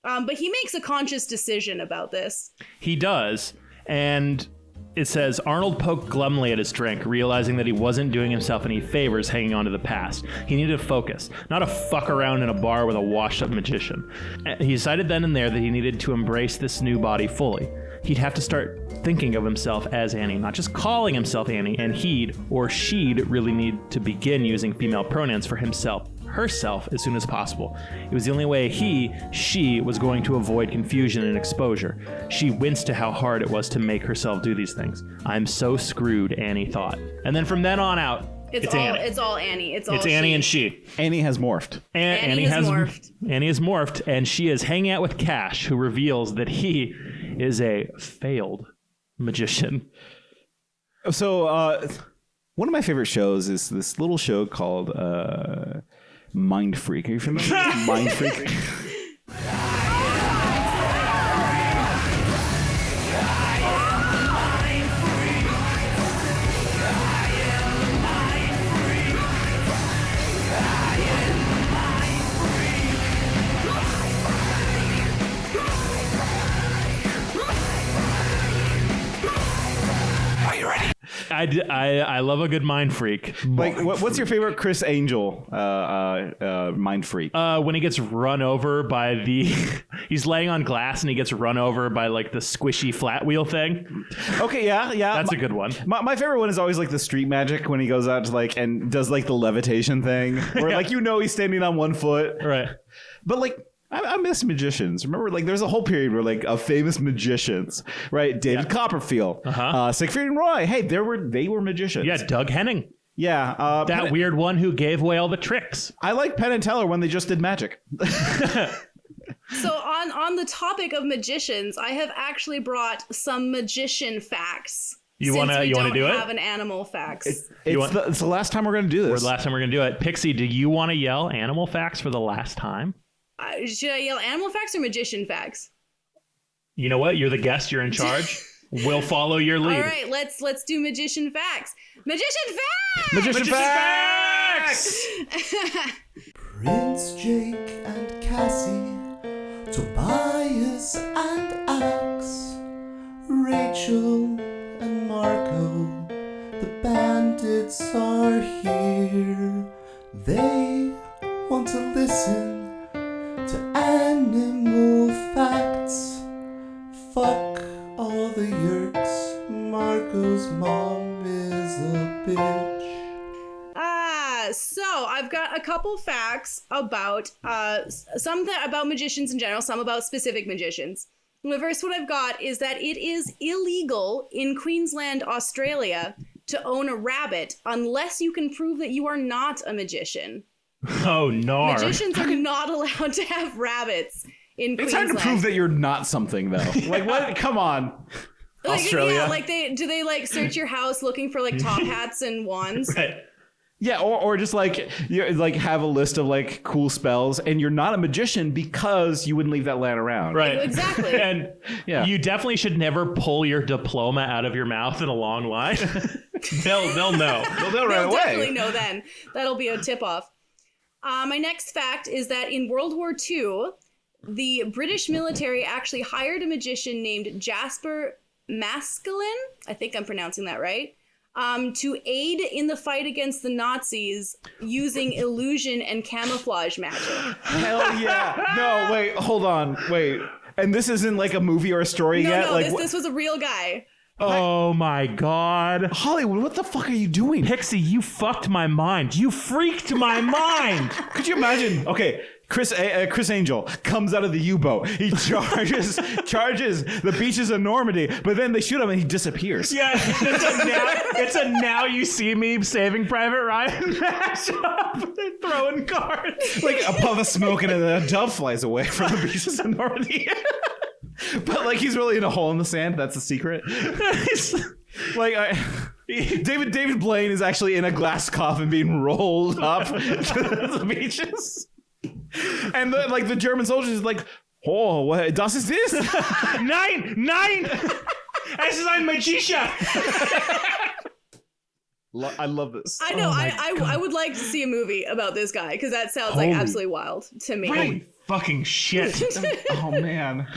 Speaker 6: But he makes a conscious decision about this.
Speaker 1: He does, and it says, Arnold poked glumly at his drink, realizing that he wasn't doing himself any favors hanging on to the past. He needed to focus, not a fuck around in a bar with a washed-up magician. He decided then and there that he needed to embrace this new body fully. He'd have to start thinking of himself as Annie, not just calling himself Annie, and he'd, or she'd, really need to begin using female pronouns for himself, herself, as soon as possible. It was the only way she was going to avoid confusion and exposure. She winced to how hard it was to make herself do these things. I'm so screwed, Annie thought. And then from then on out, it's Annie.
Speaker 6: It's all Annie. It's
Speaker 1: Annie and she.
Speaker 2: Annie has morphed.
Speaker 1: Annie has morphed. Annie has morphed, and she is hanging out with Cash, who reveals that he is a failed magician.
Speaker 2: So, one of my favorite shows is this little show called Mind Freak. Are you familiar with Mind Freak? Are you ready?
Speaker 1: I love a good mind freak.
Speaker 2: Like, what's your favorite Chris Angel mind freak?
Speaker 1: When he gets run over by he's laying on glass and he gets run over by like the squishy flat wheel thing.
Speaker 2: Okay, yeah.
Speaker 1: That's a good one.
Speaker 2: My favorite one is always like the street magic when he goes out to like and does like the levitation thing, where like he's standing on one foot.
Speaker 1: Right.
Speaker 2: But like, I miss magicians. Remember, like, there's a whole period where, like, of famous magicians, right? David Copperfield, Siegfried and Roy. Hey, they were magicians.
Speaker 1: Yeah, Doug Henning.
Speaker 2: Yeah,
Speaker 1: that weird one who gave away all the tricks.
Speaker 2: I like Penn and Teller when they just did magic.
Speaker 6: So on the topic of magicians, I have actually brought some magician facts.
Speaker 1: You want to do it?
Speaker 6: We don't have an animal facts.
Speaker 2: It's the last time we're going to do this.
Speaker 1: The last time we're going to do it. Pixie, do you want to yell animal facts for the last time?
Speaker 6: Should I yell animal facts or magician facts?
Speaker 1: You know what? You're the guest. You're in charge. We'll follow your lead.
Speaker 6: All right, let's do magician facts. Magician facts!
Speaker 2: Magician facts!
Speaker 9: Prince Jake and Cassie, Tobias and Axe, Rachel and Marco, the bandits are here. They want to listen to animal facts. Fuck all the yerks. Marco's mom is a bitch.
Speaker 6: So I've got a couple facts about some about magicians in general, some about specific magicians. The first one I've got is that it is illegal in Queensland, Australia, to own a rabbit unless you can prove that you are not a magician.
Speaker 1: Oh, no.
Speaker 6: Magicians are not allowed to have rabbits in Queensland.
Speaker 2: It's hard to prove that you're not something, though. Like, what? Come on.
Speaker 6: Like,
Speaker 2: Australia.
Speaker 6: Yeah, like do they like search your house looking for like top hats and wands?
Speaker 1: Right.
Speaker 2: Yeah, or just like you like have a list of like cool spells, and you're not a magician because you wouldn't leave that laying around.
Speaker 1: Right.
Speaker 6: Exactly.
Speaker 1: And you definitely should never pull your diploma out of your mouth in a long line. They'll know.
Speaker 2: They'll right away.
Speaker 6: Definitely know then. That'll be a tip off. My next fact is that in World War II, the British military actually hired a magician named Jasper Maskelyne. I think I'm pronouncing that right. To aid in the fight against the Nazis using illusion and camouflage magic.
Speaker 2: Hell yeah. No, wait, hold on. Wait. And this isn't like a movie or a story yet?
Speaker 6: No,
Speaker 2: like,
Speaker 6: this was a real guy.
Speaker 1: Oh my God.
Speaker 2: Hollywood, what the fuck are you doing?
Speaker 1: Pixie, you fucked my mind. You freaked my mind.
Speaker 2: Could you imagine? Okay, Chris Angel comes out of the U-boat. He charges the beaches of Normandy, but then they shoot him and he disappears.
Speaker 1: Yeah, it's a now you see me Saving Private Ryan mashup. They're throwing cards.
Speaker 2: Like a puff of smoke and a dove flies away from the beaches of Normandy. But like he's really in a hole in the sand. That's the secret. Like David Blaine is actually in a glass coffin being rolled up to the beaches. And the German soldiers is like, oh, what das ist this?
Speaker 1: Nein! Es ist ein Magician!
Speaker 2: I love this.
Speaker 6: I know. I would like to see a movie about this guy because that sounds like absolutely wild to me.
Speaker 1: Holy fucking shit.
Speaker 2: Oh, man.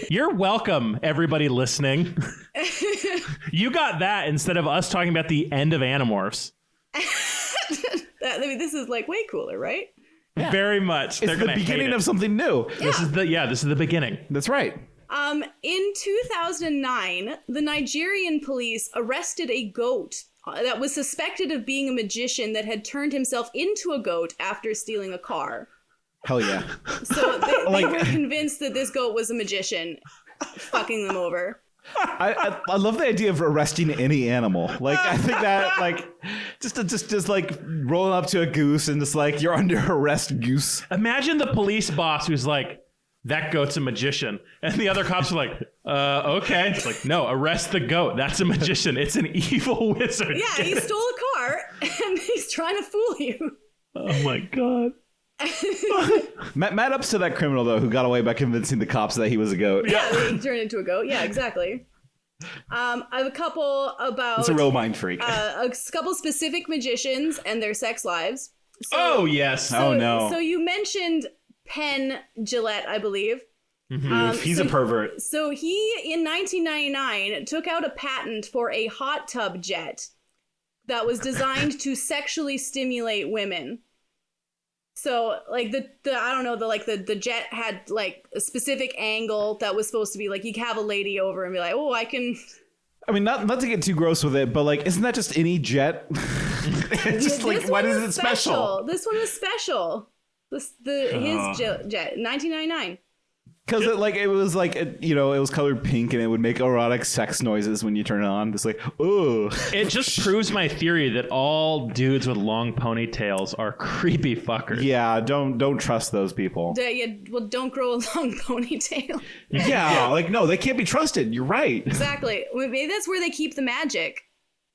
Speaker 1: You're welcome, everybody listening. You got that instead of us talking about the end of Animorphs.
Speaker 6: This is like way cooler, right?
Speaker 1: Yeah. Very much.
Speaker 2: It's the beginning of something new.
Speaker 6: Yeah.
Speaker 1: This is the beginning.
Speaker 2: That's right.
Speaker 6: In 2009, the Nigerian police arrested a goat that was suspected of being a magician that had turned himself into a goat after stealing a car.
Speaker 2: Hell yeah.
Speaker 6: So they were convinced that this goat was a magician fucking them over.
Speaker 2: I love the idea of arresting any animal. Like I think that like just like rolling up to a goose and just like you're under arrest, goose.
Speaker 1: Imagine the police boss who's like, that goat's a magician, and the other cops are like, okay. It's like, no, arrest the goat. That's a magician. It's an evil wizard.
Speaker 6: Yeah, he stole a car and he's trying to fool you.
Speaker 1: Oh my God.
Speaker 2: Mad ups to that criminal though who got away by convincing the cops that he was a goat.
Speaker 6: Yeah, he turned into a goat. Yeah, exactly. I have a couple about.
Speaker 2: It's a real mind freak.
Speaker 6: A couple specific magicians and their sex lives.
Speaker 1: Oh yes.
Speaker 2: Oh no.
Speaker 6: So you mentioned Penn Jillette, I believe.
Speaker 2: He's a pervert.
Speaker 6: So he, in 1999, took out a patent for a hot tub jet that was designed to sexually stimulate women. So, like, the jet had, like, a specific angle that was supposed to be, like, you could have a lady over and be like, oh, I can...
Speaker 2: I mean, not to get too gross with it, but, like, isn't that just any jet? It's just, like, why is it special?
Speaker 6: This one was special. His jet, 1999.
Speaker 2: Because it was colored pink and it would make erotic sex noises when you turn it on. It's like, oh.
Speaker 1: It just proves my theory that all dudes with long ponytails are creepy fuckers.
Speaker 2: Yeah, don't trust those people.
Speaker 6: Don't grow a long ponytail.
Speaker 2: Yeah, no, they can't be trusted. You're right.
Speaker 6: Exactly. Maybe that's where they keep the magic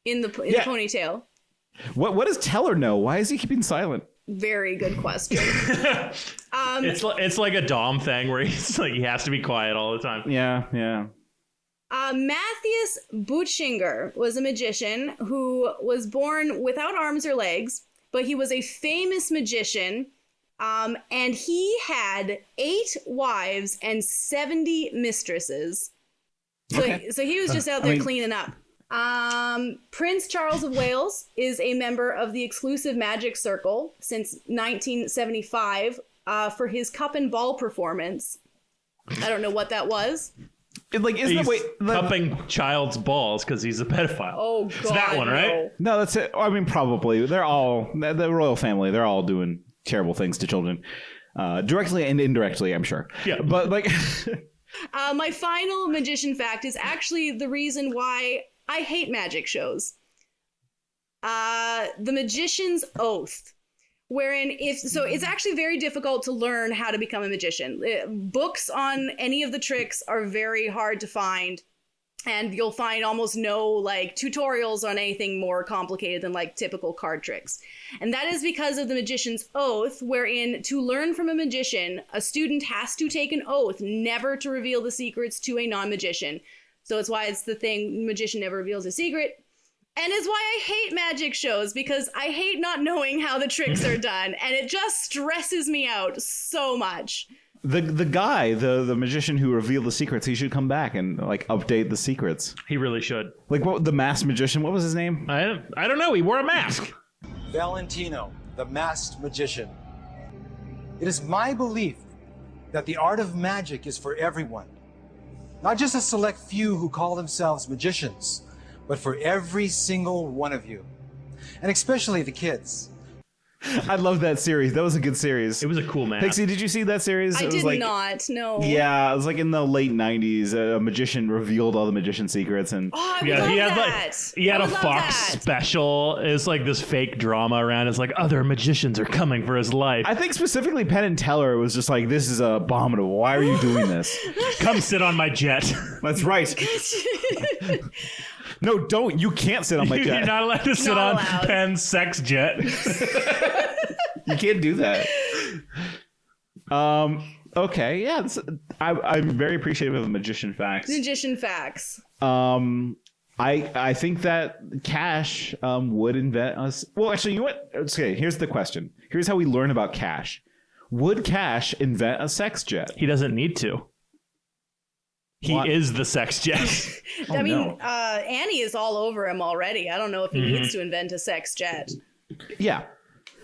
Speaker 6: in the ponytail.
Speaker 2: What does Teller know? Why is he keeping silent?
Speaker 6: Very good question.
Speaker 1: It's like a Dom thing where he's like he has to be quiet all the time.
Speaker 2: Yeah.
Speaker 6: Matthias Buchinger was a magician who was born without arms or legs, but he was a famous magician, and he had 8 wives and 70 mistresses. So he was just out there cleaning up. Prince Charles of Wales is a member of the exclusive magic circle since 1975 for his cup and ball performance. I don't know what that was.
Speaker 1: Cupping child's balls because he's a pedophile.
Speaker 6: Oh, God.
Speaker 1: It's that one, right?
Speaker 2: No, that's it. I mean, probably. They're all, the royal family, they're all doing terrible things to children. Directly and indirectly, I'm sure.
Speaker 1: Yeah.
Speaker 2: But,
Speaker 6: my final magician fact is actually the reason why I hate magic shows. The Magician's Oath, wherein it's actually very difficult to learn how to become a magician. Books on any of the tricks are very hard to find, and you'll find almost no tutorials on anything more complicated than typical card tricks. And that is because of the Magician's Oath, wherein to learn from a magician, a student has to take an oath never to reveal the secrets to a non-magician. So it's why it's the thing, magician never reveals a secret. And it's why I hate magic shows, because I hate not knowing how the tricks are done. And it just stresses me out so much.
Speaker 2: The guy, the magician who revealed the secrets, he should come back and update the secrets.
Speaker 1: He really should.
Speaker 2: The masked magician, what was his name?
Speaker 1: I don't know. He wore a mask.
Speaker 10: Valentino, the masked magician. It is my belief that the art of magic is for everyone. Not just a select few who call themselves magicians, but for every single one of you. And especially the kids.
Speaker 2: I love that series. That was a good series.
Speaker 1: It was a cool mask.
Speaker 2: Pixie, did you see that series?
Speaker 6: I did not, no.
Speaker 2: Yeah, it was in the late 90s. A magician revealed all the magician secrets. And
Speaker 1: he had a Fox special. It's this fake drama around. It's other magicians are coming for his life.
Speaker 2: I think specifically Penn and Teller was just this is abominable. Why are you doing this?
Speaker 1: Come sit on my jet.
Speaker 2: That's right. No, don't. You can't sit on my jet.
Speaker 1: You're not allowed to sit on Penn's sex jet.
Speaker 2: You can't do that. Okay, yeah. I'm very appreciative of the magician facts.
Speaker 6: Magician facts.
Speaker 2: I think that Cash would invent us. Well, actually, you know what? Okay, here's the question. Here's how we learn about Cash. Would Cash invent a sex jet?
Speaker 1: He doesn't need to. He is the sex jet.
Speaker 6: I mean, Annie is all over him already. I don't know if he needs to invent a sex jet.
Speaker 2: Yeah.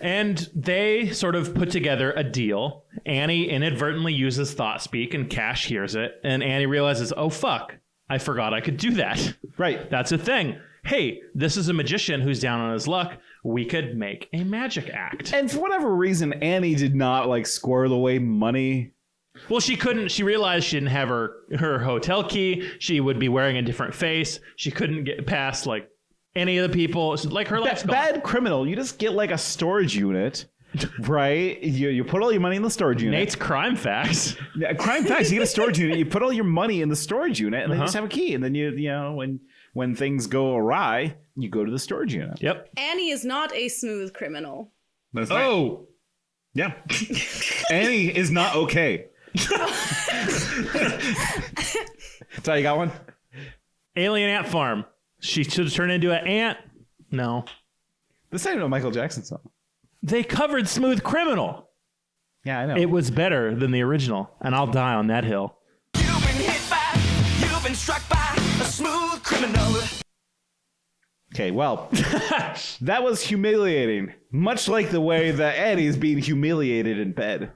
Speaker 1: And they sort of put together a deal. Annie inadvertently uses thought speak and Cash hears it. And Annie realizes, oh, fuck, I forgot I could do that.
Speaker 2: Right.
Speaker 1: That's a thing. Hey, this is a magician who's down on his luck. We could make a magic act.
Speaker 2: And for whatever reason, Annie did not squirrel away money.
Speaker 1: Well, she couldn't. She realized she didn't have her hotel key. She would be wearing a different face. She couldn't get past any of the people. Her life's gone.
Speaker 2: Bad criminal. You just get a storage unit, right? You put all your money in the storage unit.
Speaker 1: Nate's crime facts.
Speaker 2: Yeah, crime facts. You get a storage unit. You put all your money in the storage unit, and then you just have a key. And then when things go awry, you go to the storage unit.
Speaker 1: Yep.
Speaker 6: Annie is not a smooth criminal.
Speaker 2: That's right. Yeah. Annie is not okay. So you got one?
Speaker 1: Alien Ant Farm. She should turn into an ant. No.
Speaker 2: This ain't a Michael Jackson song.
Speaker 1: They covered Smooth Criminal.
Speaker 2: Yeah, I know.
Speaker 1: It was better than the original, and I'll die on that hill.
Speaker 11: been struck by a smooth criminal.
Speaker 2: Okay, well, that was humiliating. Much like the way that Annie's being humiliated in bed.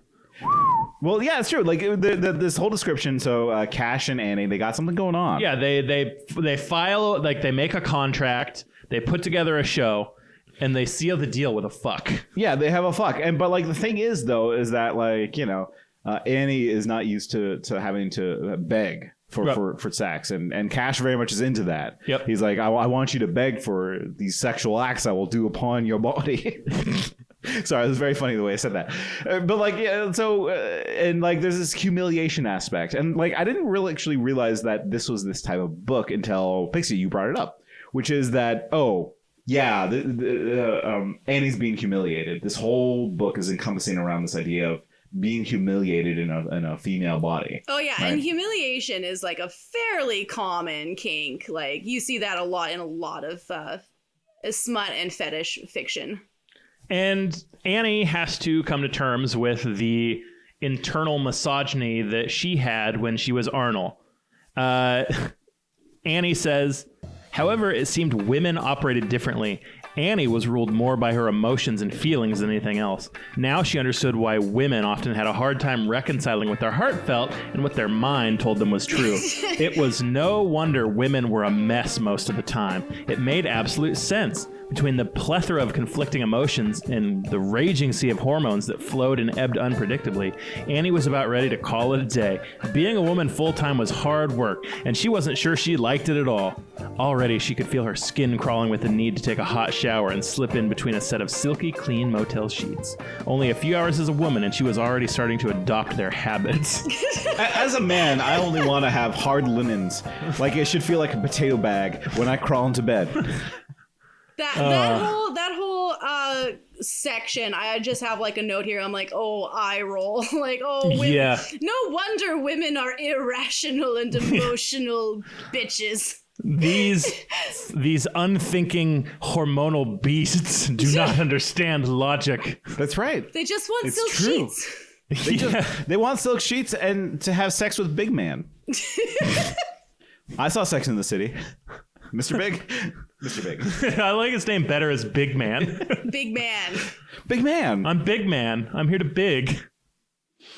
Speaker 2: Well, yeah, it's true. Like this whole description. So Cash and Annie, they got something going on.
Speaker 1: Yeah, they file, like they make a contract, they put together a show, and they seal the deal with a fuck.
Speaker 2: Yeah, they have a fuck. But like the thing is though, is that like, you know, Annie is not used to having to beg for sex, and Cash very much is into that.
Speaker 1: Yep.
Speaker 2: He's like, I want you to beg for these sexual acts I will do upon your body. Sorry, it was very funny the way I said that. But like, yeah, so and like, there's this humiliation aspect, and like, I didn't really actually realize that this was this type of book until Pixie, you brought it up, which is that Annie's being humiliated. This whole book is encompassing around this idea of being humiliated in a female body.
Speaker 6: Oh yeah,
Speaker 2: right?
Speaker 6: And humiliation is like a fairly common kink. Like you see that a lot in a lot of smut and fetish fiction. And
Speaker 1: Annie has to come to terms with the internal misogyny that she had when she was Arnold. Annie says, however, it seemed women operated differently. Annie was ruled more by her emotions and feelings than anything else. Now she understood why women often had a hard time reconciling what their heart felt and what their mind told them was true. It was no wonder women were a mess most of the time. It made absolute sense. Between the plethora of conflicting emotions and the raging sea of hormones that flowed and ebbed unpredictably, Annie was about ready to call it a day. Being a woman full-time was hard work, and she wasn't sure she liked it at all. Already, she could feel her skin crawling with the need to take a hot shower and slip in between a set of silky, clean motel sheets. Only a few hours as a woman, and she was already starting to adopt their habits.
Speaker 2: As a man, I only want to have hard linens. Like, it should feel like a potato bag when I crawl into bed.
Speaker 6: That whole section, I just have like a note here. I'm like, oh, eye roll. Like, oh, women. Yeah. No wonder women are irrational and emotional bitches.
Speaker 1: These unthinking hormonal beasts do not understand logic.
Speaker 2: That's right.
Speaker 6: They just want silk sheets.
Speaker 2: They want silk sheets and to have sex with Big Man. I saw Sex in the City. Mr. Big. Mr. Big.
Speaker 1: I like his name better as Big Man.
Speaker 6: Big Man.
Speaker 2: Big Man.
Speaker 1: I'm Big Man. I'm here to big.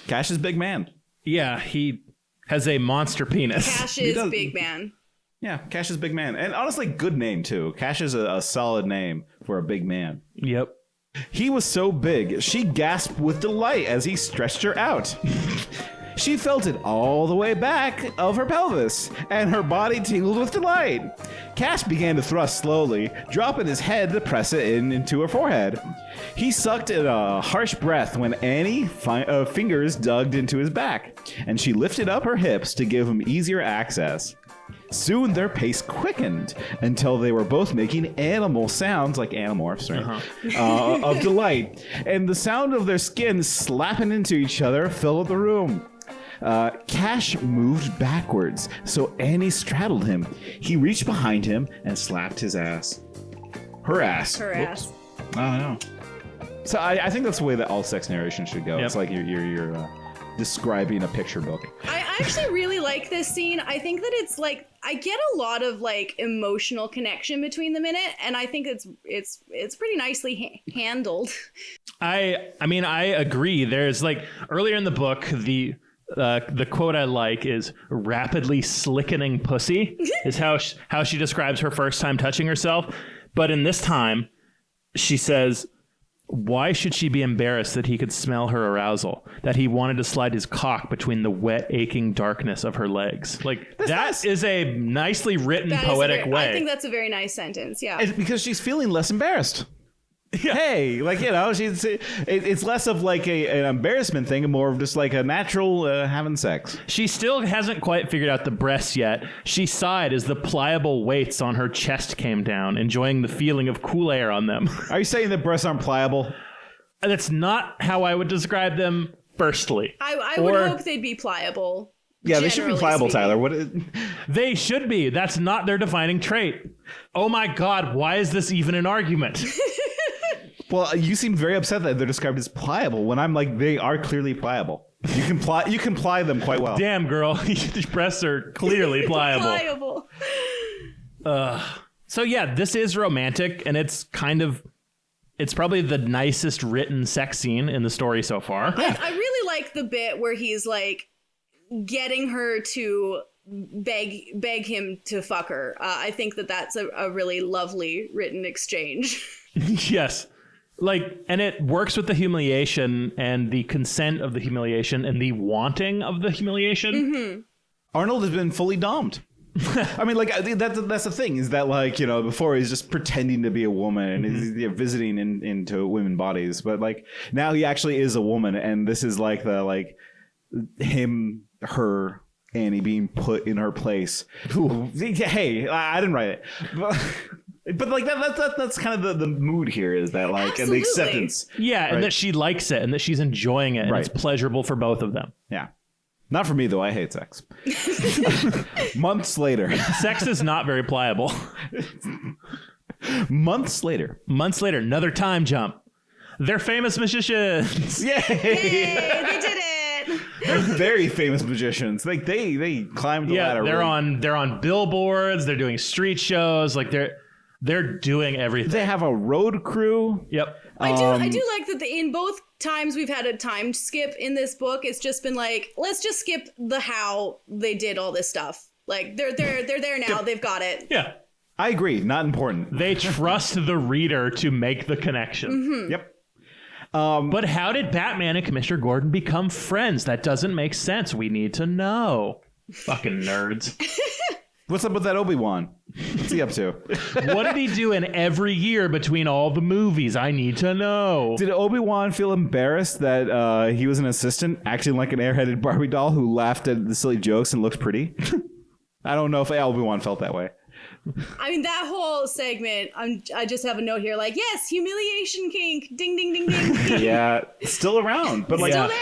Speaker 2: Cash is Big Man.
Speaker 1: Yeah, he has a monster penis.
Speaker 6: Cash is Big Man.
Speaker 2: Yeah, Cash is Big Man. And honestly, good name, too. Cash is a solid name for a big man.
Speaker 1: Yep.
Speaker 2: He was so big, she gasped with delight as he stretched her out. She felt it all the way back of her pelvis, and her body tingled with delight. Cash began to thrust slowly, dropping his head to press it into her forehead. He sucked in a harsh breath when Annie fingers dug into his back, and she lifted up her hips to give him easier access. Soon their pace quickened until they were both making animal sounds, like animorphs, right? Of delight, and the sound of their skin slapping into each other filled the room. Cash moved backwards, so Annie straddled him. He reached behind him and slapped his ass. Her ass.
Speaker 6: Her ass.
Speaker 2: I don't know. So I think that's the way that all sex narration should go. Yep. It's like you're describing a picture book.
Speaker 6: I actually really like this scene. I think that it's like, I get a lot of like emotional connection between them in it, and I think it's pretty nicely handled.
Speaker 1: I mean, I agree. There's like earlier in the book, the quote I like is rapidly slickening pussy is how she describes her first time touching herself. But in this time, she says, why should she be embarrassed that he could smell her arousal, that he wanted to slide his cock between the wet, aching darkness of her legs? Like, that is a nicely written, poetic way.
Speaker 6: I think that's a very nice sentence, yeah.
Speaker 2: It's because she's feeling less embarrassed. Yeah. Hey, like, you know, it's less of like an embarrassment thing and more of just like a natural having sex.
Speaker 1: She still hasn't quite figured out the breasts yet. She sighed as the pliable weights on her chest came down, enjoying the feeling of cool air on them.
Speaker 2: Are you saying that breasts aren't pliable?
Speaker 1: That's not how I would describe them firstly.
Speaker 6: I would hope they'd be pliable.
Speaker 2: Yeah, they should be pliable, speaking. Tyler.
Speaker 1: They should be. That's not their defining trait. Oh my God, why is this even an argument?
Speaker 2: Well, you seem very upset that they're described as pliable when I'm like, they are clearly pliable. You can ply them quite well.
Speaker 1: Damn, girl, your breasts are clearly pliable. So yeah, this is romantic, and it's probably the nicest written sex scene in the story so far.
Speaker 6: I really like the bit where he's like getting her to beg him to fuck her. I think that's a really lovely written exchange.
Speaker 1: Yes. And it works with the humiliation and the consent of the humiliation and the wanting of the humiliation.
Speaker 6: Mm-hmm.
Speaker 2: Arnold has been fully domed. I mean, that's the thing, is that, before he's just pretending to be a woman and he's visiting into women bodies, but now he actually is a woman, and this is him, her, Annie being put in her place. Hey, I didn't write it, but that's kind of the mood here, is that and the acceptance,
Speaker 1: and
Speaker 2: right?
Speaker 1: that she likes it and that she's enjoying it, and it's pleasurable for both of them.
Speaker 2: Yeah. Not for me, though. I hate sex. Months later.
Speaker 1: Sex is not very pliable.
Speaker 2: Months later,
Speaker 1: another time jump. They're famous magicians.
Speaker 2: Yay!
Speaker 6: Yay, they did it.
Speaker 2: They're very famous magicians. They climbed the ladder.
Speaker 1: They're on billboards. They're doing street shows. They're doing everything.
Speaker 2: They have a road crew.
Speaker 1: Yep.
Speaker 6: I do like that in both times we've had a time skip in this book, it's just been let's just skip the how they did all this stuff. They're there now. They've got it.
Speaker 1: Yeah.
Speaker 2: I agree. Not important.
Speaker 1: They trust the reader to make the connection.
Speaker 6: Mm-hmm.
Speaker 2: Yep.
Speaker 1: But how did Batman and Commissioner Gordon become friends? That doesn't make sense. We need to know. Fucking nerds.
Speaker 2: What's up with that Obi-Wan? What's he up to?
Speaker 1: What did he do in every year between all the movies? I need to know.
Speaker 2: Did Obi-Wan feel embarrassed that he was an assistant acting like an airheaded Barbie doll who laughed at the silly jokes and looked pretty? I don't know if Obi-Wan felt that way.
Speaker 6: I mean, that whole segment, I just have a note here yes, humiliation kink, ding, ding, ding, ding.
Speaker 2: Yeah, still around, but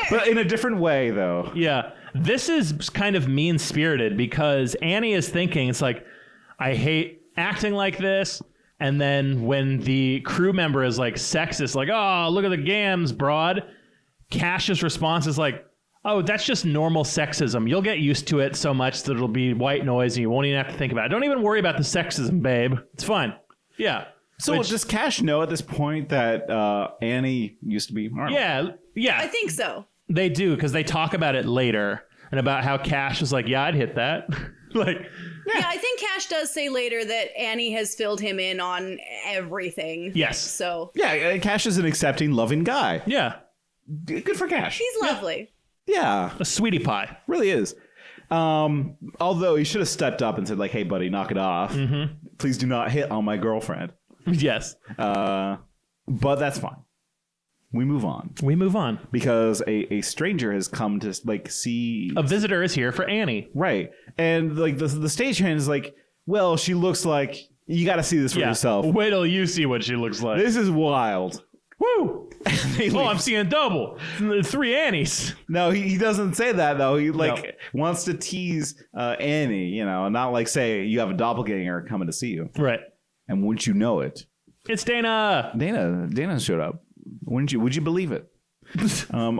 Speaker 2: but in a different way, though.
Speaker 1: Yeah, this is kind of mean-spirited because Annie is thinking, it's I hate acting like this, and then when the crew member is sexist, oh, look at the gams, broad, Cash's response is oh, that's just normal sexism. You'll get used to it so much that it'll be white noise and you won't even have to think about it. Don't even worry about the sexism, babe. It's fine. Yeah.
Speaker 2: So does Cash know at this point that Annie used to be Arnold?
Speaker 1: Yeah.
Speaker 6: I think so.
Speaker 1: They do, because they talk about it later and about how Cash was yeah, I'd hit that.
Speaker 6: Yeah, I think Cash does say later that Annie has filled him in on everything.
Speaker 1: Yes.
Speaker 6: So.
Speaker 2: Yeah, Cash is an accepting, loving guy.
Speaker 1: Yeah.
Speaker 2: Good for Cash.
Speaker 6: He's lovely.
Speaker 2: Yeah.
Speaker 1: A sweetie pie.
Speaker 2: Really is. Although he should have stepped up and said, hey, buddy, knock it off. Mm-hmm. Please do not hit on my girlfriend.
Speaker 1: Yes.
Speaker 2: But that's fine. We move on. Because a stranger has come to see...
Speaker 1: A visitor is here for Annie.
Speaker 2: Right. And the stagehand is well, she looks like... You got to see this for yourself.
Speaker 1: Wait till you see what she looks like.
Speaker 2: This is wild.
Speaker 1: Woo! I'm seeing double. 3 Annies.
Speaker 2: No, he doesn't say that, though. He wants to tease Annie, not say you have a doppelganger coming to see you.
Speaker 1: Right.
Speaker 2: And wouldn't you know it?
Speaker 1: It's Dana.
Speaker 2: Dana showed up. Would you believe it?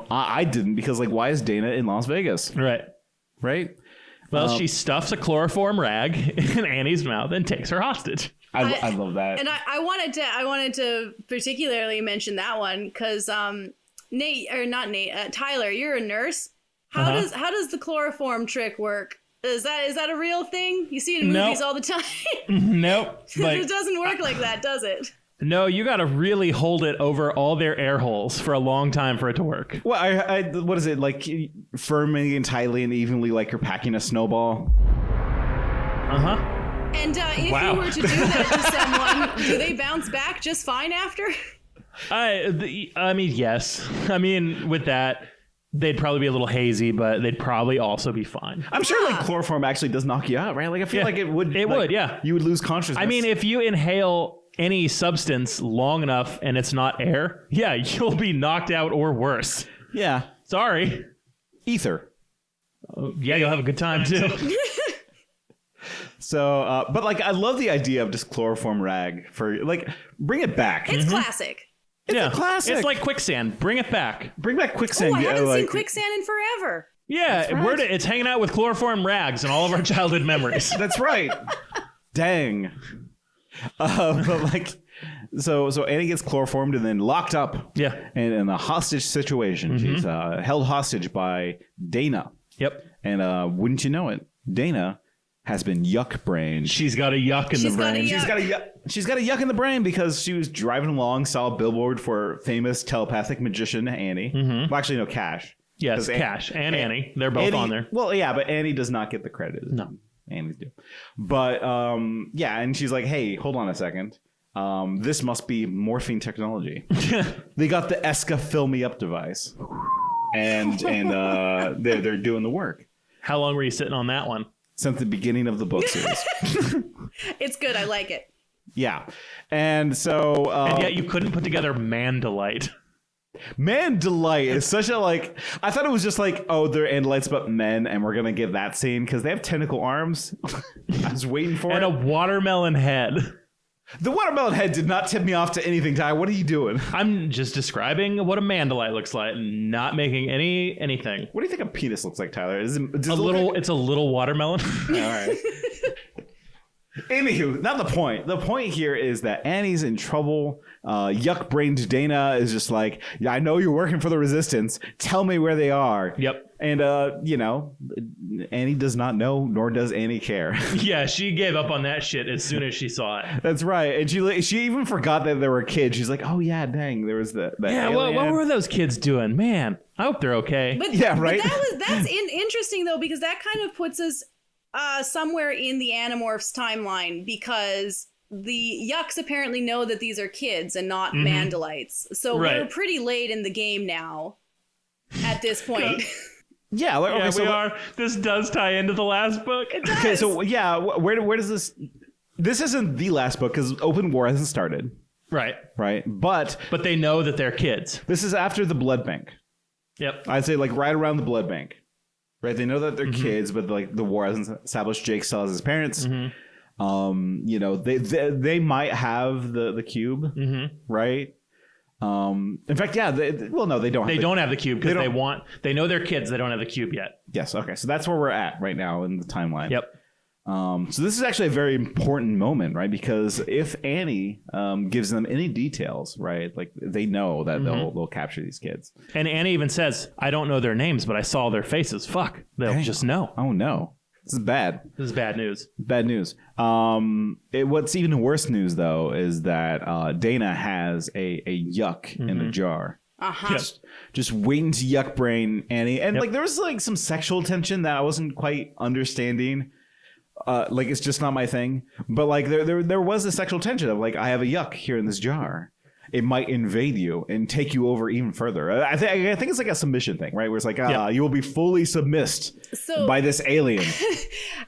Speaker 2: I didn't, because why is Dana in Las Vegas?
Speaker 1: Right. Well, she stuffs a chloroform rag in Annie's mouth and takes her hostage.
Speaker 2: I love that.
Speaker 6: And I wanted to particularly mention that one because Tyler, you're a nurse. How does the chloroform trick work? Is that a real thing? You see it in movies all the time.
Speaker 1: Nope.
Speaker 6: It doesn't work like that, does it?
Speaker 1: No, you got to really hold it over all their air holes for a long time for it to work.
Speaker 2: Well, what is it firmly and tightly and evenly, you're packing a snowball?
Speaker 6: And if you were to do that to someone, do they bounce back just fine after?
Speaker 1: I mean, yes. I mean, with that, they'd probably be a little hazy, but they'd probably also be fine.
Speaker 2: I'm sure chloroform actually does knock you out, right? I feel like it would.
Speaker 1: It would, yeah.
Speaker 2: You would lose consciousness.
Speaker 1: I mean, if you inhale any substance long enough and it's not air, you'll be knocked out or worse.
Speaker 2: Yeah.
Speaker 1: Sorry.
Speaker 2: Ether.
Speaker 1: Yeah, you'll have a good time too.
Speaker 2: So, but I love the idea of just chloroform rag for bring it back.
Speaker 6: It's classic.
Speaker 2: It's a classic.
Speaker 1: It's like Quicksand. Bring it back.
Speaker 2: Bring back Quicksand.
Speaker 6: Oh, I haven't seen Quicksand in forever.
Speaker 1: Yeah,
Speaker 2: right.
Speaker 1: it's hanging out with chloroform rags and all of our childhood memories.
Speaker 2: That's right. Dang. But like, so Annie gets chloroformed and then locked up.
Speaker 1: Yeah.
Speaker 2: In a hostage situation. She's held hostage by Dana.
Speaker 1: Yep.
Speaker 2: And wouldn't you know it, Dana has been yuck-brained.
Speaker 1: She's got a yuck in the brain.
Speaker 2: She's got a yuck in the brain because she was driving along, saw a billboard for famous telepathic magician Annie. Well, actually, no, Cash.
Speaker 1: Yes, Cash and Annie. They're both on there.
Speaker 2: Well, yeah, but Annie does not get the credit.
Speaker 1: No.
Speaker 2: Annie's do. But, yeah, and she's like, hey, hold on a second. This must be morphine technology. They got the Eska Fill Me Up device. And they're doing the work.
Speaker 1: How long were you sitting on that one?
Speaker 2: Since the beginning of the book series.
Speaker 6: It's good. I like it.
Speaker 2: Yeah. And so...
Speaker 1: and yet you couldn't put together Mandalite.
Speaker 2: Mandalite is such a, like... I thought it was just like, oh, they're Andalites but men, and we're going to get that scene, because they have tentacle arms. I was waiting for
Speaker 1: it. And a watermelon head.
Speaker 2: The watermelon head did not tip me off to anything, Ty. What are you doing?
Speaker 1: I'm just describing what a Mandalite looks like, not making anything.
Speaker 2: What do you think a penis looks like, Tyler?
Speaker 1: It's a little watermelon.
Speaker 2: All right. Anywho, not the point. The point here is that Annie's in trouble. Yuck-brained Dana is just like, yeah, I know you're working for the Resistance. Tell me where they are.
Speaker 1: Yep.
Speaker 2: And, Annie does not know, nor does Annie care.
Speaker 1: Yeah, she gave up on that shit as soon as she saw it.
Speaker 2: That's right. And she even forgot that there were kids. She's like, oh, yeah, dang, there was that
Speaker 1: yeah,
Speaker 2: alien.
Speaker 1: What were those kids doing? Man, I hope they're okay.
Speaker 6: But,
Speaker 2: yeah, right?
Speaker 6: But that's interesting, though, because that kind of puts us somewhere in the Animorphs timeline, because the Yucks apparently know that these are kids and not Mandalites. So we're pretty late in the game now at this point.
Speaker 2: Yeah,
Speaker 1: we are. This does tie into the last book.
Speaker 6: It does.
Speaker 2: Okay, so yeah, where does this... This isn't the last book because open war hasn't started.
Speaker 1: Right.
Speaker 2: But
Speaker 1: they know that they're kids.
Speaker 2: This is after the blood bank.
Speaker 1: Yep.
Speaker 2: I'd say like right around the blood bank. Right, they know that they're kids, but like the war hasn't established Jake still has his parents. They might have the cube, right? In fact, yeah. They don't have.
Speaker 1: They don't have the cube because they know they're kids. They don't have the cube yet.
Speaker 2: Yes. Okay. So that's where we're at right now in the timeline.
Speaker 1: Yep.
Speaker 2: So this is actually a very important moment, right? Because if Annie gives them any details, right, like they know that they'll capture these kids.
Speaker 1: And Annie even says, "I don't know their names, but I saw their faces. Fuck, they'll just know."
Speaker 2: Oh no, this is bad.
Speaker 1: This is bad news.
Speaker 2: Bad news. What's even worse news though is that Dana has a yuck in a jar. Just waiting to yuck brain Annie, and like there was like some sexual tension that I wasn't quite understanding. Like it's just not my thing, but like there was a sexual tension of like I have a yuck here in this jar. It might invade you and take you over even further. I think it's like a submission thing, right? Where it's like you will be fully submissed by this alien.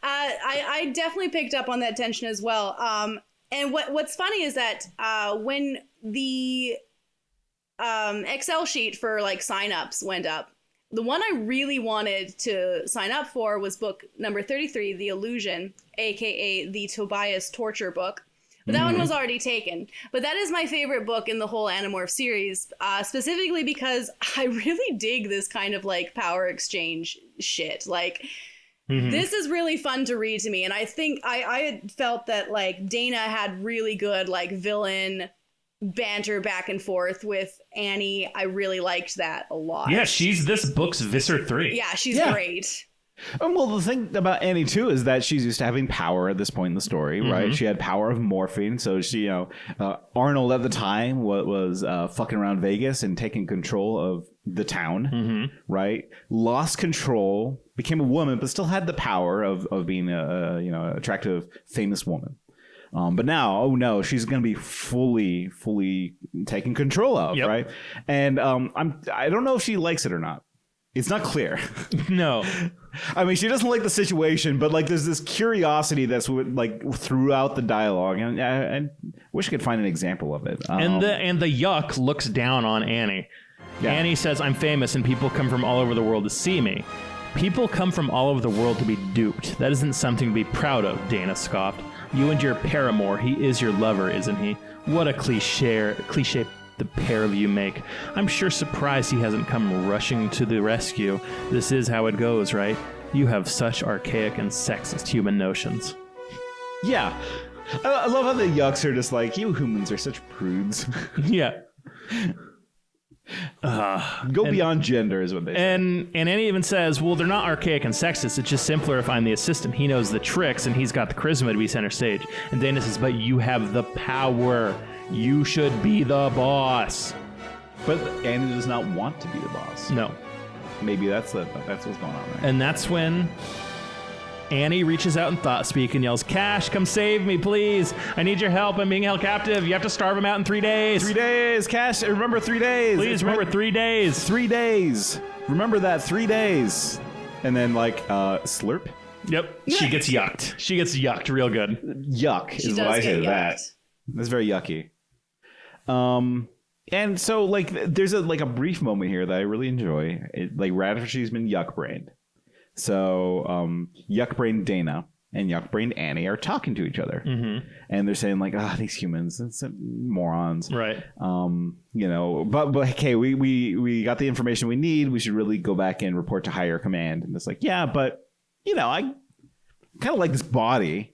Speaker 6: I definitely picked up on that tension as well. And what's funny is that when the Excel sheet for like signups went up, the one I really wanted to sign up for was book number 33, The Illusion, aka the Tobias torture book. But that one was already taken. But that is my favorite book in the whole Animorph series, specifically because I really dig this kind of like power exchange shit. Like, this is really fun to read to me. And I think I had felt that like Dana had really good like villain banter back and forth with Annie. I really liked that a lot.
Speaker 1: Yeah, she's this book's Visser 3.
Speaker 6: Yeah, she's great.
Speaker 2: Well, the thing about Annie too is that she's used to having power at this point in the story, right? She had power of morphine, so she, Arnold at the time was fucking around Vegas and taking control of the town, right? Lost control, became a woman, but still had the power of being a attractive, famous woman. But now, oh no, she's going to be fully taken control of, right? And I don't know if she likes it or not. It's not clear.
Speaker 1: No.
Speaker 2: I mean, she doesn't like the situation, but like there's this curiosity that's like throughout the dialogue, and I wish I could find an example of it.
Speaker 1: And the yuck looks down on Annie. Yeah. Annie says, "I'm famous and people come from all over the world to see me." People come from all over the world to be duped. That isn't something to be proud of, Dana scoffed. You and your paramour, he is your lover, isn't he? What a cliche the pair of you make. I'm sure surprised he hasn't come rushing to the rescue. This is how it goes, right? You have such archaic and sexist human notions.
Speaker 2: Yeah. I love how the yucks are just like, you humans are such prudes.
Speaker 1: Yeah.
Speaker 2: Go beyond gender is what they say.
Speaker 1: And Annie even says, well, they're not archaic and sexist. It's just simpler if I'm the assistant. He knows the tricks and he's got the charisma to be center stage. And Dana says, but you have the power. You should be the boss.
Speaker 2: But Annie does not want to be the boss.
Speaker 1: No.
Speaker 2: Maybe that's what's going on there.
Speaker 1: And that's when Annie reaches out in thought speak and yells, Cash, come save me, please. I need your help. I'm being held captive. You have to starve him out in 3 days.
Speaker 2: 3 days. Cash, remember 3 days.
Speaker 1: Please remember 3 days.
Speaker 2: 3 days. Remember that 3 days. And then slurp.
Speaker 1: Yep. She gets yucked. She gets yucked real good.
Speaker 2: Yuck is what I say to that. That's very yucky. And so there's a brief moment here that I really enjoy. Radisher's been yuck brained. So yuck-brained Dana and yuck-brained Annie are talking to each other. Mm-hmm. And they're saying these humans, it's morons.
Speaker 1: Right.
Speaker 2: But okay, we got the information we need. We should really go back and report to higher command. And it's yeah, but I kind of like this body.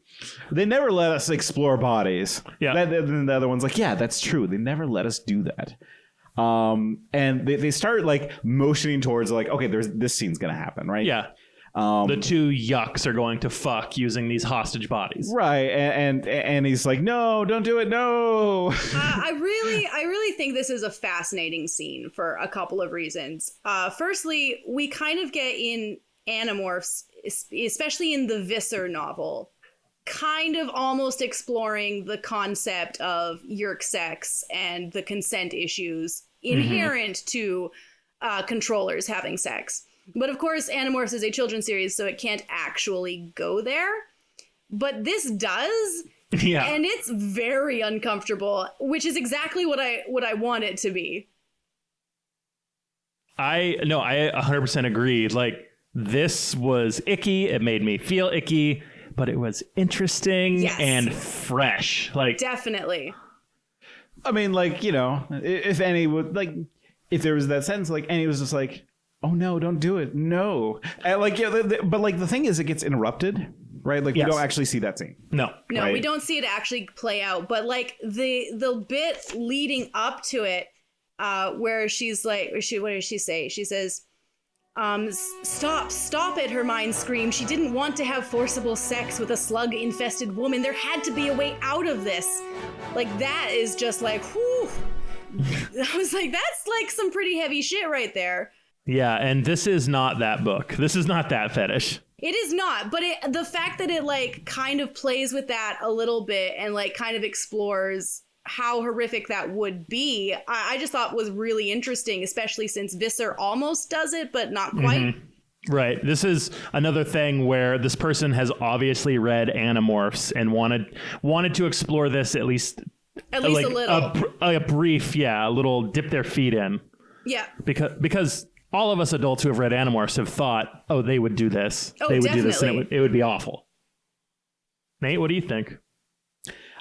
Speaker 2: They never let us explore bodies.
Speaker 1: Yeah.
Speaker 2: Then the other one's yeah, that's true. They never let us do that. And they start motioning towards okay, this scene's going to happen, right?
Speaker 1: Yeah. The two yucks are going to fuck using these hostage bodies.
Speaker 2: Right. And he's no, don't do it. No.
Speaker 6: I really think this is a fascinating scene for a couple of reasons. Firstly, we kind of get in Animorphs, especially in the Visser novel, kind of almost exploring the concept of yerk sex and the consent issues inherent to controllers having sex. But of course, Animorphs is a children's series, so it can't actually go there. But this does.
Speaker 1: Yeah.
Speaker 6: And it's very uncomfortable, which is exactly what I want it to be.
Speaker 1: I 100% agree. This was icky. It made me feel icky, but it was interesting and fresh.
Speaker 6: Definitely.
Speaker 2: I mean, if Annie would, if there was that sentence, Annie was just oh no, don't do it. No. And but the thing is, it gets interrupted, right? We don't actually see that scene.
Speaker 1: No,
Speaker 6: right? We don't see it actually play out. But the bit leading up to it, where she's what does she say? She says, stop it, her mind screamed. She didn't want to have forcible sex with a slug-infested woman. There had to be a way out of this. That is just whew. I was that's some pretty heavy shit right there.
Speaker 1: Yeah, and this is not that book. This is not that fetish.
Speaker 6: It is not, but the fact that it kind of plays with that a little bit and kind of explores how horrific that would be, I just thought was really interesting, especially since Visser almost does it, but not quite.
Speaker 1: Mm-hmm. Right. This is another thing where this person has obviously read Animorphs and wanted to explore this at least
Speaker 6: a little.
Speaker 1: A brief, a little dip their feet in.
Speaker 6: Yeah.
Speaker 1: Because all of us adults who have read Animorphs have thought, oh, they would do this.
Speaker 6: Oh,
Speaker 1: they would
Speaker 6: definitely.
Speaker 1: do this, and it would be awful. Nate, what do you think?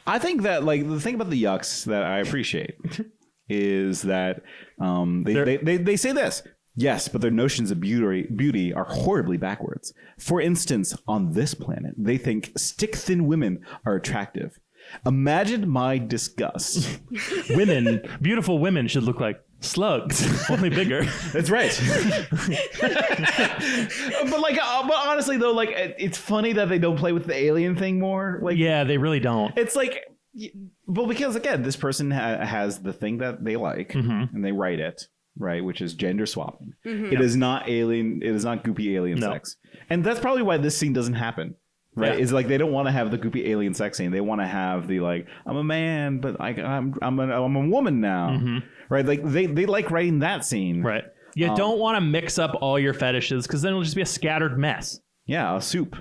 Speaker 2: I think that the thing about the yucks that I appreciate is that they say this. Yes, but their notions of beauty are horribly backwards. For instance, on this planet, they think stick-thin women are attractive. Imagine my disgust.
Speaker 1: Beautiful women should look like slugs, only bigger.
Speaker 2: That's right. But honestly though, it's funny that they don't play with the alien thing more.
Speaker 1: Yeah, they really don't.
Speaker 2: It's because again, this person has the thing that they like, and they write it. Right, which is gender swapping. Mm-hmm. It is not alien. It is not goopy alien sex, and that's probably why this scene doesn't happen. Right, yeah. Is they don't want to have the goopy alien sex scene. They want to have the I'm a man, but I'm a woman now. Mm-hmm. Right, they like writing that scene.
Speaker 1: Right, you don't want to mix up all your fetishes because then it'll just be a scattered mess.
Speaker 2: Yeah, a soup,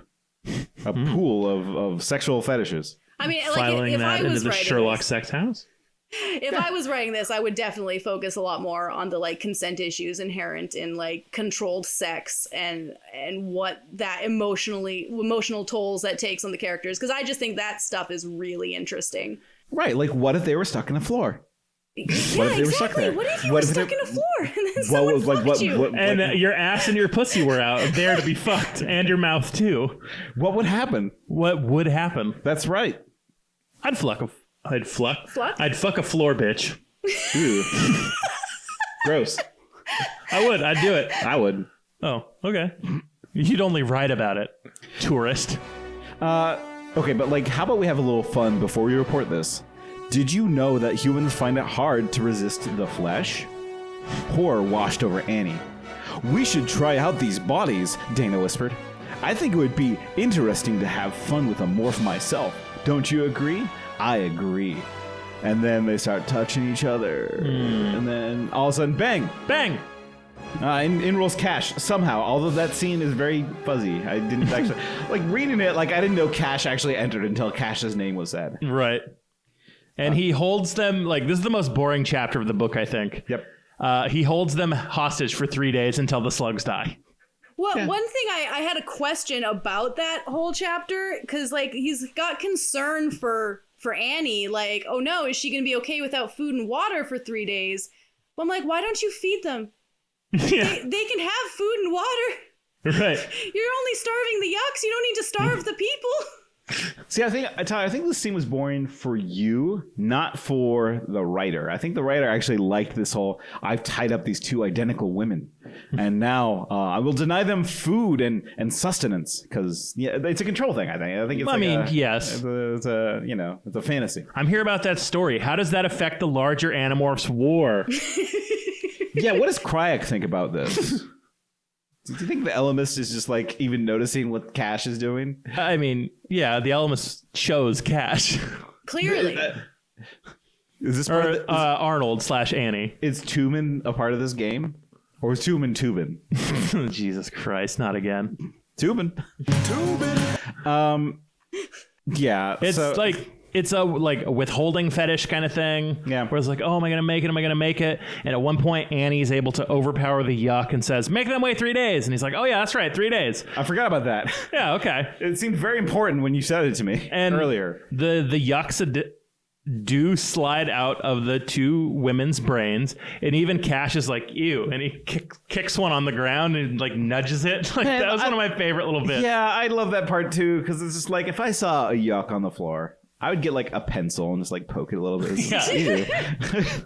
Speaker 2: a pool of sexual fetishes.
Speaker 6: I mean,
Speaker 1: filing
Speaker 6: if
Speaker 1: that
Speaker 6: I was
Speaker 1: into the Sherlock sex house.
Speaker 6: If I was writing this, I would definitely focus a lot more on the consent issues inherent in controlled sex and what that emotional tolls that takes on the characters, because I just think that stuff is really interesting.
Speaker 2: Right, what if they were stuck in the floor? What if they were stuck there?
Speaker 6: What if you were stuck in a floor and then someone fucked you?
Speaker 1: And your ass and your pussy were out there to be fucked, and your mouth too.
Speaker 2: What would happen?
Speaker 1: What would happen?
Speaker 2: That's right.
Speaker 1: I'd fuck a floor bitch.
Speaker 2: Ew. Gross.
Speaker 1: I would. I'd do it.
Speaker 2: I would.
Speaker 1: Oh, okay. You'd only write about it, tourist.
Speaker 2: Okay, but like, how about we have a little fun before we report this? Did you know that humans find it hard to resist the flesh? Horror washed over Annie. We should try out these bodies, Dana whispered. I think it would be interesting to have fun with a morph myself. Don't you agree? I agree. And then they start touching each other. And then all of a sudden, bang!
Speaker 1: Bang!
Speaker 2: In rolls Cash, somehow, although that scene is very fuzzy. I didn't actually, like, reading it, like, I didn't know Cash actually entered until Cash's name was said.
Speaker 1: Right. And he holds them, like, this is the most boring chapter of the book, I think.
Speaker 2: Yep.
Speaker 1: He holds them hostage for 3 days until the slugs die.
Speaker 6: Well, one thing I had a question about that whole chapter, because, like, he's got concern for Annie, like, oh no, is she going to be okay without food and water for 3 days? But I'm like, why don't you feed them?
Speaker 1: Yeah.
Speaker 6: They can have food and water.
Speaker 1: Right.
Speaker 6: You're only starving the yucks. You don't need to starve the people.
Speaker 2: See, I think this scene was boring for you, not for the writer. I think the writer actually liked this whole, I've tied up these two identical women, and now I will deny them food and sustenance, because it's a control thing, I think it's
Speaker 1: yes.
Speaker 2: It's a fantasy.
Speaker 1: I'm here about that story. How does that affect the larger Animorphs war?
Speaker 2: Yeah, what does Kryak think about this? Do you think the Ellimist is just like even noticing what Cash is doing?
Speaker 1: I mean, yeah, the Ellimist chose Cash.
Speaker 6: Clearly.
Speaker 2: Is this
Speaker 1: Arnold/Annie?
Speaker 2: Is Tumen a part of this game? Or is Tumen?
Speaker 1: Jesus Christ, not again.
Speaker 2: Tumen. Yeah.
Speaker 1: It's a withholding fetish kind of thing.
Speaker 2: Yeah.
Speaker 1: Where it's like, oh, am I going to make it? Am I going to make it? And at one point, Annie's able to overpower the yuck and says, make them wait 3 days. And he's like, oh, yeah, that's right. 3 days.
Speaker 2: I forgot about that.
Speaker 1: Yeah, okay.
Speaker 2: It seemed very important when you said it to me earlier.
Speaker 1: The yucks do slide out of the two women's brains. And even Cash is like, ew. And he kicks one on the ground and like nudges it. Like, that was one of my favorite little bits.
Speaker 2: Yeah, I love that part too. Because it's just like, if I saw a yuck on the floor, I would get like a pencil and just like poke it a little bit.
Speaker 1: Yeah.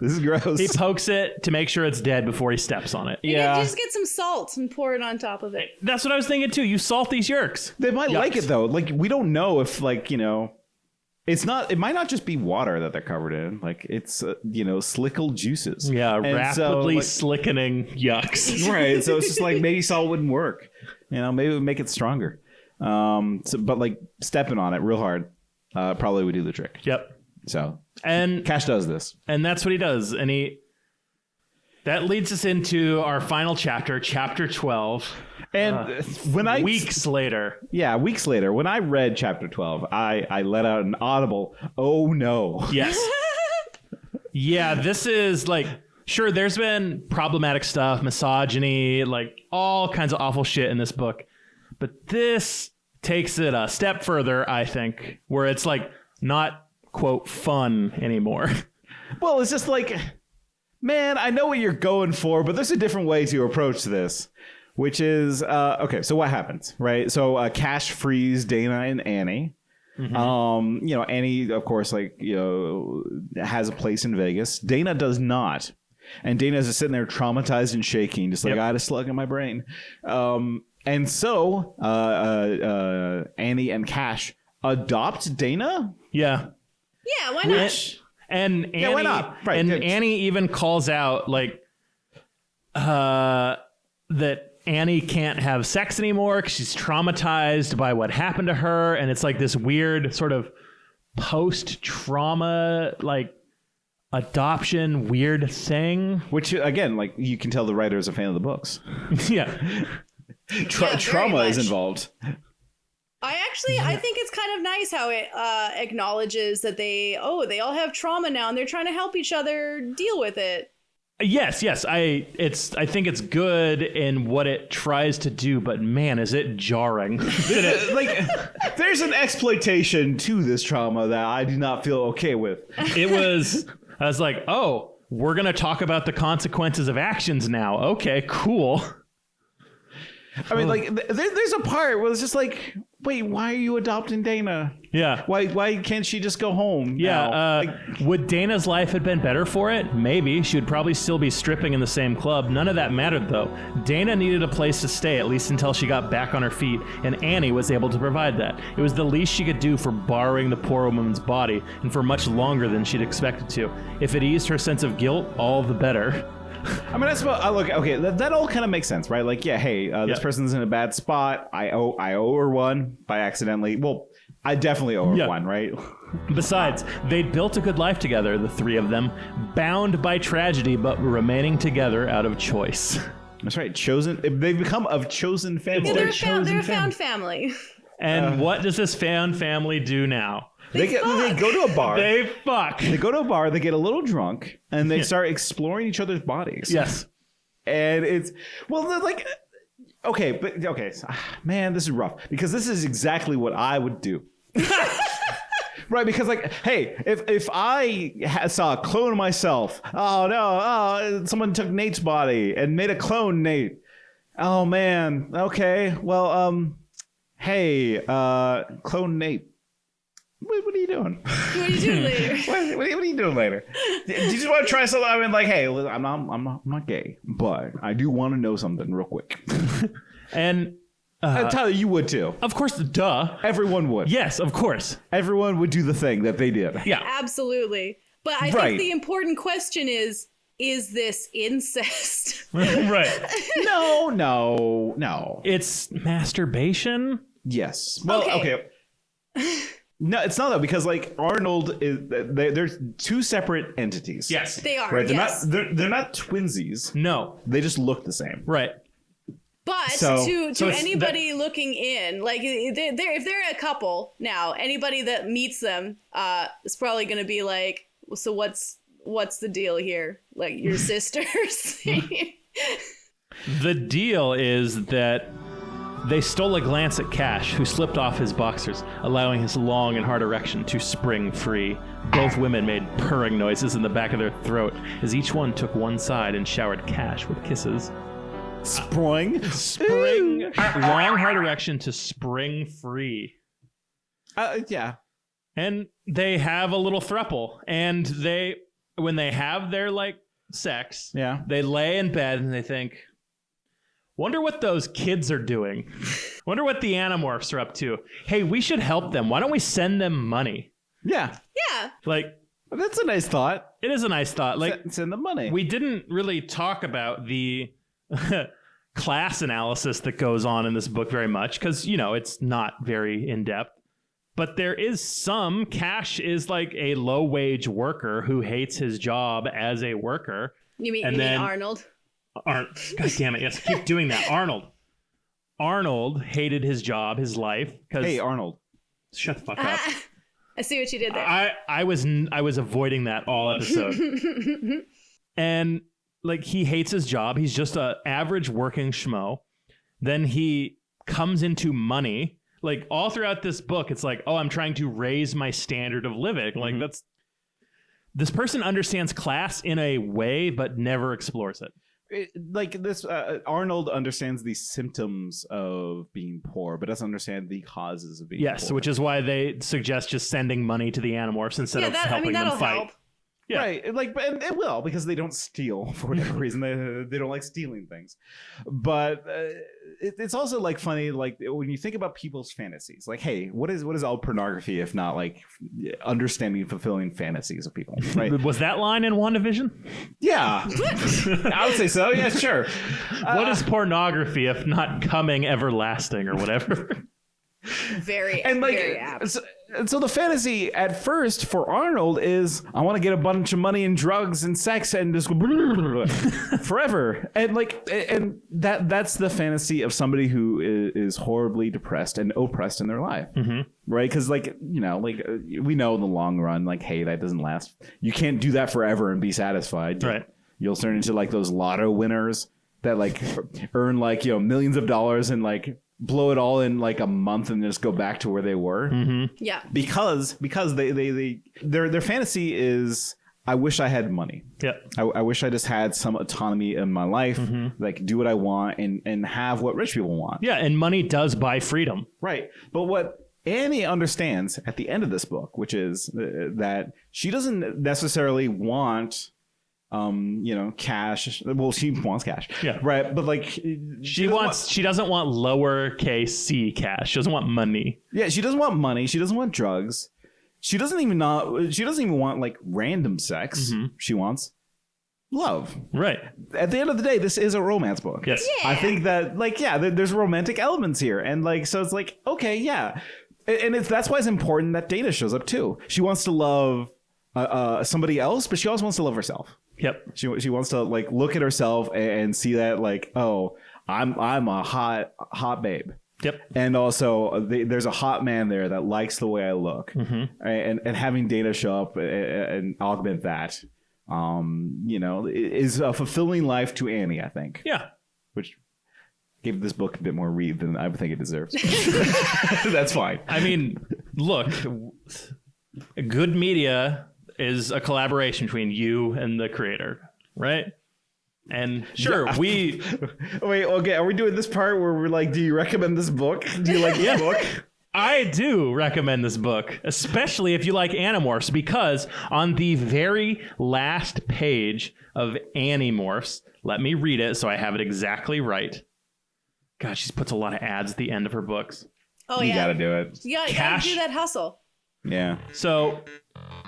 Speaker 2: This is gross.
Speaker 1: He pokes it to make sure it's dead before he steps on it.
Speaker 6: You just get some salt and pour it on top of it.
Speaker 1: That's what I was thinking too. You salt these yerks.
Speaker 2: They might like it though. Like, we don't know if it might not just be water that they're covered in. Like, it's, slickle juices.
Speaker 1: Yeah, rapidly slickening yucks.
Speaker 2: Right. So it's just like, maybe salt wouldn't work. Maybe it would make it stronger. But like stepping on it real hard. Probably would do the trick.
Speaker 1: Yep.
Speaker 2: So,
Speaker 1: and
Speaker 2: Cash does this,
Speaker 1: and that's what he does, and that leads us into our final chapter, chapter 12.
Speaker 2: And
Speaker 1: weeks later,
Speaker 2: when I read chapter 12, I let out an audible, "Oh no!"
Speaker 1: Yes. Yeah, this is like, sure, there's been problematic stuff, misogyny, like all kinds of awful shit in this book, but this takes it a step further, I think, where it's like not, quote, fun anymore.
Speaker 2: Well, it's just like, man, I know what you're going for, but there's a different way to approach this, which is, okay, so what happens, right? So Cash frees Dana and Annie. Mm-hmm. Annie, of course, has a place in Vegas. Dana does not. And Dana's just sitting there traumatized and shaking, just like, I had a slug in my brain. And so Annie and Cash adopt Dana?
Speaker 6: Yeah, why not?
Speaker 1: And Annie,
Speaker 2: why not? Right,
Speaker 1: and Annie even calls out that Annie can't have sex anymore because she's traumatized by what happened to her. And it's like this weird sort of post-trauma, like, adoption weird thing.
Speaker 2: Which, again, like, you can tell the writer is a fan of the books.
Speaker 1: Yeah.
Speaker 2: Trauma is involved.
Speaker 6: I think it's kind of nice how it acknowledges that they all have trauma now and they're trying to help each other deal with it.
Speaker 1: Yes. I think it's good in what it tries to do, but man, is it jarring.
Speaker 2: There's an exploitation to this trauma that I do not feel okay with.
Speaker 1: I was like, oh, we're going to talk about the consequences of actions now. Okay, cool.
Speaker 2: I mean, like, there's a part where it's just like, wait, why are you adopting Dana?
Speaker 1: Yeah.
Speaker 2: Why can't she just go home?
Speaker 1: Yeah. Would Dana's life have been better for it? Maybe. She would probably still be stripping in the same club. None of that mattered, though. Dana needed a place to stay, at least until she got back on her feet, and Annie was able to provide that. It was the least she could do for borrowing the poor woman's body, and for much longer than she'd expected to. If it eased her sense of guilt, all the better.
Speaker 2: I mean, that's about, look, okay, that all kind of makes sense, right? Like, yeah, hey, this person's in a bad spot. I owe her one by accidentally. Well, I definitely owe her one, right?
Speaker 1: Besides, they'd built a good life together, the three of them, bound by tragedy, but remaining together out of choice.
Speaker 2: That's right. Chosen. They've become a chosen family.
Speaker 6: Yeah, they're a found family.
Speaker 1: And what does this found family do now?
Speaker 2: They go to a bar.
Speaker 1: They fuck.
Speaker 2: They go to a bar. They get a little drunk, and they start exploring each other's bodies.
Speaker 1: Yes.
Speaker 2: And it's like, okay, man, this is rough because this is exactly what I would do. Right, because like, hey, if I saw a clone of myself, someone took Nate's body and made a clone Nate. Oh man, okay, well, hey, clone Nate. What are you doing?
Speaker 6: What are you doing later?
Speaker 2: what are you doing later? Do you just want to try something? I mean, like, hey, I'm not gay, but I do want to know something real quick.
Speaker 1: And
Speaker 2: Tyler, you would too.
Speaker 1: Of course, duh.
Speaker 2: Everyone would.
Speaker 1: Yes, of course.
Speaker 2: Everyone would do the thing that they did.
Speaker 1: Yeah,
Speaker 6: absolutely. But I think the important question is this incest?
Speaker 1: Right.
Speaker 2: No.
Speaker 1: It's masturbation?
Speaker 2: Yes. Well, okay. No, it's not though, because like Arnold is there's two separate entities.
Speaker 1: Yes,
Speaker 6: they are.
Speaker 2: Right?
Speaker 6: Yes.
Speaker 2: They're not twinsies.
Speaker 1: No,
Speaker 2: they just look the same.
Speaker 1: Right.
Speaker 6: But to anybody looking in, like if they're a couple now, anybody that meets them is probably going to be like, so what's the deal here? Like your sisters.
Speaker 1: The deal is that they stole a glance at Cash, who slipped off his boxers, allowing his long and hard erection to spring free. Both women made purring noises in the back of their throat as each one took one side and showered Cash with kisses.
Speaker 2: Spring,
Speaker 1: long hard erection to spring free.
Speaker 2: Yeah.
Speaker 1: And they have a little throuple, and when they have their like sex, they lay in bed and they think, wonder what those kids are doing. Wonder what the Animorphs are up to. Hey, we should help them. Why don't we send them money?
Speaker 2: Yeah.
Speaker 1: Like,
Speaker 2: that's a nice thought.
Speaker 1: It is a nice thought. Like,
Speaker 2: send them money.
Speaker 1: We didn't really talk about the class analysis that goes on in this book very much because, it's not very in-depth. But there is some. Cash is like a low-wage worker who hates his job as a worker.
Speaker 6: You mean Arnold?
Speaker 1: God damn it. Yes, keep doing that. Arnold hated his job, his life.
Speaker 2: Hey, Arnold.
Speaker 1: Shut the fuck up.
Speaker 6: I see what you did there.
Speaker 1: I was avoiding that all episode. And like he hates his job. He's just an average working schmo. Then he comes into money. Like all throughout this book, it's like, oh, I'm trying to raise my standard of living. Like this person understands class in a way, but never explores it.
Speaker 2: Arnold understands the symptoms of being poor, but doesn't understand the causes of being poor.
Speaker 1: Yes, which is why they suggest just sending money to the Animorphs instead of helping them fight.
Speaker 6: Help.
Speaker 1: Yeah.
Speaker 2: Right, and it will, because they don't steal for whatever reason. They don't like stealing things. But it's also like funny, like when you think about people's fantasies. Like, hey, what is all pornography if not like understanding and fulfilling fantasies of people? Right?
Speaker 1: Was that line in WandaVision?
Speaker 2: Yeah, I would say so. Yeah, sure.
Speaker 1: What is pornography if not coming everlasting or whatever?
Speaker 6: Very apt.
Speaker 2: So the fantasy at first for Arnold is, I want to get a bunch of money and drugs and sex and just go forever. And that's the fantasy of somebody who is horribly depressed and oppressed in their life. Mm-hmm. Right? Because we know in the long run, like, hey, that doesn't last. You can't do that forever and be satisfied.
Speaker 1: Right.
Speaker 2: You'll turn into like those lotto winners that like earn like, millions of dollars and like blow it all in like a month and just go back to where they were.
Speaker 1: Mm-hmm.
Speaker 6: Yeah.
Speaker 2: Because they their fantasy is, I wish I had money.
Speaker 1: Yeah.
Speaker 2: I wish I just had some autonomy in my life, like do what I want and have what rich people want.
Speaker 1: Yeah, and money does buy freedom.
Speaker 2: Right. But what Annie understands at the end of this book, which is that she doesn't necessarily want cash. Well, she wants cash.
Speaker 1: Yeah.
Speaker 2: Right. But like
Speaker 1: she doesn't want lowercase c cash. She doesn't want money.
Speaker 2: Yeah, she doesn't want money. She doesn't want drugs. She doesn't even want like random sex. She wants love.
Speaker 1: Right.
Speaker 2: At the end of the day, this is a romance book.
Speaker 1: Yes.
Speaker 6: Yeah.
Speaker 2: I think that there's romantic elements here. And like, so it's like, okay, yeah. And that's why it's important that Dana shows up too. She wants to love somebody else, but she also wants to love herself.
Speaker 1: Yep.
Speaker 2: She wants to like look at herself and see that like, oh, I'm a hot babe.
Speaker 1: Yep.
Speaker 2: And also there's a hot man there that likes the way I look. And having Dana show up and augment that, is a fulfilling life to Annie, I think.
Speaker 1: Yeah.
Speaker 2: Which gave this book a bit more read than I think it deserves. That's fine.
Speaker 1: I mean, look, good media is a collaboration between you and the creator, right? And sure, Wait,
Speaker 2: okay, are we doing this part where we're like, do you recommend this book? Do you like this book?
Speaker 1: I do recommend this book, especially if you like Animorphs, because on the very last page of Animorphs, let me read it so I have it exactly right. God, she puts a lot of ads at the end of her books.
Speaker 6: Oh,
Speaker 2: You gotta do it.
Speaker 6: You gotta do that hustle.
Speaker 2: Yeah.
Speaker 1: So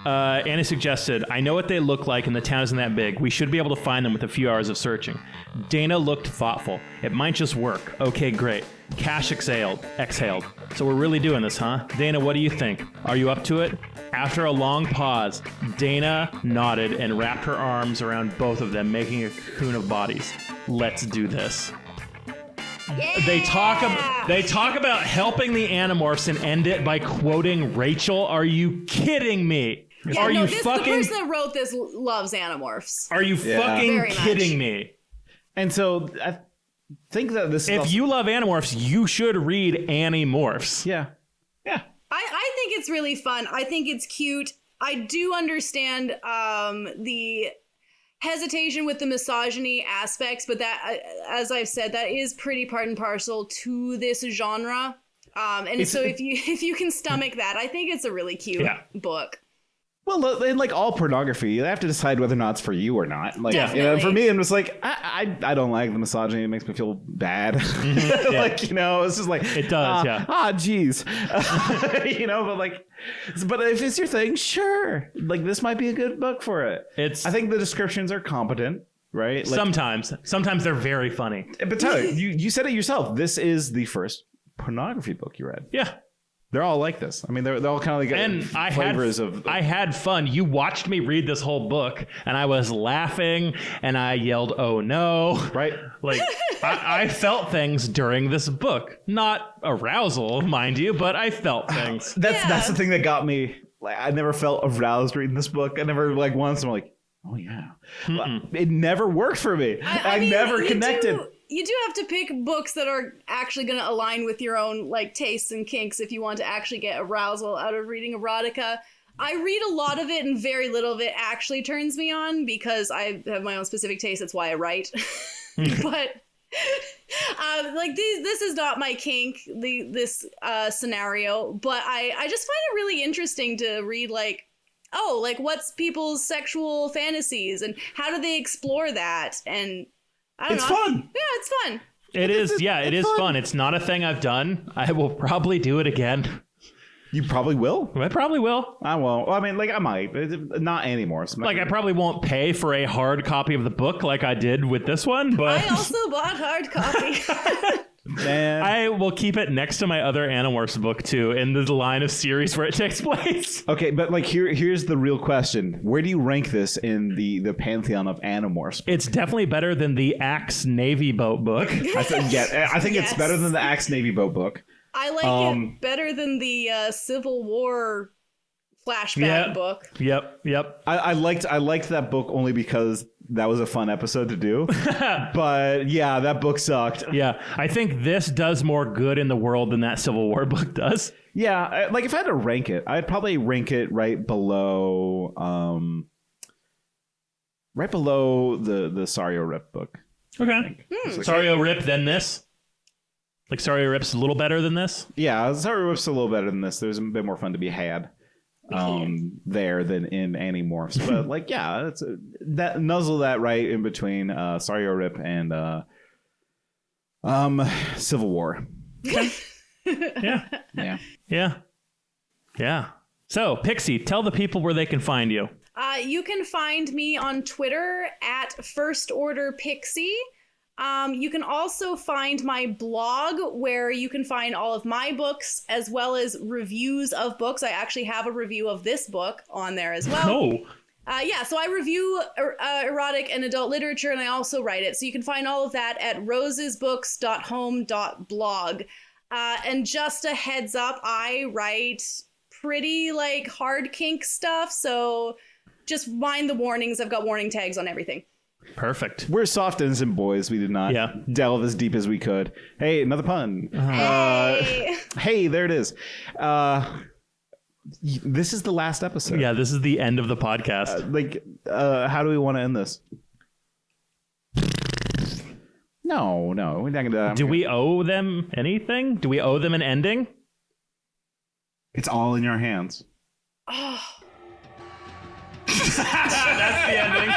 Speaker 1: Annie suggested, I know what they look like and the town isn't that big. We should be able to find them with a few hours of searching. Dana looked thoughtful. It might just work. Okay, great. Cash exhaled. So we're really doing this, huh? Dana, what do you think? Are you up to it? After a long pause, Dana nodded and wrapped her arms around both of them, making a cocoon of bodies. Let's do this.
Speaker 6: Yeah.
Speaker 1: They talk about helping the Animorphs and end it by quoting Rachel. Are you kidding me?
Speaker 6: Yeah, the person that wrote this loves Animorphs.
Speaker 1: Are you fucking kidding me?
Speaker 2: And so I think that this.
Speaker 1: If you love Animorphs, you should read Animorphs.
Speaker 2: Yeah.
Speaker 6: I think it's really fun. I think it's cute. I do understand the hesitation with the misogyny aspects, but that, as I've said, that is pretty part and parcel to this genre. So if you can stomach that, I think it's a really cute book.
Speaker 2: Well, in like all pornography, you have to decide whether or not it's for you or not. Like,
Speaker 6: Definitely.
Speaker 2: For me, I'm just like, I don't like the misogyny. It makes me feel bad. Like, it's just like
Speaker 1: it does.
Speaker 2: Geez, but if it's your thing, sure. Like, this might be a good book for it. I think the descriptions are competent, right? Like,
Speaker 1: sometimes they're very funny.
Speaker 2: But Tyler, you said it yourself. This is the first pornography book you read.
Speaker 1: Yeah.
Speaker 2: They're all like this. I mean, they're all kind of like flavors of.
Speaker 1: I had fun. You watched me read this whole book, and I was laughing, and I yelled, "Oh no!"
Speaker 2: Right?
Speaker 1: Like I felt things during this book. Not arousal, mind you, but I felt things.
Speaker 2: That's the thing that got me. Like, I never felt aroused reading this book. I never once. I'm like, oh yeah. It never worked for me. I mean, never connected.
Speaker 6: You do have to pick books that are actually going to align with your own tastes and kinks if you want to actually get arousal out of reading erotica. I read a lot of it and very little of it actually turns me on because I have my own specific taste. That's why I write. But this is not my kink, this scenario. But I just find it really interesting to read what's people's sexual fantasies and how do they explore that? And I don't know.
Speaker 2: Fun.
Speaker 6: Yeah, it's fun.
Speaker 1: It is. Yeah, it is fun. It's not a thing I've done. I will probably do it again.
Speaker 2: You probably will?
Speaker 1: I probably will.
Speaker 2: I won't. Well, I mean, I might. Not anymore. So
Speaker 1: I probably won't pay for a hard copy of the book like I did with this one. But
Speaker 6: I also bought hard copy.
Speaker 2: Man.
Speaker 1: I will keep it next to my other Animorphs book too, in the line of series where it takes place.
Speaker 2: Okay, but here's the real question: where do you rank this in the pantheon of Animorphs?
Speaker 1: It's definitely better than the Axe Navy boat book.
Speaker 2: I think it's better than the Axe Navy boat book.
Speaker 6: I like it better than the Civil War flashback book.
Speaker 1: Yep.
Speaker 2: I liked that book only because that was a fun episode to do. But yeah, that book sucked.
Speaker 1: Yeah, I think this does more good in the world than that Civil War book does.
Speaker 2: Yeah, if I had to rank it, I'd probably rank it right below right below the Sario Rip book.
Speaker 1: Okay. Sario Rip, then this? Like Sario Rip's a little better than this?
Speaker 2: Yeah, Sario Rip's a little better than this. There's a bit more fun to be had there than in Animorphs. But like, yeah, that nuzzle that right in between Sario Rip and Civil War.
Speaker 1: Yeah. So, Pixie, tell the people where they can find you.
Speaker 6: You can find me on Twitter at First Order Pixie. You can also find my blog where you can find all of my books as well as reviews of books. I actually have a review of this book on there as well.
Speaker 1: Oh.
Speaker 6: So I review erotic and adult literature, and I also write it. So you can find all of that at rosesbooks.home.blog. And just a heads up, I write pretty like hard kink stuff, so just mind the warnings. I've got warning tags on everything.
Speaker 1: Perfect.
Speaker 2: We're soft innocent boys. We did not delve as deep as we could. Hey, another pun. Hey, there it is. This is the last episode.
Speaker 1: Yeah, this is the end of the podcast.
Speaker 2: How do we want to end this? No, we're not gonna.
Speaker 1: Do we owe them anything? Do we owe them an ending?
Speaker 2: It's all in your hands.
Speaker 6: Oh.
Speaker 1: That's the ending.